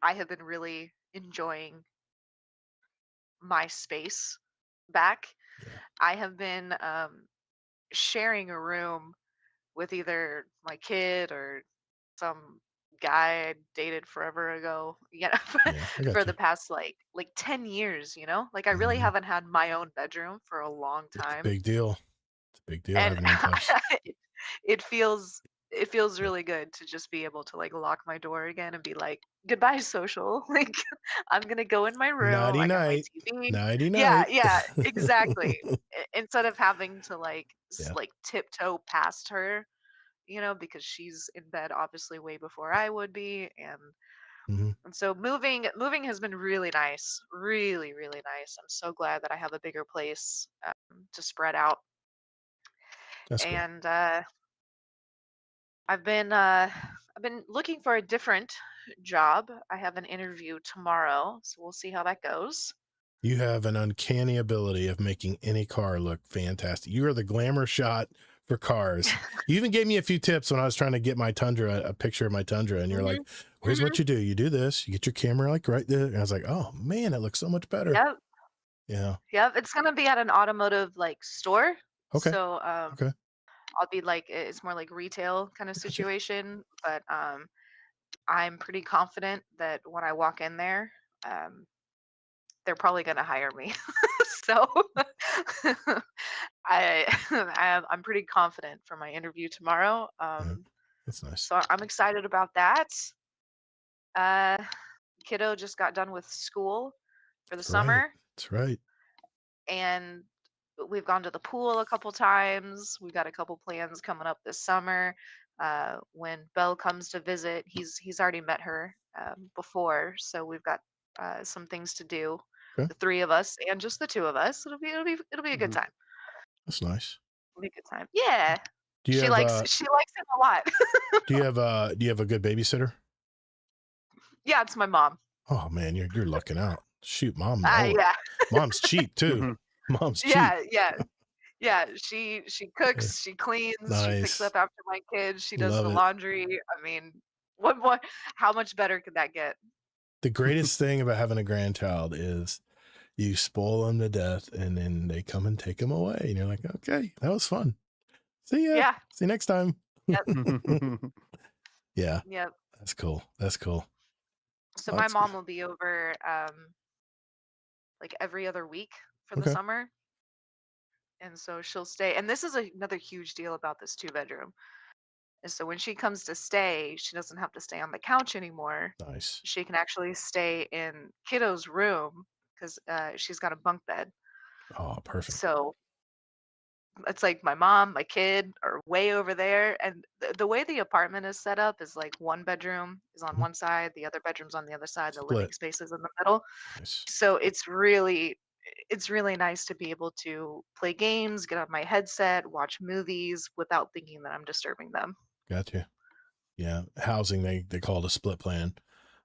I have been really enjoying my space back. Yeah. I have been sharing a room with either my kid or some guy I dated forever ago, you know, Yeah, I got for you. the past like 10 years, you know? Like I really Mhm. haven't had my own bedroom for a long It's a time. big deal. It's a big deal And having your own place. it feels Yeah. really good to just be able to like lock my door again and be like, goodbye social. Like I'm gonna go in my room. Nighty I got my night. TV. Nighty Yeah, night. yeah, exactly. Instead of having to like Yeah. like tiptoe past her, you know, because she's in bed obviously way before I would be, Mhm. and so moving has been really nice, really really nice. I'm so glad that I have a bigger place to spread out, That's cool. and I've been looking for a different job. I have an interview tomorrow, so we'll see how that goes. You have an uncanny ability of making any car look fantastic. You are the glamour shot for cars. You even gave me a few tips when I was trying to get my Tundra, a picture of my Tundra, and you're like, here's what you do. You do this, you get your camera like right there. And I was like, oh man, it looks so much better. Yep. Yeah. Yep. It's gonna be at an automotive like store. Okay. So Okay. I'll be like it's more like retail kind of Gotcha. situation, but I'm pretty confident that when I walk in there, they're probably gonna hire me. So I'm pretty confident for my interview tomorrow. That's nice. So I'm excited about that. Kiddo just got done with school for the summer, That's right. and we've gone to the pool a couple times. We've got a couple plans coming up this summer. When Belle comes to visit, he's already met her before, so we've got some things to do. Okay. The 3 of us and just the 2 of us. It'll be a good time. That's nice. It'll be a good time. Yeah. Do you She have likes him a lot. do you have a good babysitter? Yeah, it's my mom. Oh man, you're lucking out. Shoot, mom. Yeah. Mom's cheap too. Mom's cheap. Yeah. She cooks, she cleans, she picks Nice. up after my kids, she does Love the it. laundry. I mean, how much better could that get? The greatest thing about having a grandchild is You spoil them to death, and then they come and take them away, and you're like, okay, that was fun. See ya. Yeah. See you next time. Yeah, Yep. that's cool. That's cool. So Oh, my it's- mom will be over like every other week for the Okay. summer. And so she'll stay. And this is another huge deal about this 2-bedroom. And so when she comes to stay, she doesn't have to stay on the couch anymore. Nice. She can actually stay in kiddo's room because she's got a bunk bed. Oh, perfect. So it's like my mom, my kid are way over there. And the way the apartment is set up is like one bedroom is on Mhm. one side, the other bedroom's on the other side, the Split. living space is in the middle. Nice. So it's really nice to be able to play games, get on my headset, watch movies without thinking that I'm disturbing them. Gotcha. Yeah, housing, they call it a split plan.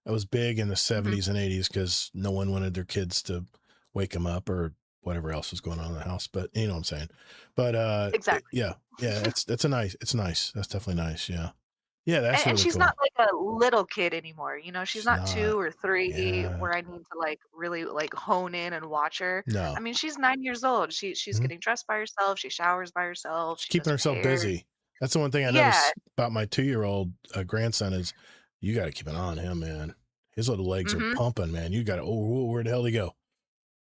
It was big in the 70s and 80s because no one wanted their kids to wake them up or whatever else was going on in the house. But you know what I'm saying. But Exactly. yeah, it's nice. That's definitely nice. Yeah, that's And really she's cool. not like a little kid anymore. You know, she's not 2 or 3 Yeah. where I need to like really like hone in and watch her. No, I mean, she's 9 years old. She's Mhm. getting dressed by herself. She showers by herself. she's She does keeping her herself hair. busy. That's the one thing I Yeah. noticed about my 2-year-old grandson is you got to keep an eye on him, man. His little legs are pumping, man. You got to, where the hell did he go?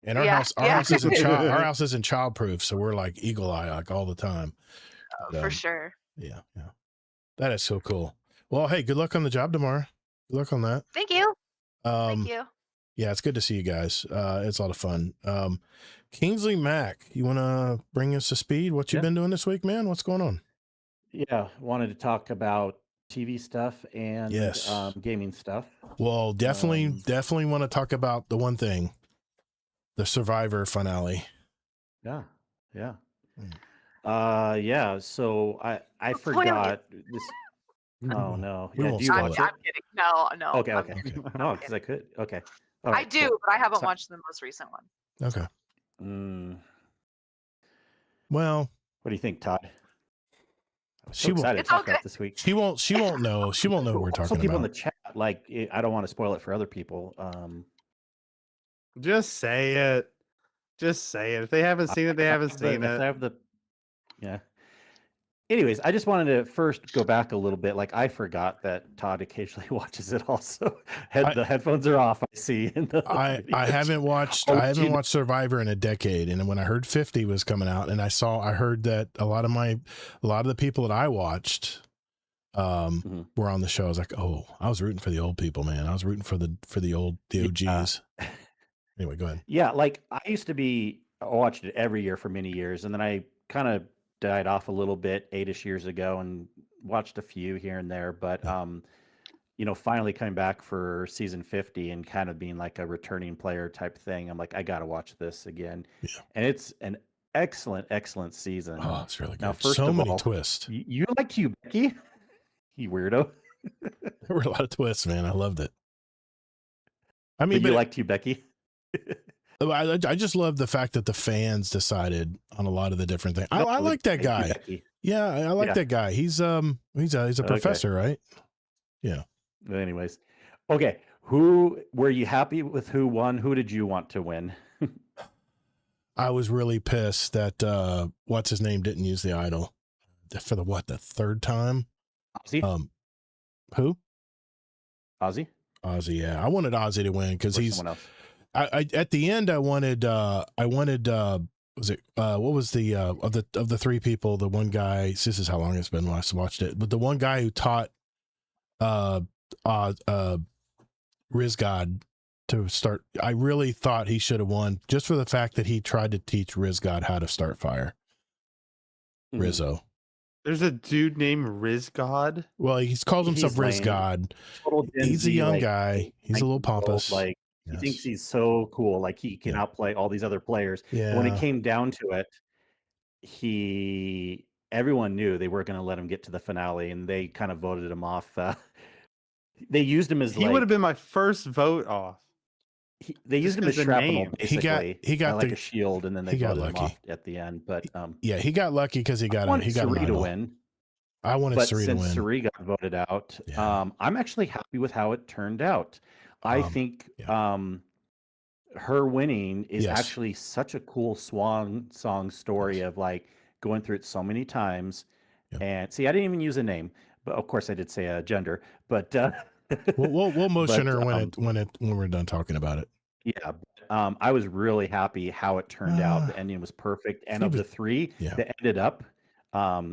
And our house isn't our house isn't childproof, so we're like eagle eye like all the time. But, For sure. Yeah. That is so cool. Well, hey, good luck on the job tomorrow. Good luck on that. Thank you. Thank you. Yeah, it's good to see you guys. It's a lot of fun. Kingsley Mack, you want to bring us to speed? What you've been doing this week, man? What's going on? Yeah, wanted to talk about TV stuff and Yes. gaming stuff. Well, definitely want to talk about the one thing, the Survivor finale. Yeah. Mm. Yeah. So I forgot this. Oh no. We Yeah, won't do you spoil watch it. I'm kidding. No. Okay. I'm Okay. kidding. No, because I could. Okay. All I right, do, cool. but I haven't So- watched the most recent one. Okay. Mm, Well, what do you think, Todd? I was She so won't- excited to It's talk all about this week. she won't know. She won't know what we're Also, talking people in about. the chat, like, I don't want to spoil it for other people. Just say it. Just say it. If they haven't seen it, they haven't seen If I it. have the, yeah. Anyways, I just wanted to first go back a little bit. Like, I forgot that Todd occasionally watches it. Also, the headphones are off. I see. In the I videos. haven't watched Survivor in a decade, and when I heard 50 was coming out, and I heard that a lot of the people that I watched were on the show. I was like, oh, I was rooting for the old people, man. I was rooting for the OGs. Anyway, go ahead. Yeah, like I watched it every year for many years, and then I kind of died off a little bit 8-ish years ago and watched a few here and there. But finally coming back for season 50 and kind of being like a returning player type thing, I'm like, I gotta watch this again. Yeah. And it's an excellent season. Oh, it's really good. Now, first so of many all, twists. You liked Hugh Becky, you weirdo. There were a lot of twists, man. I loved it. I But mean, you liked Hugh Becky. I just love the fact that the fans decided on a lot of the different things. I like that guy. Yeah, I like that guy. He's a professor, right? Yeah. Anyways, okay. Who were you happy with? Who won? Who did you want to win? I was really pissed that what's his name didn't use the idol for the third time. Ozzy. Who? Ozzy. Ozzy. Yeah, I wanted Ozzy to win because he's. Someone else. I at the end I wanted was it what was the of the three people, the one guy, this is how long it's been last watched it, but the one guy who taught Rizgod to start, I really thought he should have won just for the fact that he tried to teach Rizgod how to start fire. Mm-hmm. Rizzo. There's a dude named Rizgod. Well, he calls himself Rizgod. He's a young guy. He's a little pompous. Like he thinks he's so cool. Like he can outplay all these other players. Yeah. When it came down to it, everyone knew they weren't going to let him get to the finale, and they kind of voted him off. They used him as he would have been my first vote off. They used him as shrapnel, basically. He got like a shield, and then they voted him off at the end. But yeah, he got lucky because he got Suri to win. I wanted Suri to win. Since Suri got voted out, I'm actually happy with how it turned out. I think her winning is Yes. actually such a cool swan song story Yes. of like going through it so many times. Yep. And see, I didn't even use a name, but of course I did say a gender. But We'll motion but her when we're done talking about it. yeah, I was really happy how it turned out. The ending was perfect, and she of the was- three yeah. that ended up,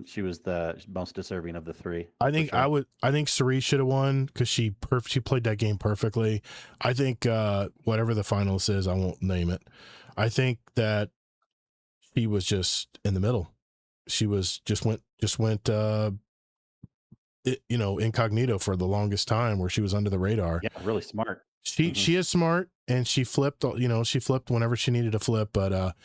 she was the most deserving of the three. I for think sure. I think Cerise should have won because she played that game perfectly. I think whatever the finalist is, I won't name it. I think that she was just in the middle. She was just went incognito for the longest time, where she was under the radar. Yeah, really smart. She is smart, and she flipped. She flipped whenever she needed to flip. But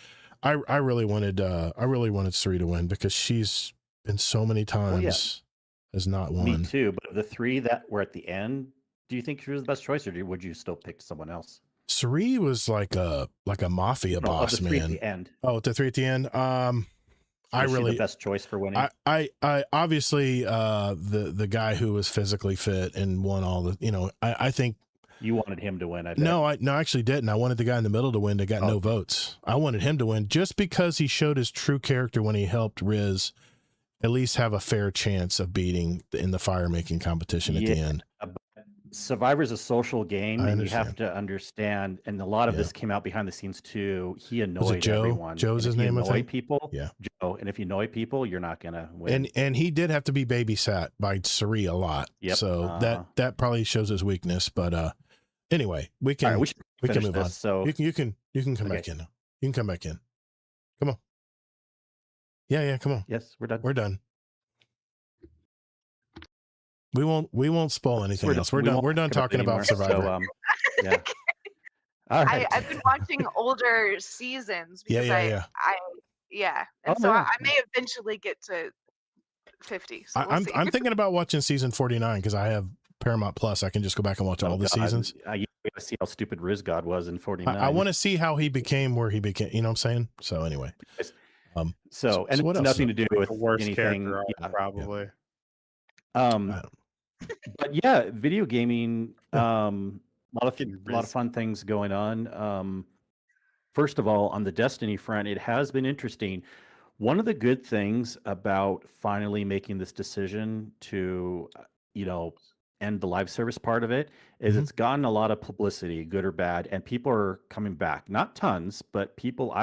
I really wanted Suri to win because she's been so many times has not won. Me too. But of the three that were at the end, do you think she was the best choice, or would you still pick someone else? Suri was like a mafia boss, of the three man. at the end. Oh, the three at the end. I Was she really the best choice for winning. I obviously the guy who was physically fit and won all the I think you wanted him to win. I bet. No, I actually didn't. I wanted the guy in the middle to win that got no votes. I wanted him to win just because he showed his true character when he helped Riz at least have a fair chance of beating in the fire making competition at the end. Survivor's a social game, and you understand. have to understand. And a lot of this came out behind the scenes too. He annoyed Was it Joe? everyone. Joe's his And if name, you I annoy think. people, Yeah, Joe. And if you annoy people, you're not gonna win. And he did have to be babysat by Suri a lot. Yep. So that probably shows his weakness. But anyway, we can we can move this, on. So you can come back in now. You can come back in. Come on. Yeah, come on. Yes, we're done. We're done. We won't spoil anything else. We're done. We're done talking about Survivor. So, yeah. All right. I've been watching older seasons because yeah. And so I may eventually get to 50. So we'll see. I'm thinking about watching season 49 because I have Paramount Plus. I can just go back and watch all the seasons. You gotta see how stupid Riz God was in 49. I want to see how he became where he became. You know what I'm saying? So anyway. So and what it's else? nothing to do with the worst anything. character arc, probably. But yeah, video gaming. A lot of fun things going on. First of all, on the Destiny front, it has been interesting. One of the good things about finally making this decision to, end the live service part of it is it's gotten a lot of publicity, good or bad, and people are coming back. Not tons, but people.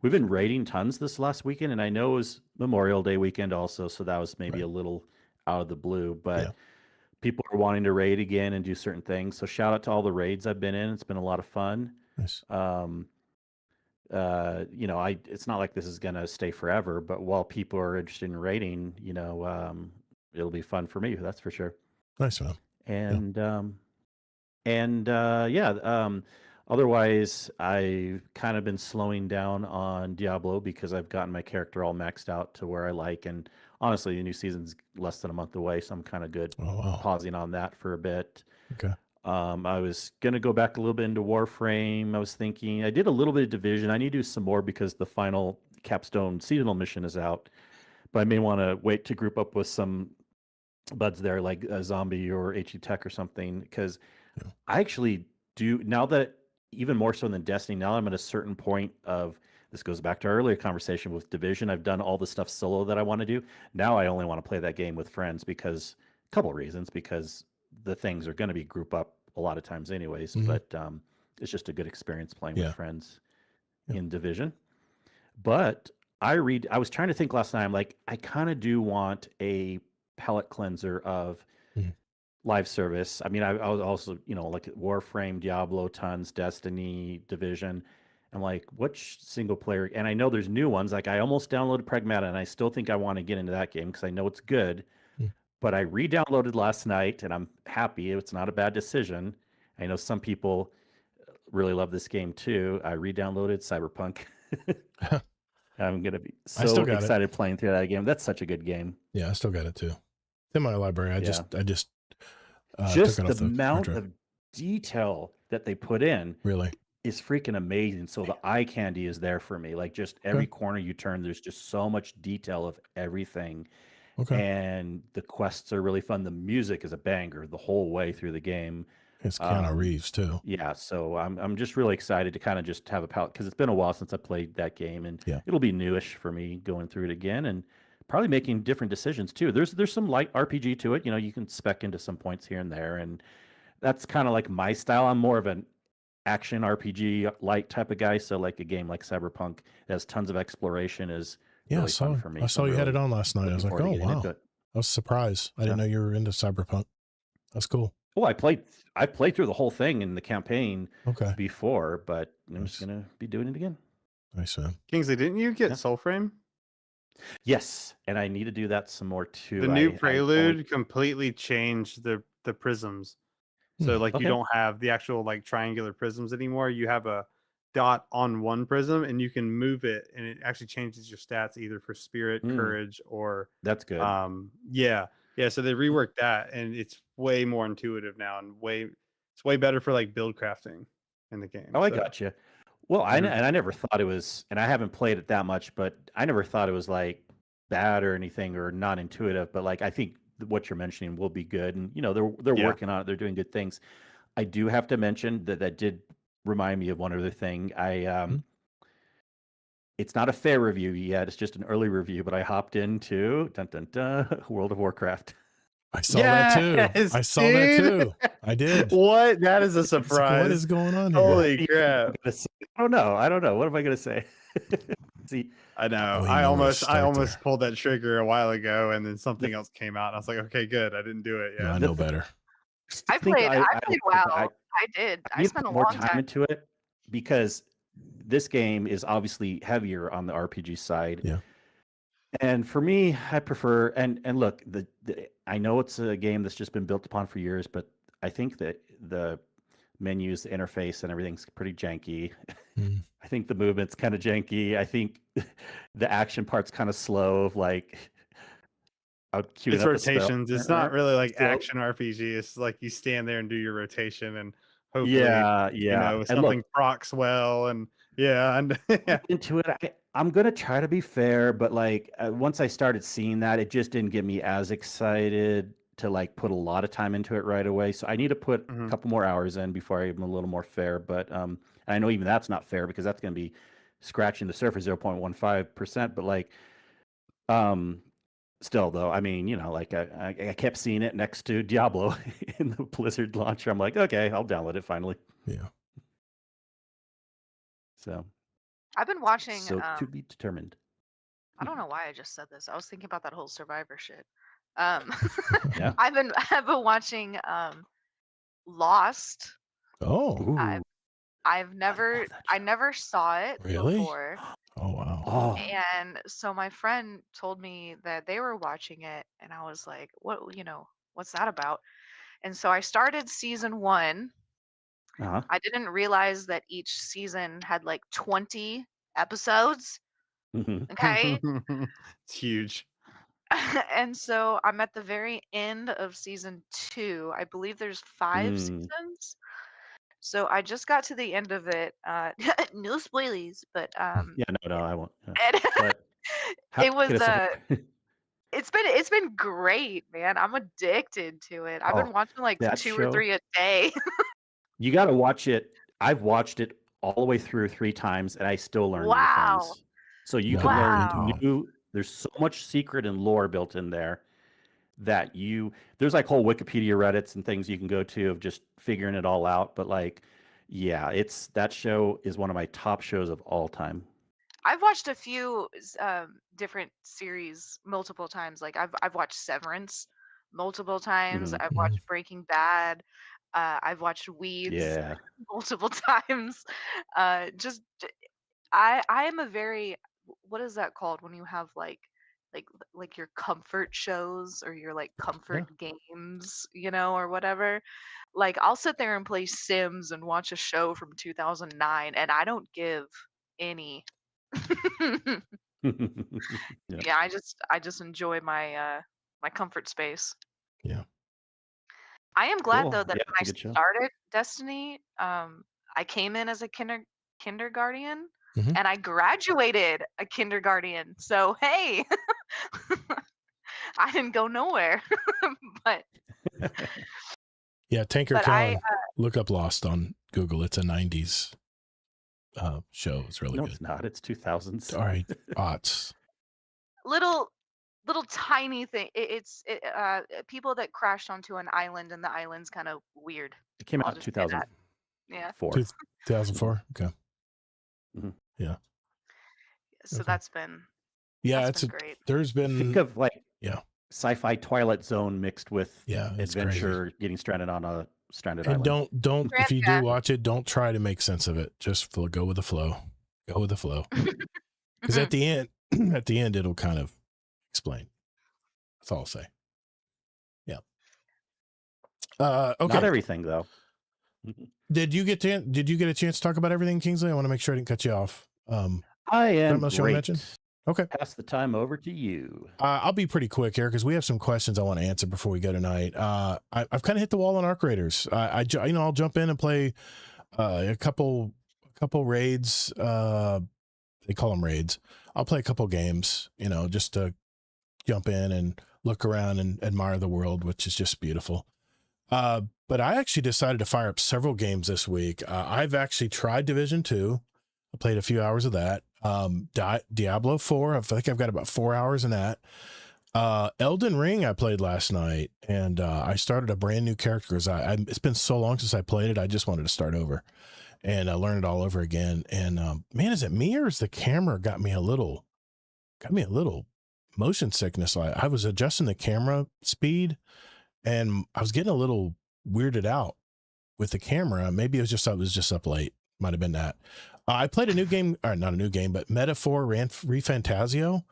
We've been raiding tons this last weekend, and I know it was Memorial Day weekend also, so that was maybe a little out of the blue, but people are wanting to raid again and do certain things. So shout out to all the raids I've been in. It's been a lot of fun. Nice. It's not like this is going to stay forever, but while people are interested in raiding, it'll be fun for me. That's for sure. Nice, man. Otherwise I've kind of been slowing down on Diablo because I've gotten my character all maxed out to where I like, and honestly, the new season's less than a month away, so I'm kind of good pausing on that for a bit. Okay. I was going to go back a little bit into Warframe. I was thinking I did a little bit of Division. I need to do some more because the final capstone seasonal mission is out, but I may want to wait to group up with some buds there like a Zombie or HE Tech or something, because I actually do, now that even more so than Destiny, now I'm at a certain point of, this goes back to our earlier conversation with Division. I've done all the stuff solo that I want to do. Now I only want to play that game with friends because a couple of reasons, because the things are going to be group up a lot of times anyways, but it's just a good experience playing with friends in Division. But I was trying to think last night, I'm like, I kind of do want a palate cleanser of live service. I mean, I was also, like Warframe, Diablo, tons, Destiny, Division. I'm like, which single player? And I know there's new ones. Like I almost downloaded Pragmata, and I still think I want to get into that game because I know it's good. But I re-downloaded last night, and I'm happy. It's not a bad decision. I know some people really love this game too. I re-downloaded Cyberpunk. I'm gonna be so excited playing through that game. That's such a good game. Yeah, I still got it too. It's in my library. I just took it the off amount of detail that they put in really is freaking amazing. So the eye candy is there for me. Like just every corner you turn, there's just so much detail of everything. Okay. And the quests are really fun. The music is a banger the whole way through the game. It's Keanu Um, Reeves too. Yeah, so I'm just really excited to kind of just have a palette because it's been a while since I played that game, and Yeah. it'll be newish for me going through it again, and probably making different decisions too. There's some light RPG to it. You can spec into some points here and there, and that's kind of like my style. I'm more of an action RPG light type of guy, so like a game like Cyberpunk that has tons of exploration is Yeah, really fun for me. I So saw I'm you had it really on last night. I was looking like, forward to oh getting into wow. it. I was surprised. I Yeah. didn't know you were into Cyberpunk. That's cool. Oh, I played through the whole thing in the campaign Okay. before, but I'm Nice. just gonna be doing it again. Nice, man. Kingsley, didn't you get Yeah. Soulframe? Yes, and I need to do that some more too. The new I Prelude only completely changed the prisms. So like you Okay. don't have the actual like triangular prisms anymore. You have a dot on one prism and you can move it and it actually changes your stats either for spirit, courage, or That's good. yeah. So they reworked that and it's way more intuitive now and it's way better for like build crafting in the game. Oh, I So got you. Well, and I never thought it was, and I haven't played it that much, but I never thought it was like bad or anything or not intuitive. But like I think what you're mentioning will be good, and they're Yeah. working on it. They're doing good things. I do have to mention that did remind me of one other thing. It's not a fair review yet. It's just an early review, but I hopped into World of Warcraft. I saw that too. Yes, I saw that dude. too. I did. What? That is a It's like, surprise. what is going on here? Holy crap. I don't know. What am I gonna say? See, I know. don't even I know where to almost start there. pulled that trigger a while ago, and then something else came out. And I was like, okay, good. I didn't do it No, yet. I know better. I think played WoW. I I I need to spent a put more long time time. into it because this game is obviously heavier on the RPG side. Yeah. And for me, I prefer and look, I know it's a game that's just been built upon for years, but I think that the menus, the interface, and everything's pretty janky. Mm. I think the movement's kind of janky. I think the action part's kind of slow. Of like, out queuing It's up a spell. rotations. It's not really like action RPG. It's like you stand there and do your rotation, and hopefully, yeah. And something look, procs well, and and into it, I'm gonna try to be fair, but like once I started seeing that, it just didn't get me as excited to like put a lot of time into it right away. So I need to put a couple more hours in before I'm a little more fair. But I know even that's not fair because that's gonna be scratching the surface 0.15%. But like still though, I mean, like I kept seeing it next to Diablo in the Blizzard launcher. I'm like, okay, I'll download it finally. Yeah. So I've been watching. to be determined. I don't know why I just said this. I was thinking about that whole Survivor shit. Yeah. I've been watching Lost. Oh. I never saw it Really? before. Oh wow. Oh. And so my friend told me that they were watching it, and I was like, "What? What's that about?" And so I started season 1. Uh-huh. I didn't realize that each season had like 20 episodes. Mm-hmm. Okay. it's huge. And so I'm at the very end of season 2. I believe there's 5 seasons. So I just got to the end of it. No spoilies, but Yeah, no, I won't. and But it was it's been great, man. I'm addicted to it. I've been watching like that 2 show, or 3 a day. you got to watch it. I've watched it all the way through 3 times, and I still learn new Wow. things. So you can Wow. learn new. There's so much secret and lore built in there that there's like whole Wikipedia Reddits and things you can go to of just figuring it all out. But like, yeah, that show is one of my top shows of all time. I've watched a few different series multiple times. Like I've watched Severance multiple times. I've watched Breaking Bad. I've watched Weeds multiple times. Just I am a very, what is that called when you have like your comfort shows or your like comfort games, or whatever. Like I'll sit there and play Sims and watch a show from 2009 and I don't give any. Yeah, I just enjoy my my comfort space. Yeah. I am glad Cool. though that Yeah, when I it's a good show. started Destiny, I came in as a kindergarten and I graduated a kindergarten. So hey, I didn't go nowhere. But yeah, Tanker but Khan Look up Lost on Google. It's a 90s show. It's really No, good. it's not. It's 2000s. All right, aughts. Little tiny thing. It's people that crashed onto an island, and the island's kind of weird. It came I'll out just say that. 2004. Yeah. 2004. Okay. Mhm. Yeah. So Okay. that's been Yeah, great. there's been Think of like yeah. sci-fi Twilight Zone mixed with Yeah, it's adventure, getting stranded on a stranded And island. don't if you do Grandpa. watch it, don't try to make sense of it. Just go with the flow. Go with the flow. Because at the end, it'll kind of explain. That's all I'll say. Yeah. Okay. Not everything though. Did you get a chance to talk about everything, Kingsley? I want to make sure I didn't cut you off. I am something else you wanna great. mention? Okay. Pass the time over to you. I'll be pretty quick here because we have some questions I want to answer before we go tonight. I've kind of hit the wall on Arc Raiders. I'll jump in and play a couple raids. They call them raids. I'll play a couple games, just to jump in and look around and admire the world, which is just beautiful. But I actually decided to fire up several games this week. I've actually tried Division 2. I played a few hours of that. Diablo 4. I think I've got about 4 hours in that. Elden Ring I played last night, and I started a brand new character because it's been so long since I played it. I just wanted to start over and learn it all over again. And man, is it me or is the camera got me a little motion sickness? I was adjusting the camera speed and I was getting a little weirded out with the camera. Maybe I was just up late. Might have been that. I played a new game, or not a new game, but Metaphor Refantasio.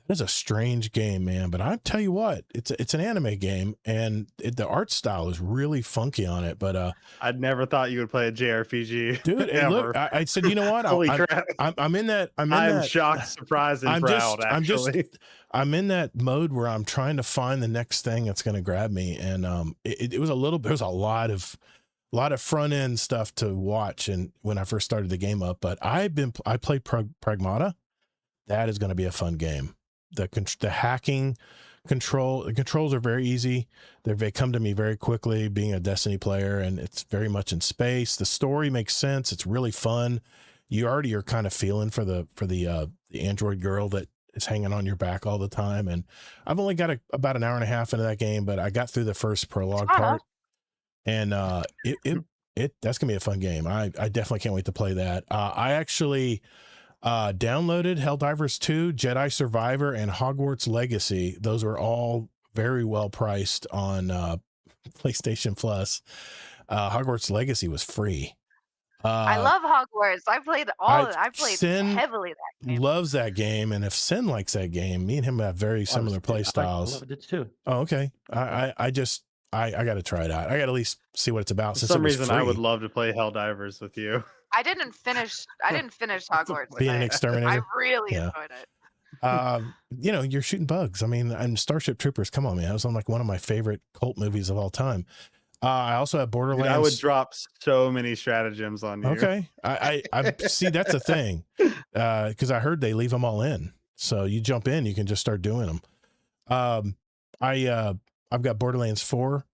That is a strange game, man. But I tell you what, it's an anime game, and the art style is really funky on it. But I'd never thought you would play a JRPG, dude. And look, I said, you know what? Holy crap! I'm in that. I'm shocked, surprised, and proud. I'm in that mode where I'm trying to find the next thing that's going to grab me, and it was a lot of front end stuff to watch, and when I first started the game up. But I played Pragmata. That is going to be a fun game. The hacking the controls are very easy. They come to me very quickly, being a Destiny player, and it's very much in space. The story makes sense. It's really fun. You already are kind of feeling for the android girl that is hanging on your back all the time. And I've only got about an hour and a half into that game, but I got through the first prologue part, and that's gonna be a fun game. I definitely can't wait to play that. I actually downloaded Helldivers 2, Jedi Survivor, and Hogwarts Legacy. Those are all very well priced on PlayStation Plus. Hogwarts Legacy was free. I love Hogwarts. I played heavily that game. Loves that game, and if Sin likes that game, me and him have very similar play styles. I loved it too. Oh, okay. I got to try it out. I got to at least see what it's about. For some reason, I would love to play Helldivers with you. I didn't finish Hogwarts. Being an exterminator. I really enjoyed it. You're shooting bugs. I mean, and Starship Troopers. Come on, man. That was like one of my favorite cult movies of all time. I also have Borderlands. Dude, I would drop so many stratagems on you. Okay. I see. That's the thing. Because I heard they leave them all in. So you jump in, you can just start doing them. I've got Borderlands 4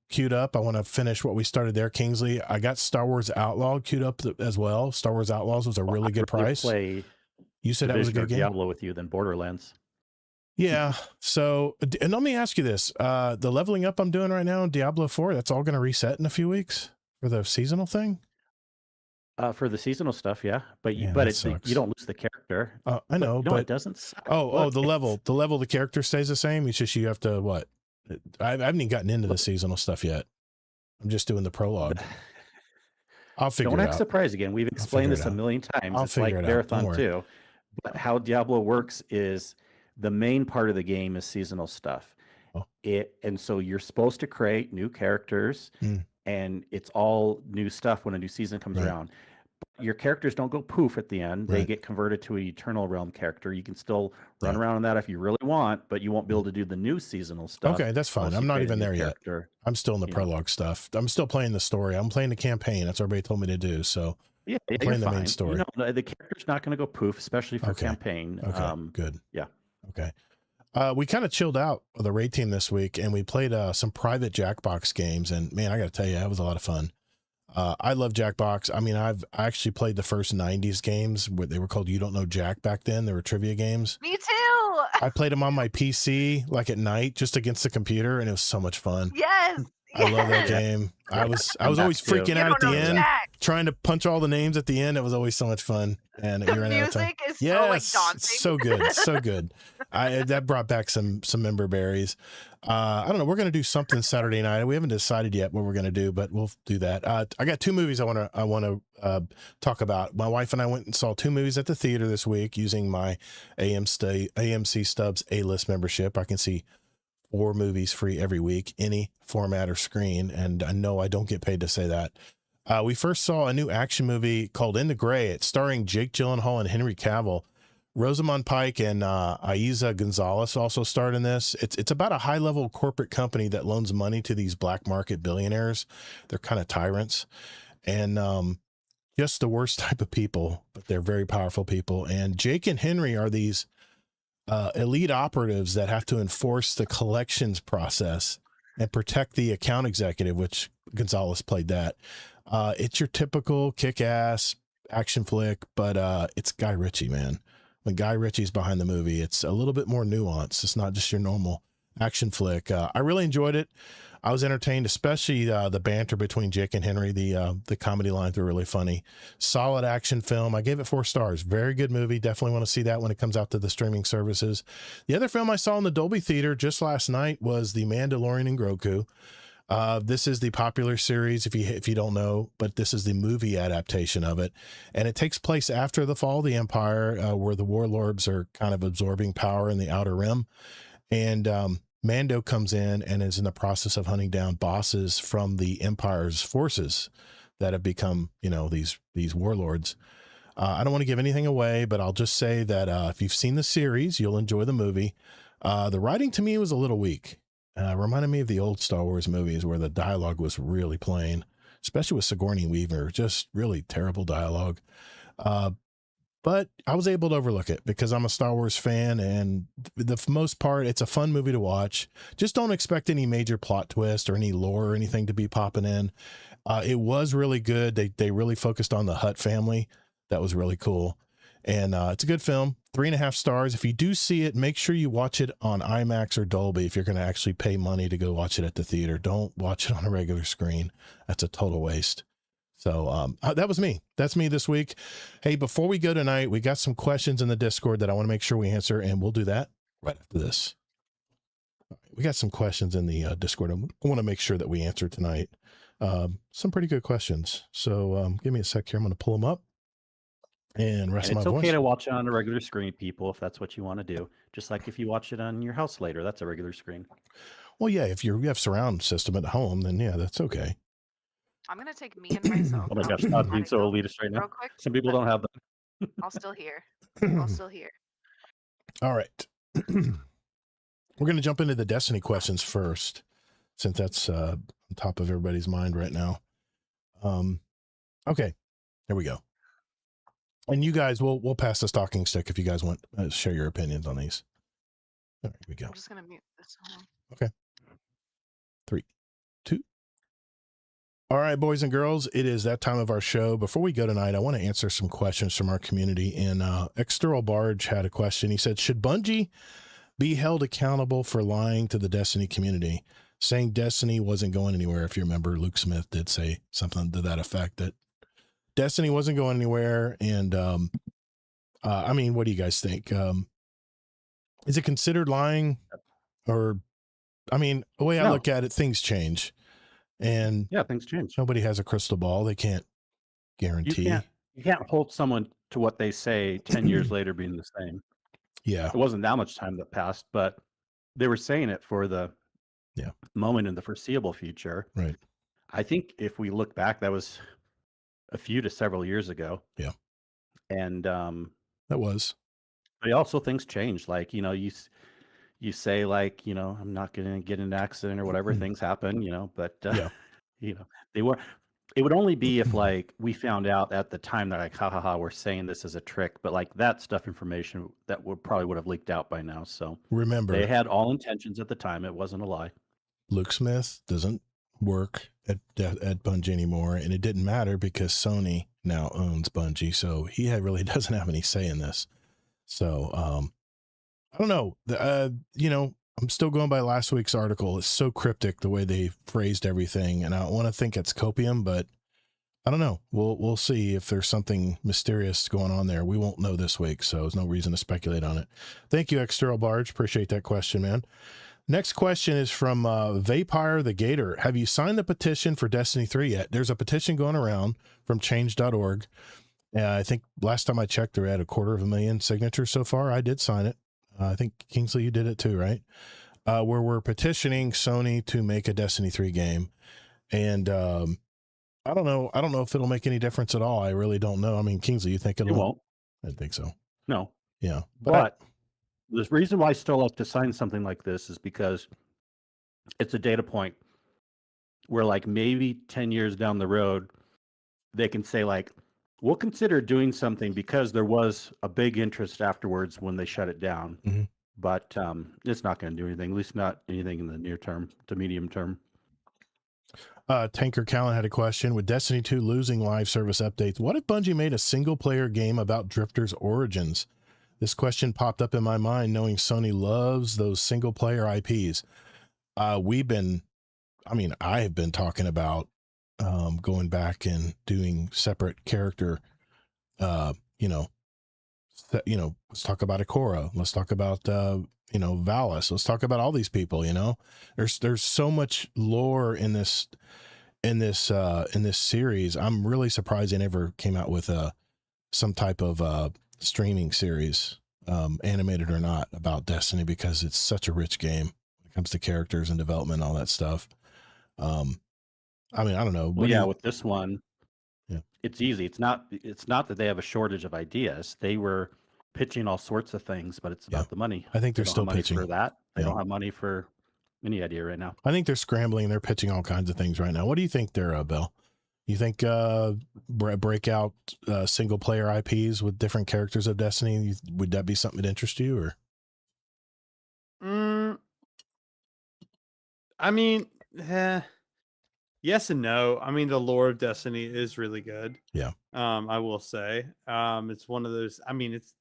queued up. I want to finish what we started there, Kingsley. I got Star Wars Outlaw queued up as well. Star Wars Outlaws was a really good price. You said that was a good game. Diablo with you than Borderlands. Yeah. So, and let me ask you this: the leveling up I'm doing right now in Diablo 4, that's all going to reset in a few weeks for the seasonal thing. For the seasonal stuff, yeah, but you don't lose the character. I know, but it doesn't suck. The level the character stays the same. It's just you have to what? I haven't even gotten into the seasonal stuff yet. I'm just doing the prologue. I'll figure it out. Don't act surprised again. We've explained this a million times. It's like Marathon 2. But how Diablo works is the main part of the game is seasonal stuff. And so you're supposed to create new characters, and it's all new stuff when a new season comes around. But your characters don't go poof at the end. They get converted to an Eternal Realm character. You can still run around on that if you really want, but you won't be able to do the new seasonal stuff. Okay, that's fine. I'm not even there yet. I'm still in the prologue stuff. I'm still playing the story. I'm playing the campaign. That's what everybody told me to do. So yeah, playing the main story. The character's not going to go poof, especially for campaign. Okay, good. Yeah. Okay. We kind of chilled out with the raid team this week, and we played some private Jackbox games. And man, I got to tell you, that was a lot of fun. I love Jackbox. I mean, I actually played the first 90s games where they were called You Don't Know Jack back then. They were trivia games. Me too. I played them on my PC like at night just against the computer, and it was so much fun. Yes. I love that yes. game. I was I'm always back too. freaking You out at don't the know end, Jack. trying to punch all the names at the end. It was always so much fun. And The you ran out of time. music is so Yes, like it's daunting. so good, so good. That brought back some member berries. I don't know. We're gonna do something Saturday night. We haven't decided yet what we're gonna do, but we'll do that. I got 2 movies I want to talk about. My wife and I went and saw 2 movies at the theater this week using my AMC Stubs A-list membership. I can see 4 movies free every week, any format or screen, and I know I don't get paid to say that. We first saw a new action movie called In the Gray. It's starring Jake Gyllenhaal and Henry Cavill. Rosamund Pike and Aiza Gonzalez also starred in this. It's about a high-level corporate company that loans money to these black market billionaires. They're kind of tyrants, and just the worst type of people, but they're very powerful people. And Jake and Henry are these elite operatives that have to enforce the collections process and protect the account executive, which Gonzalez played that. It's your typical kick-ass action flick, but it's Guy Ritchie, man. When Guy Ritchie's behind the movie, it's a little bit more nuanced. It's not just your normal action flick. I really enjoyed it. I was entertained, especially the banter between Jake and Henry. The comedy lines were really funny. Solid action film. I gave it 4 stars. Very good movie. Definitely want to see that when it comes out to the streaming services. The other film I saw in the Dolby Theater just last night was The Mandalorian and Grogu. This is the popular series, if you don't know, but this is the movie adaptation of it, and it takes place after the fall of the Empire, where the warlords are kind of absorbing power in the Outer Rim, and Mando comes in and is in the process of hunting down bosses from the Empire's forces that have become, these warlords. I don't want to give anything away, but I'll just say that if you've seen the series, you'll enjoy the movie. The writing to me was a little weak. Reminded me of the old Star Wars movies where the dialogue was really plain, especially with Sigourney Weaver, just really terrible dialogue. But I was able to overlook it because I'm a Star Wars fan, and the most part, it's a fun movie to watch. Just don't expect any major plot twist or any lore or anything to be popping in. It was really good. They really focused on the Hutt family. That was really cool. And it's a good film. 3.5 stars. If you do see it, make sure you watch it on IMAX or Dolby if you're going to actually pay money to go watch it at the theater. Don't watch it on a regular screen. That's a total waste. So that was me. That's me this week. Hey, before we go tonight, we got some questions in the Discord that I want to make sure we answer, and we'll do that right after this. We got some questions in the Discord. I want to make sure that we answer tonight. Some pretty good questions. So give me a sec here. I'm going to pull them up and rest And my it's okay voice. to watch it on a regular screen, people, if that's what you want to do. Just like if you watch it on your house later, that's a regular screen. Well, yeah, if you have surround system at home, then yeah, that's okay. I'm gonna take me and myself. Oh my out gosh, on not a being so hill elitist right now. real quick. Some people but don't have that. I'll still hear. I'll still hear. All right. We're going to jump into the Destiny questions first, since that's on top of everybody's mind right now. Okay, here we go. And you guys, we'll pass the talking stick if you guys want to share your opinions on these. All right, here we go. I'm just gonna mute this one. Okay. 3, 2. All right, boys and girls, it is that time of our show. Before we go tonight, I want to answer some questions from our community. And External Barge had a question. He said, should Bungie be held accountable for lying to the Destiny community, saying Destiny wasn't going anywhere? If you remember, Luke Smith did say something to that effect, that Destiny wasn't going anywhere. And I mean, what do you guys think? Is it considered lying? Or, I mean, the way I look at it, things change. And yeah, things change. Nobody has a crystal ball. They can't guarantee. You can't hold someone to what they say 10 years later being the same. Yeah. It wasn't that much time that passed, but they were saying it for the moment in the foreseeable future. Right. I think if we look back, that was a few to several years ago. Yeah. And that was. But also things change. Like, you say, like, I'm not going to get in an accident or whatever. Things happen, but, they were. It would only be if like we found out at the time that like, ha ha ha, we're saying this as a trick, but like that stuff information that would have leaked out by now. So they Remember, had all intentions at the time. It wasn't a lie. Luke Smith doesn't work at Bungie anymore, and it didn't matter because Sony now owns Bungie, so he really doesn't have any say in this. So I don't know. I'm still going by last week's article. It's so cryptic the way they phrased everything, and I want to think it's copium, but I don't know. We'll see if there's something mysterious going on there. We won't know this week, so there's no reason to speculate on it. Thank you, External Barge. Appreciate that question, man. Next question is from Vampire the Gator. Have you signed the petition for Destiny 3 yet? There's a petition going around from change.org. I think last time I checked, they're at 250,000 signatures so far. I did sign it. I think, Kingsley, you did it too, right? Where we're petitioning Sony to make a Destiny 3 game. And I don't know if it'll make any difference at all. I really don't know. I mean, Kingsley, you think It it'll? won't. I think so. No. Yeah. But the reason why I still like to sign something like this is because it's a data point where like maybe 10 years down the road, they can say like, we'll consider doing something because there was a big interest afterwards when they shut it down. Mm-hmm. But it's not going to do anything, at least not anything in the near term to medium term. Tanker Callan had a question. With Destiny 2 losing live service updates, what if Bungie made a single-player game about Drifter's origins? This question popped up in my mind knowing Sony loves those single-player IPs. I have been talking about going back and doing separate character, let's talk about Ikora. Let's talk about, Valis. Let's talk about all these people, there's so much lore in this series. I'm really surprised they never came out with some type of streaming series, animated or not, about Destiny, because it's such a rich game when it comes to characters and development and all that stuff. I don't know. Well, with this one, Yeah. it's easy. It's not that they have a shortage of ideas. They were pitching all sorts of things, but it's about the money. I think they're They don't still have money pitching for that. They don't have money for any idea right now. I think they're scrambling. They're pitching all kinds of things right now. What do you think there, Bill? You think breakout single player IPs with different characters of Destiny, would that be something that interests you, or? Yes and no. I mean, the lore of Destiny is really good. Yeah. I will say. It's one of those. I mean, it's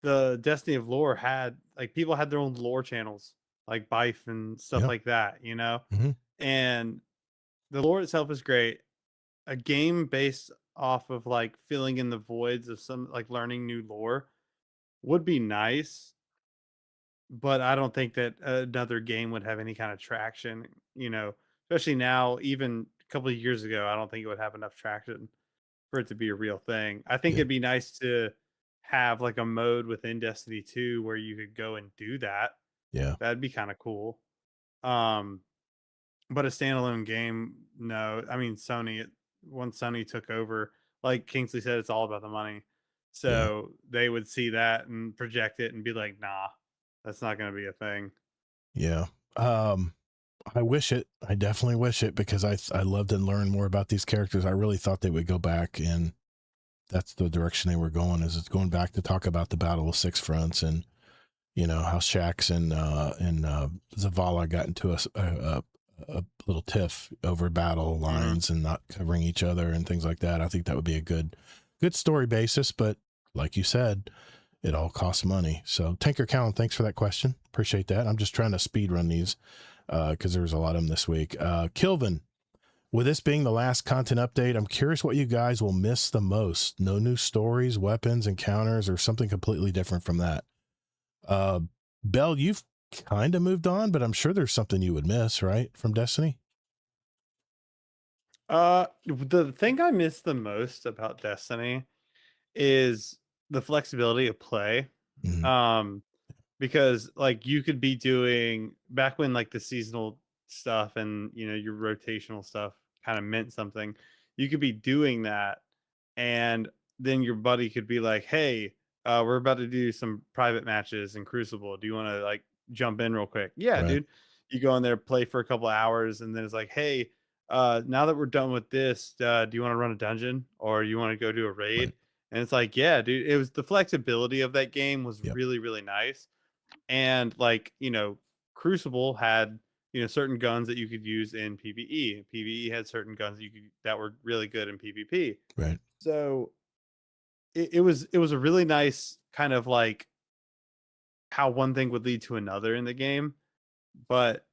the Destiny of lore had like people had their own lore channels, like Bife and stuff like that, Mhm. And the lore itself is great. A game based off of like filling in the voids of some like learning new lore would be nice, but I don't think that another game would have any kind of traction, especially now. Even a couple of years ago, I don't think it would have enough traction for it to be a real thing. I think it'd be nice to have like a mode within Destiny 2 where you could go and do that. Yeah. That'd be kind of cool. But a standalone game, no. I mean, once Sony took over, like Kingsley said, it's all about the money. So they would see that and project it and be like, nah, that's not going to be a thing. Yeah. I wish it. I definitely wish it, because I love to learn more about these characters. I really thought they would go back, and that's the direction they were going, is it's going back to talk about the Battle of Six Fronts, and how Shaxx and Zavala got into a little tiff over battle lines and not covering each other and things like that. I think that would be a good story basis, but like you said, it all costs money. So Tanker Callan, thanks for that question. Appreciate that. I'm just trying to speed run these because there's a lot of them this week. Kilvin, with this being the last content update, I'm curious what you guys will miss the most. No new stories, weapons, encounters, or something completely different from that. Bell, you've kind of moved on, but I'm sure there's something you would miss, right, from Destiny? The thing I miss the most about Destiny is the flexibility of play. Mhm. Because like you could be doing back when like the seasonal stuff and your rotational stuff kind of meant something, you could be doing that, and then your buddy could be like, hey, we're about to do some private matches in Crucible, do you want to like jump in real quick? Yeah, Right. dude. You go in there, play for a couple of hours, and then it's like, hey, now that we're done with this, do you want to run a dungeon or you want to go do a raid? Right. And it's like, yeah, dude, it was the flexibility of that game was Yep. really, really nice. And like, Crucible had, certain guns that you could use in PvE. PvE had certain guns that were really good in PvP. Right. So it was a really nice kind of like how one thing would lead to another in the game. But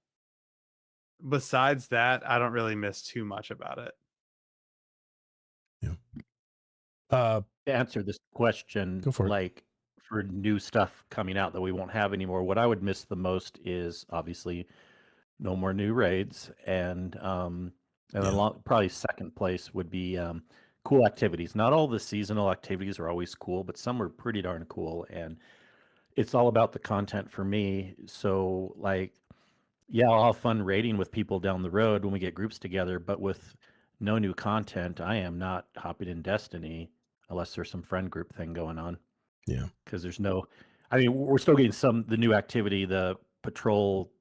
besides that, I don't really miss too much about it. Yeah. To answer this question, Go for it. like for new stuff coming out that we won't have anymore, what I would miss the most is obviously no more new raids, and Yeah. probably second place would be cool activities. Not all the seasonal activities are always cool, but some are pretty darn cool, and it's all about the content for me. So like, yeah, I'll have fun raiding with people down the road when we get groups together, but with no new content, I am not hopping in Destiny unless there's some friend group thing going on. Yeah. Because there's no, I mean, we're still getting the new activity, the patrol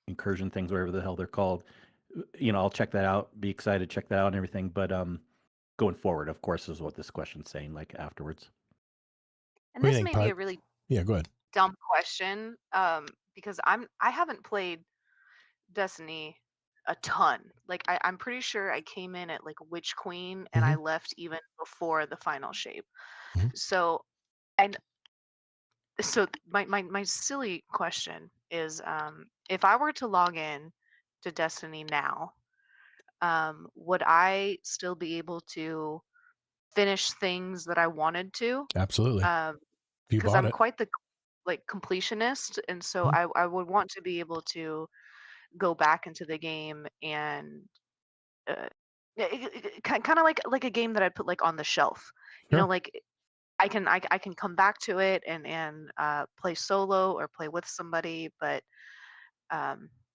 incursion things, whatever the hell they're called. I'll check that out, be excited, check that out and everything. But going forward, of course, is what this question's saying, like afterwards. And What do you this think, may be Pat? a really Yeah, go ahead. dumb question, because I haven't played Destiny a ton. Like I'm pretty sure I came in at like Witch Queen and I left even before the final shape. Mhm. So and so my silly question is, if I were to log in to Destiny now, would I still be able to finish things that I wanted to? Absolutely. Um, If you because bought I'm it. quite the like completionist, and so Mhm. I would want to be able to go back into the game and uh, kind of like a game that I put like on the shelf. Sure. Like I can come back to it and play solo or play with somebody, but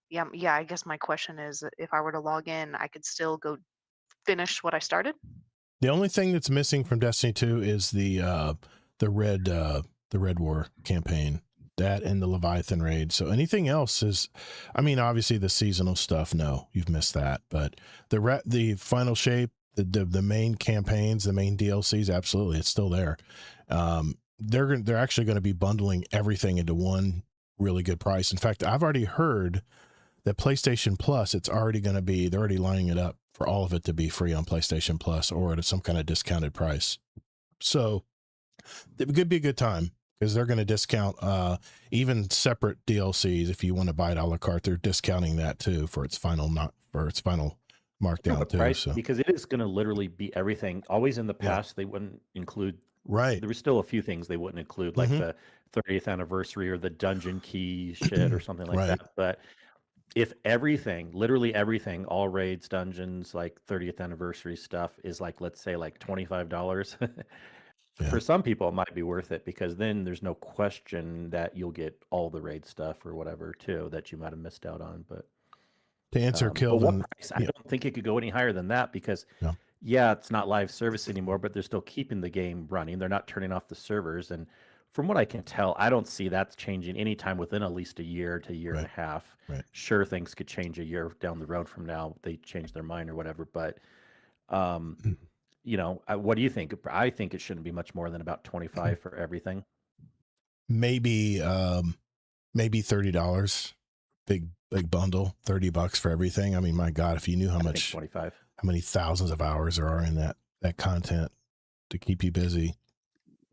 yeah, I guess my question is, if I were to log in, I could still go finish what I started. The only thing that's missing from Destiny 2 is the Red War campaign. That and the Leviathan raid. So anything else is, I mean, obviously the seasonal stuff, no, you've missed that. But the final shape, the main campaigns, the main DLCs, absolutely, it's still there. They're actually going to be bundling everything into one really good price. In fact, I've already heard that PlayStation Plus, they're already lining it up for all of it to be free on PlayStation Plus or at some kind of discounted price. So it could be a good time because they're going to discount even separate DLCs. If you want to buy it a la carte, they're discounting that too for its final markdown too. Price, So because it is going to literally be everything. Always in the Yeah. past, they wouldn't include. right, There was still a few things they wouldn't include, like the 30th anniversary or the dungeon key shit or something like Right. that. But if everything, literally everything, all raids, dungeons, like 30th anniversary stuff is like, let's say like $25, Yeah. for some people it might be worth it, because then there's no question that you'll get all the raid stuff or whatever too that you might have missed out on. But to answer but Kelvin, what price? I don't think it could go any higher than that, because No. yeah, it's not live service anymore, but they're still keeping the game running. They're not turning off the servers. And from what I can tell, I don't see that changing anytime within at least a year to a year and a half. Right. Sure, things could change a year down the road from now. They change their mind or whatever. But, what do you think? I think it shouldn't be much more than about 25 for everything. maybe $30, big bundle, $30 for everything. I mean, my God, if you knew how I think much 25. how many thousands of hours there are in that content to keep you busy.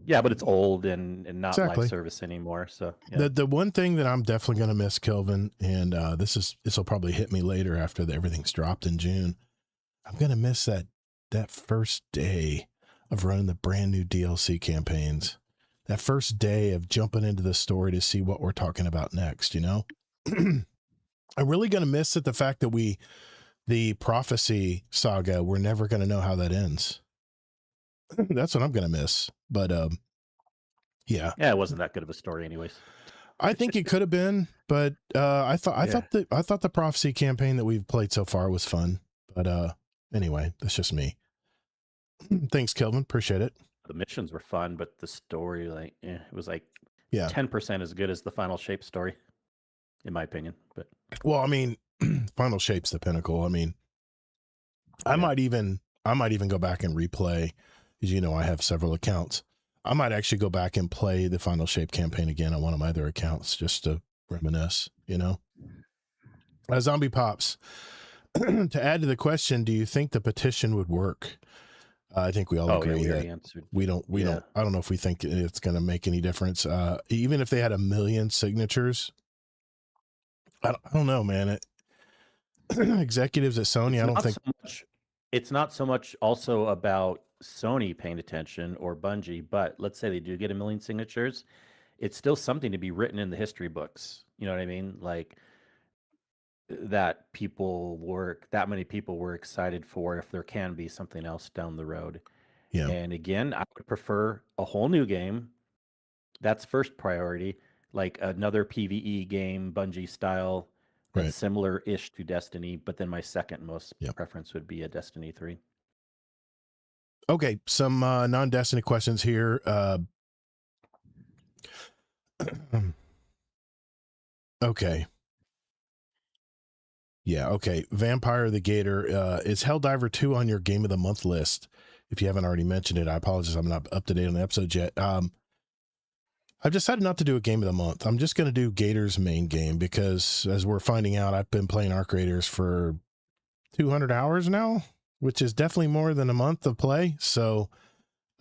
Yeah, but it's old and not Exactly. live service anymore. So yeah. The one thing that I'm definitely going to miss, Kelvin, and this will probably hit me later after everything's dropped in June. I'm going to miss that first day of running the brand new DLC campaigns. That first day of jumping into the story to see what we're talking about next, I'm really going to miss the fact that the prophecy saga, we're never going to know how that ends. That's what I'm going to miss. But yeah, it wasn't that good of a story anyways. I think it could have been, but I thought the prophecy campaign that we've played so far was fun. But anyway, that's just me. Thanks, Kelvin. Appreciate it. The missions were fun, but the story, it was like 10% as good as the Final Shape story, in my opinion. But well, I mean, Final Shape's the pinnacle. I mean, I might even go back and replay, because I have several accounts. I might actually go back and play the Final Shape campaign again on one of my other accounts just to reminisce. Zombie Pops. To add to the question, do you think the petition would work? I think we all agree we that already answered. we don't. I don't know if we think it's going to make any difference. Even if they had 1 million signatures, I don't know, man. Executives at Sony, I don't think. It's not so much also about Sony paying attention or Bungie, but let's say they do get 1 million signatures, it's still something to be written in the history books. You know what I mean? Like that many people were excited for, if there can be something else down the road. Yeah. And again, I would prefer a whole new game. That's first priority, like another PvE game, Bungie style, that's Right. similar-ish to Destiny. But then my second most Yep. preference would be a Destiny 3. Okay, some non-Destiny questions here. Okay. Yeah, okay. Vampire the Gator, is Helldiver 2 on your Game of the Month list? If you haven't already mentioned it, I apologize. I'm not up to date on the episode yet. I've decided not to do a Game of the Month. I'm just going to do Gator's main game because, as we're finding out, I've been playing Arc Raiders for 200 hours now, which is definitely more than a month of play. So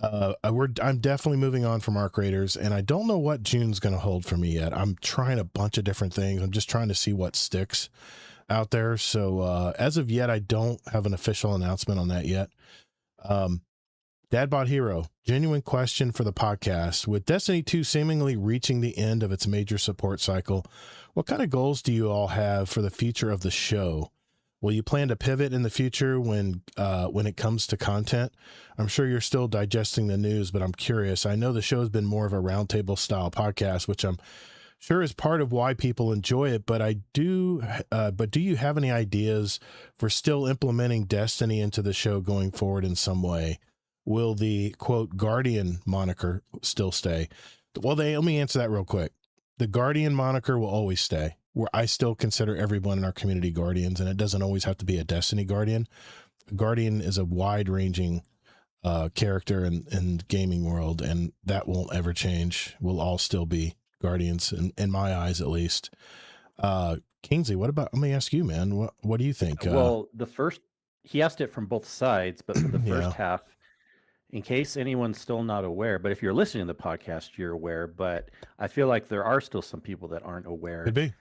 I'm definitely moving on from Arc Raiders, and I don't know what June's going to hold for me yet. I'm trying a bunch of different things. I'm just trying to see what sticks out there. So as of yet, I don't have an official announcement on that yet. Dadbot Hero, genuine question for the podcast. With Destiny 2 seemingly reaching the end of its major support cycle, what kind of goals do you all have for the future of the show? Will you plan to pivot in the future when it comes to content? I'm sure you're still digesting the news, but I'm curious. I know the show has been more of a roundtable style podcast, which I'm sure is part of why people enjoy it. But do you have any ideas for still implementing Destiny into the show going forward in some way? Will the quote Guardian moniker still stay? Well, let me answer that real quick. The Guardian moniker will always stay. Where I still consider everyone in our community Guardians, and it doesn't always have to be a Destiny Guardian. Guardian is a wide-ranging character in gaming world, and that won't ever change. We'll all still be Guardians, in my eyes at least. Kingsley, let me ask you, man. What do you think? Well, he asked it from both sides, but for the first Yeah. half, in case anyone's still not aware, but if you're listening to the podcast, you're aware, but I feel like there are still some people that aren't aware. Could be.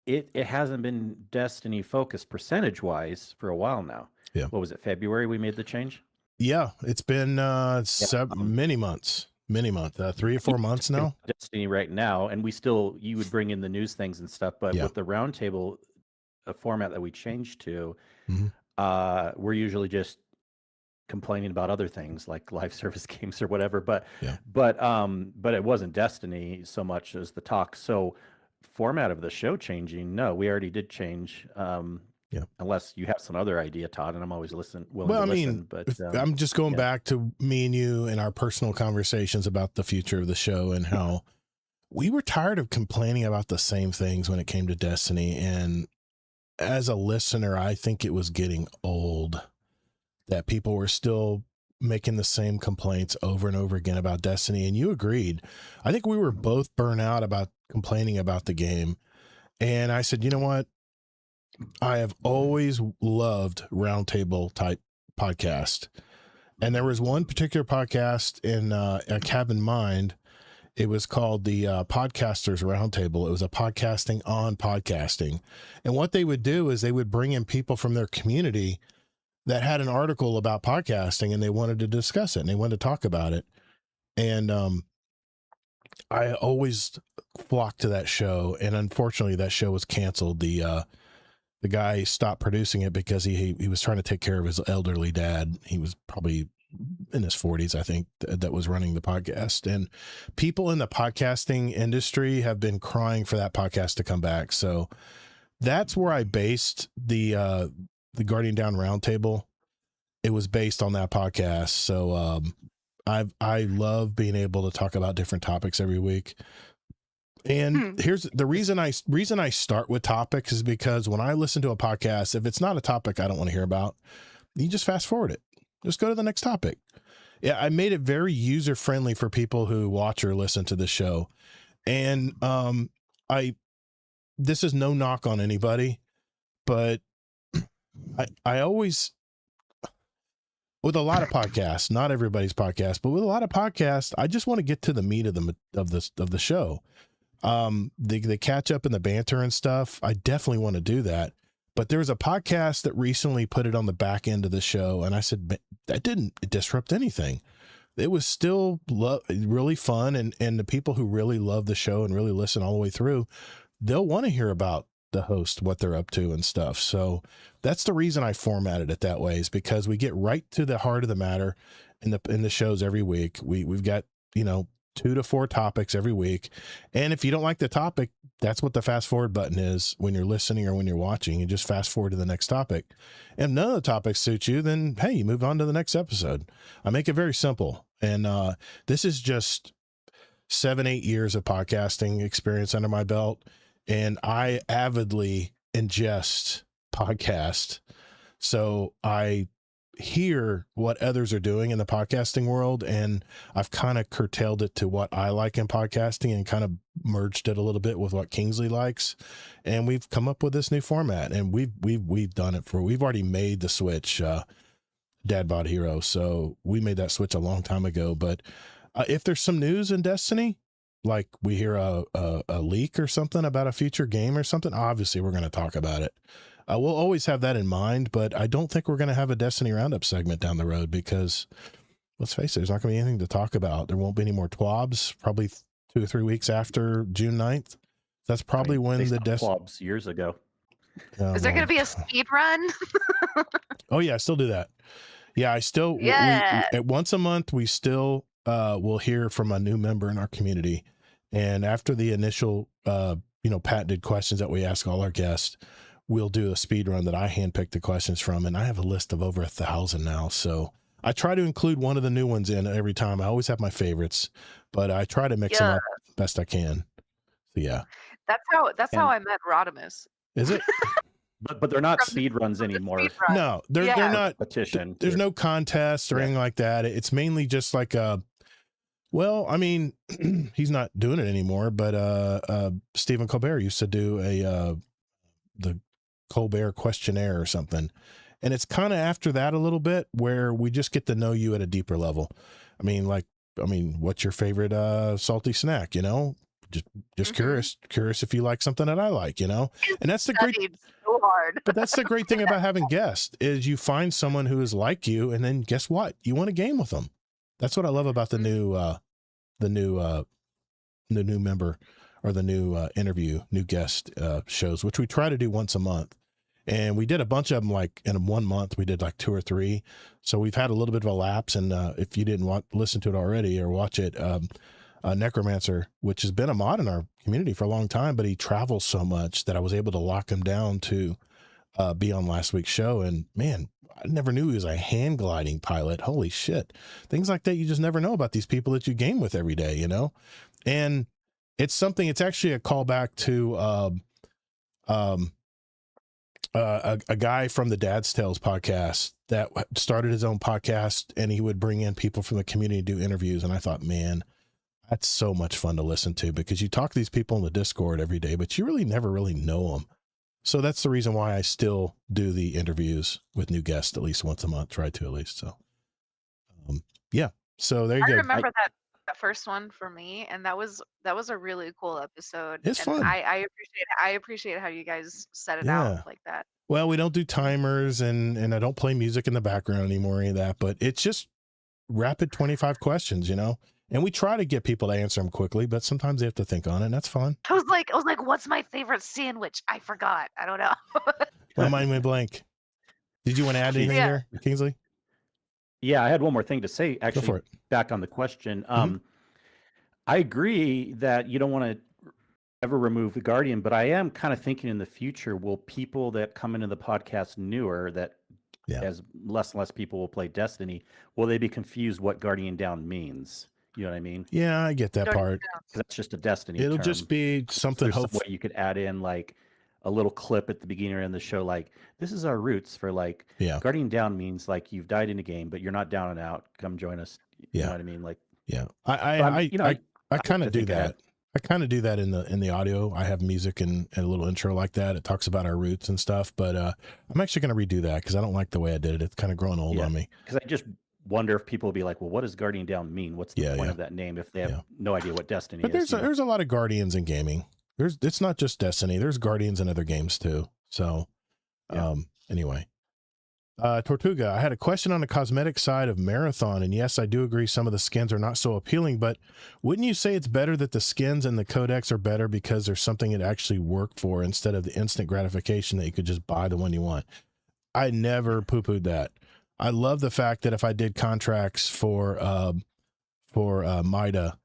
It hasn't been Destiny focused percentage-wise for a while now. Yeah. What was it, February we made the change? Yeah, it's been many months, 3 or 4 months now. Destiny right now, and you would bring in the news things and stuff, but with the roundtable format that we changed to, we're usually just complaining about other things like live service games or whatever, but it wasn't Destiny so much as the talk. So format of the show changing, no, we already did change. Unless you have some other idea, Todd, and I'm always willing to listen. But I'm just going back to me and you and our personal conversations about the future of the show and how we were tired of complaining about the same things when it came to Destiny. And as a listener, I think it was getting old that people were still making the same complaints over and over again about Destiny. And you agreed. I think we were both burnt out about complaining about the game. And I said, you know what? I have always loved roundtable type podcast. And there was one particular podcast I have in mind. It was called the Podcasters Roundtable. It was a podcasting on podcasting. And what they would do is they would bring in people from their community that had an article about podcasting and they wanted to discuss it and they wanted to talk about it. And I always flocked to that show. And unfortunately that show was canceled. The guy stopped producing it because he was trying to take care of his elderly dad. He was probably in his 40s, I think, that was running the podcast. And people in the podcasting industry have been crying for that podcast to come back. So that's where I based the Guardian Down Roundtable. It was based on that podcast. So I love being able to talk about different topics every week. And here's the reason I start with topics is because when I listen to a podcast, if it's not a topic I don't want to hear about, you just fast forward it. Just go to the next topic. Yeah, I made it very user friendly for people who watch or listen to the show. And this is no knock on anybody, but I always, with a lot of podcasts, not everybody's podcast, but with a lot of podcasts, I just want to get to the meat of the show. The catch up and the banter and stuff. I definitely want to do that. But there's a podcast that recently put it on the back end of the show, and I said that didn't disrupt anything. It was still really fun, and the people who really love the show and really listen all the way through, they'll want to hear about the host, what they're up to and stuff. So that's the reason I formatted it that way, is because we get right to the heart of the matter in the shows every week. We've got, 2 to 4 topics every week. And if you don't like the topic, that's what the fast forward button is when you're listening or when you're watching. You just fast forward to the next topic. And if none of the topics suit you, then hey, you move on to the next episode. I make it very simple. And this is just 7-8 years of podcasting experience under my belt. And I avidly ingest podcasts. So I hear what others are doing in the podcasting world, and I've kind of curtailed it to what I like in podcasting and kind of merged it a little bit with what Kingsley likes, and we've come up with this new format, and we've done it we've already made the switch, Dad Bod Hero, so we made that switch a long time ago. But if there's some news in Destiny, like we hear a leak or something about a future game or something, obviously we're going to talk about it. We'll always have that in mind, but I don't think we're going to have a Destiny Roundup segment down the road because, let's face it, there's not going to be anything to talk about. There won't be any more TWABs, probably 2 or 3 weeks after June 9th. That's probably when the TWABs years ago. Is there going to be a speed run? Oh, yeah, I still do that. Yeah, I still, once a month, we still will hear from a new member in our community. And after the initial, patented questions that we ask all our guests, we'll do a speed run that I handpicked the questions from, and I have a list of over 1,000 now. So I try to include one of the new ones in every time. I always have my favorites, but I try to mix them up best I can. So yeah, that's how I met Rodimus. Is it? But they're not speed runs anymore. Speed run. No, they're not. Petition. There's no contest or anything like that. It's mainly just like well, I mean, he's not doing it anymore, but Stephen Colbert used to do the Colbert questionnaire or something. And it's kind of after that a little bit where we just get to know you at a deeper level. I mean, what's your favorite salty snack? Just curious if you like something that I like, and that's the great, so hard. but that's the great thing about having guests is you find someone who is like you, and then guess what? You want a game with them. That's what I love about the new member or the new new guest shows, which we try to do once a month. And we did a bunch of them, like in 1 month, we did like 2 or 3. So we've had a little bit of a lapse. And if you didn't listen to it already or watch it, Necromancer, which has been a mod in our community for a long time, but he travels so much that I was able to lock him down to be on last week's show. And man, I never knew he was a hand gliding pilot. Holy shit. Things like that. You just never know about these people that you game with every day, and it's actually a callback to a guy from the Dad's Tales podcast that started his own podcast, and he would bring in people from the community to do interviews. And I thought, man, that's so much fun to listen to because you talk to these people in the Discord every day, but you really never really know them. So that's the reason why I still do the interviews with new guests at least once a month, try to at least. So, yeah. So there you go. I remember that first one for me, and that was a really cool episode. It's fun. I appreciate how you guys set it out like that. Well, we don't do timers, and I don't play music in the background anymore, any of that, but it's just rapid 25 questions, and we try to get people to answer them quickly, but sometimes they have to think on it, and that's fun. I was like, what's my favorite sandwich? I forgot. I don't know. My mind went blank. Did you want to add anything there, Kingsley? Yeah, I had one more thing to say, actually. Go for it. Back on the question. I agree that you don't want to ever remove the Guardian, but I am kind of thinking in the future, will people that come into the podcast newer, that as less and less people will play Destiny, will they be confused what Guardian Down means? You know what I mean? Yeah, I get that part. That's just a Destiny It'll term. just be something. Some way you could add in like a little clip at the beginning of the show, like, this is our roots for like Yeah. guarding down means like you've died in a game, but you're not down and out. Come join us. You know Yeah. what I mean? Like, Yeah. so I'm, you know, I I kind like of to do think ahead. that. I kind of do that in the audio. I have music and a little intro like that. It talks about our roots and stuff, but I'm actually going to redo that because I don't like the way I did it. It's kind of growing old Yeah, on me. because I just wonder if people will be like, well, what does guardian down mean? What's the Yeah, point yeah. of that name if they have Yeah. no idea what Destiny But is? there's a lot of Guardians in gaming. It's not just Destiny. There's Guardians in other games too. So, Yeah. Anyway, Tortuga, I had a question on the cosmetic side of Marathon, and yes, I do agree some of the skins are not so appealing, but wouldn't you say it's better that the skins and the codex are better because there's something it actually worked for instead of the instant gratification that you could just buy the one you want? I never poo-pooed that. I love the fact that if I did contracts for Mida,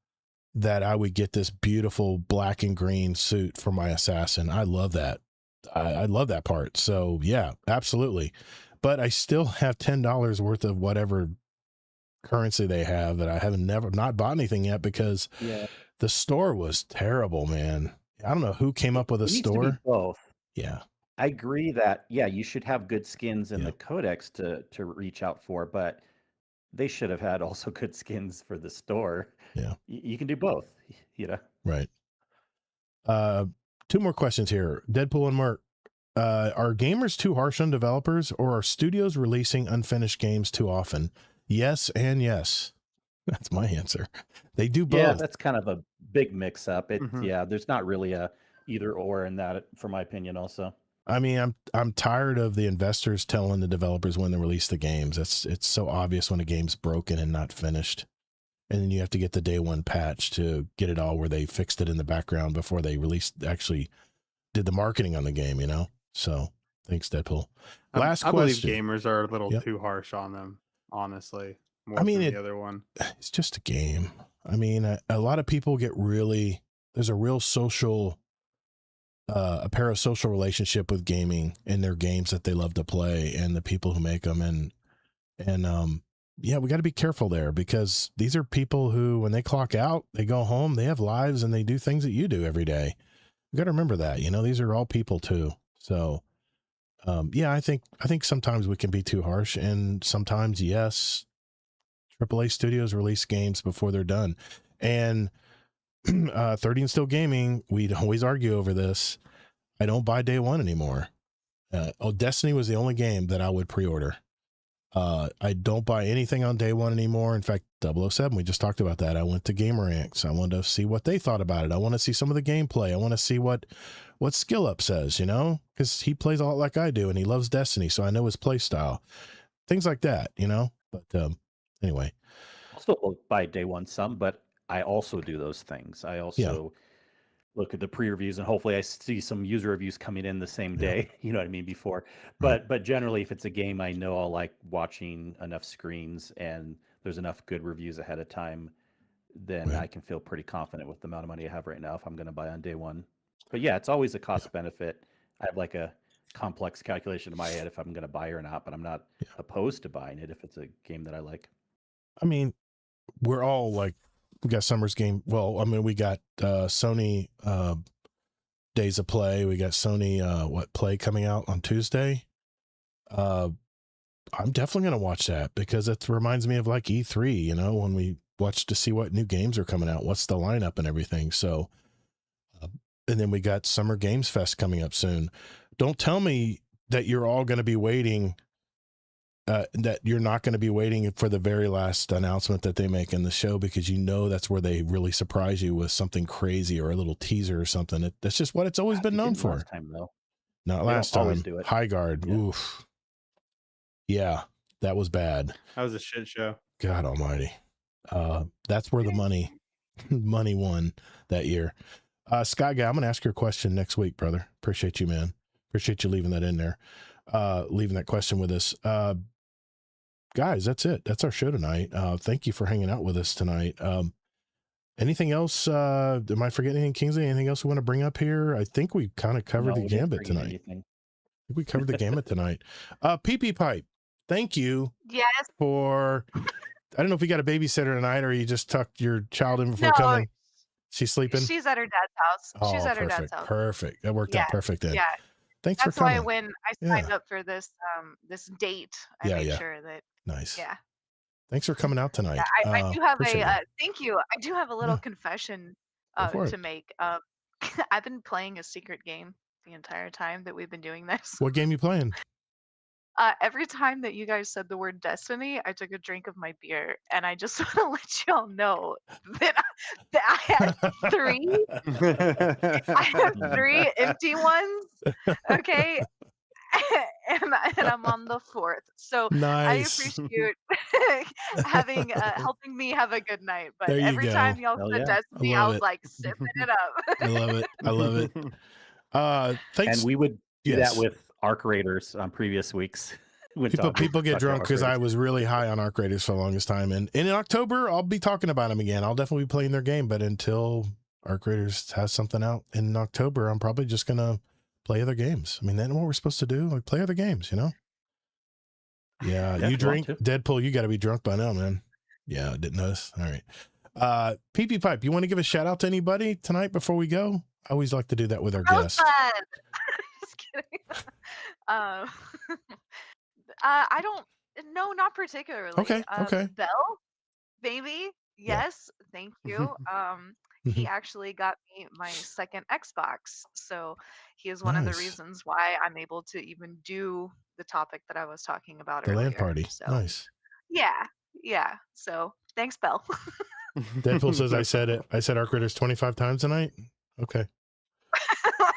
that I would get this beautiful black and green suit for my assassin. I love that. I love that part. So yeah, absolutely. But I still have $10 worth of whatever currency they have that I haven't not bought anything yet because the store was terrible, man. I don't know who came up with a It needs to be store. both. Yeah. I agree that, yeah, you should have good skins in Yeah. the codex to reach out for, but they should have had also good skins for the store. Yeah. You can do both, you know? Right. Two more questions here. Deadpool and Merc. Are gamers too harsh on developers, or are studios releasing unfinished games too often? Yes and yes. That's my answer. They do both. Yeah, that's kind of a big mix up. Mhm. Yeah, there's not really a either or in that, for my opinion also. I mean, I'm tired of the investors telling the developers when to release the games. It's so obvious when a game's broken and not finished. And then you have to get the day one patch to get it all where they fixed it in the background before they actually did the marketing on the game, you know? So thanks, Deadpool. Last I believe question. gamers are a little Yep. too harsh on them, honestly. More I mean, than the other one. It's just a game. I mean, a lot of people get there's a real social, a parasocial relationship with gaming and their games that they love to play and the people who make them. And yeah, we got to be careful there because these are people who, when they clock out, they go home, they have lives and they do things that you do every day. You got to remember that, you know, these are all people too. So, yeah, I think sometimes we can be too harsh, and sometimes, yes, AAA studios release games before they're done. And 30 and Still Gaming, we'd always argue over this. I don't buy day one anymore. Destiny was the only game that I would pre-order. I don't buy anything on day one anymore. In fact, 007, we just talked about that. I went to GamerAnx. I wanted to see what they thought about it. I want to see some of the gameplay. I want to see what Skill Up says, you know, because he plays a lot like I do and he loves Destiny. So I know his play style, things like that, you know, but anyway. I'll still buy day one some, but I also do those things. I also look at the pre-reviews and hopefully I see some user reviews coming in the same day, you know what I mean, before. But generally, if it's a game I know I'll like watching enough screens and there's enough good reviews ahead of time, then I can feel pretty confident with the amount of money I have right now if I'm going to buy on day one. But yeah, it's always a cost benefit. I have like a complex calculation in my head if I'm going to buy or not, but I'm not opposed to buying it if it's a game that I like. I mean, we're all like, we got Summer's Game. Well, I mean, we got Sony Days of Play. We got Sony Play coming out on Tuesday. I'm definitely going to watch that because it reminds me of like E3, you know, when we watch to see what new games are coming out, what's the lineup and everything. So, and then we got Summer Games Fest coming up soon. Don't tell me that you're all going to be waiting that you're not going to be waiting for the very last announcement that they make in the show, because you know that's where they really surprise you with something crazy or a little teaser or something. That's just what it's always been known for. Last time, though. Not last time. Always do it. High Guard. Yeah. Oof. Yeah, that was bad. That was a shit show. God almighty. That's where the money won that year. Sky Guy, I'm going to ask you a question next week, brother. Appreciate you, man. Appreciate you leaving that in there. Leaving that question with us. Guys, that's it. That's our show tonight. Thank you for hanging out with us tonight. Anything else? Am I forgetting anything, Kingsley? Anything else we want to bring up here? I think we kind of covered the gambit tonight. I think we covered the gambit tonight. PP Pipe, thank you. Yes. For, I don't know if you got a babysitter tonight or you just tucked your child in before coming. She's sleeping? She's at her dad's house. Oh, she's at her perfect, dad's house. Perfect. That worked out perfect then. Yeah. Thanks for That's why coming. when I Yeah. signed up for this this date, I Yeah, made yeah. sure that Nice. yeah. Thanks for coming out Yeah, tonight. I do have Appreciate a you. thank you. I do have a little Yeah, confession go for to it. make. I've been playing a secret game the entire time that we've been doing this. What game you playing? Every time that you guys said the word destiny, I took a drink of my beer, and I just want to let y'all know that I had three. I have three empty ones. Okay. And I'm on the fourth. So I Nice. appreciate helping me have a good night. But There you every time go. y'all Hell said yeah. I Destiny, I love was it. like sipping it up. I love it. I love it. And Thanks. we would do that Yes. with Arc Raiders on previous weeks. when People get talk about drunk Arc because I Raiders. was really high on Arc Raiders for the longest time. And in October, I'll be talking about them again. I'll definitely be playing their game. But until Arc Raiders has something out in October, I'm probably just going to play other games. I mean, that's what we're supposed to do. Like play other games, you know? Yeah. Yeah, You if you want drink to. Deadpool, you got to be drunk by now, man. Yeah. I didn't notice. All right. PP Pipe, you want to give a shout out to anybody tonight before we go? I always like to do that with our guests. Rosebud! Just kidding. I don't. No, not particularly. Okay. Okay. Belle, baby. Yes, thank you. He actually got me my second Xbox, so he is one of the Nice. reasons why I'm able to even do the topic that I was talking about The earlier. land party. So Nice. yeah. So thanks, Belle. Deadpool says I said it. I said Arc Raiders 25 times tonight. Okay.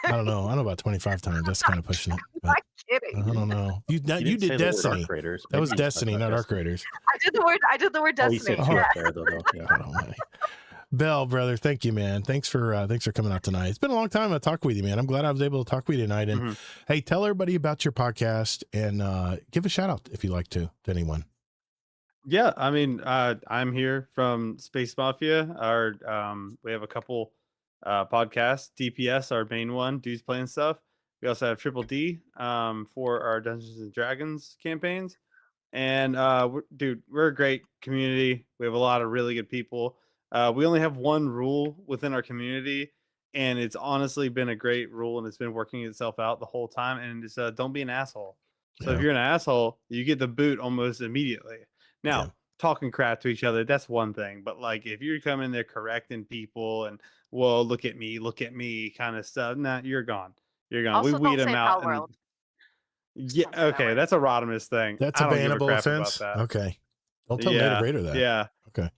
I don't know. I don't know about 25 times. That's kind of pushing it. I'm not But kidding. I don't know. You You did didn't say the word Destiny. Arc Raiders. That was Maybe you Destiny, talked not about Arc Raiders. I did the word Oh, you destiny. said two Yeah. up there though. Yeah. God almighty. Bell, brother, thank you, man. Thanks for coming out tonight. It's been a long time to talk with you, man. I'm glad I was able to talk with you tonight. And hey, tell everybody about your podcast and give a shout out if you like to anyone. Yeah, I mean, I'm here from Space Mafia. We have a couple podcasts. DPS, our main one, Dudes Playing Stuff. We also have Triple D for our Dungeons and Dragons campaigns. And we're a great community. We have a lot of really good people. We only have one rule within our community, and it's honestly been a great rule, and it's been working itself out the whole time. And it's don't be an asshole. So if you're an asshole, you get the boot almost immediately. Now, talking crap to each other, that's one thing. But like if you're coming there correcting people and well, look at me kind of stuff, nah, you're gone. You're gone. Also, We weed don't them say out. Pal World. Yeah, Don't say that okay, word. that's a Rodimus thing. That's a I don't give a bannable crap offense. about that. Okay. Don't tell Native Raider that. Yeah. Okay.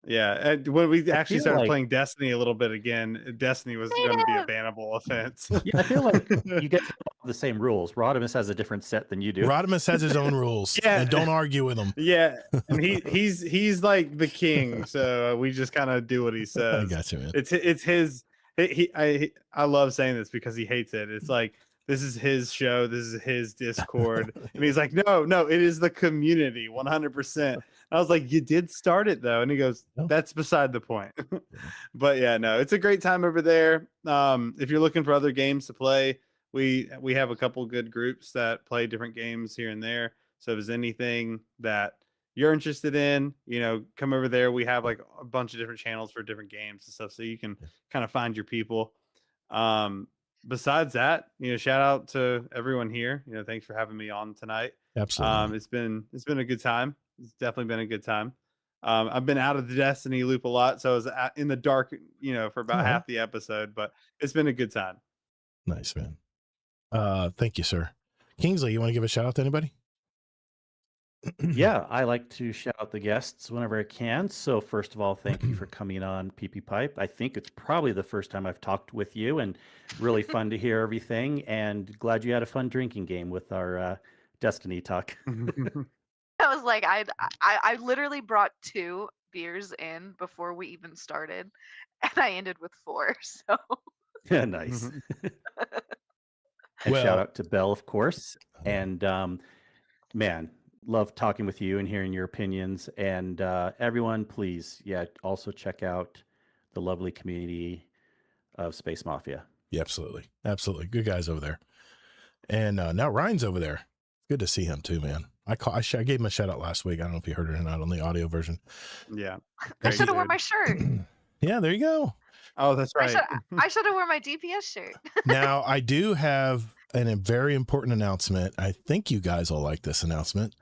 Yeah. And when we actually feel started like- playing Destiny a little bit again, Destiny was going to be a bannable offense. Yeah, I feel like you guys have the same rules. Rodimus has a different set than you do. Rodimus has his own rules. Yeah. And don't argue with him. Yeah, and he's like the king, so we just kind of do what he I says. got you, man. It's his. I love saying this because he hates it. It's like this is his show, this is his Discord, and he's like, no, it is the community, 100%. I was like, you did start it though, and he goes, that's beside the point. But yeah, no, it's a great time over there. If you're looking for other games to play, we have a couple good groups that play different games here and there. So if there's anything that you're interested in, come over there. We have like a bunch of different channels for different games and stuff, so you can kind of find your people. Besides that, shout out to everyone here. Thanks for having me on tonight. Absolutely. It's been a good time. It's definitely been a good time. I've been out of the Destiny loop a lot, so I was in the dark, for about half the episode, but it's been a good time. Nice, man. Thank you, sir. Kingsley, you want to give a shout out to anybody? Yeah, I like to shout out the guests whenever I can. So first of all, thank you for coming on PP Pipe. I think it's probably the first time I've talked with you, and really fun to hear everything. And glad you had a fun drinking game with our Destiny talk. I was like, I literally brought 2 beers in before we even started, and I ended with 4. So Yeah, nice. And shout out to Belle, of course. And man, love talking with you and hearing your opinions. And everyone, please, also check out the lovely community of Space Mafia. Yeah, absolutely. Good guys over there. And now Ryan's over there. Good to see him too, man. I gave him a shout out last week. I don't know if you heard it or not on the audio version. Yeah. I should have worn my shirt. Yeah, there you go. Oh, that's right. I should have worn my DPS shirt. Now I do have a very important announcement. I think you guys will like this announcement.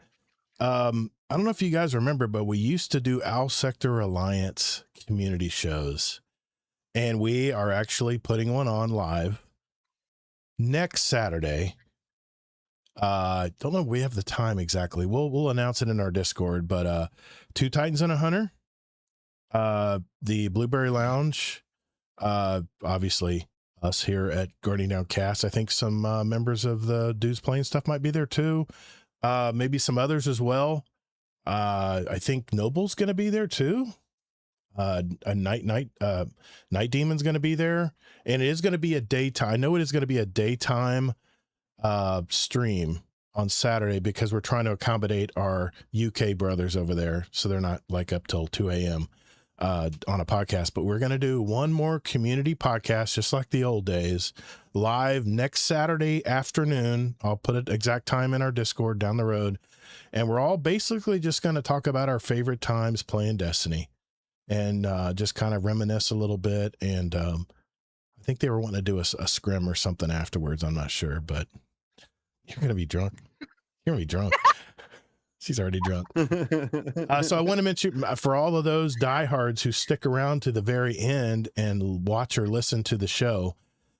I don't know if you guys remember, but we used to do Owl Sector Alliance community shows, and we are actually putting one on live next Saturday. Don't know if we have the time exactly. We'll announce it in our Discord, but Two Titans and a Hunter, the Blueberry Lounge, obviously us here at Guardian Down Cast. I think some members of the Dudes Playing Stuff might be there too. Maybe some others as well. I think Noble's going to be there too. A Night Demon's going to be there, and it is going to be a daytime. I know it is going to be a daytime stream on Saturday because we're trying to accommodate our UK brothers over there, so they're not like up till 2 a.m. On a podcast. But we're going to do one more community podcast, just like the old days, live next Saturday afternoon. I'll put an exact time in our Discord down the road, and we're all basically just going to talk about our favorite times playing Destiny, and just kind of reminisce a little bit. And I think they were wanting to do a scrim or something afterwards. I'm not sure, but you're going to be drunk. You're going to be drunk. She's already drunk. So I want to mention, for all of those diehards who stick around to the very end and watch or listen to the show,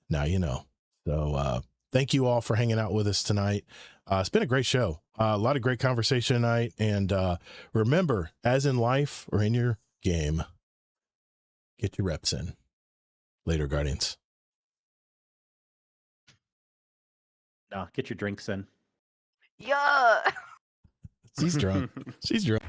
now you know. So thank you all for hanging out with us tonight. It's been a great show. A lot of great conversation tonight. And remember, as in life or in your game, get your reps in. Later, Guardians. No, get your drinks in. Yeah. She's drunk. She's drunk.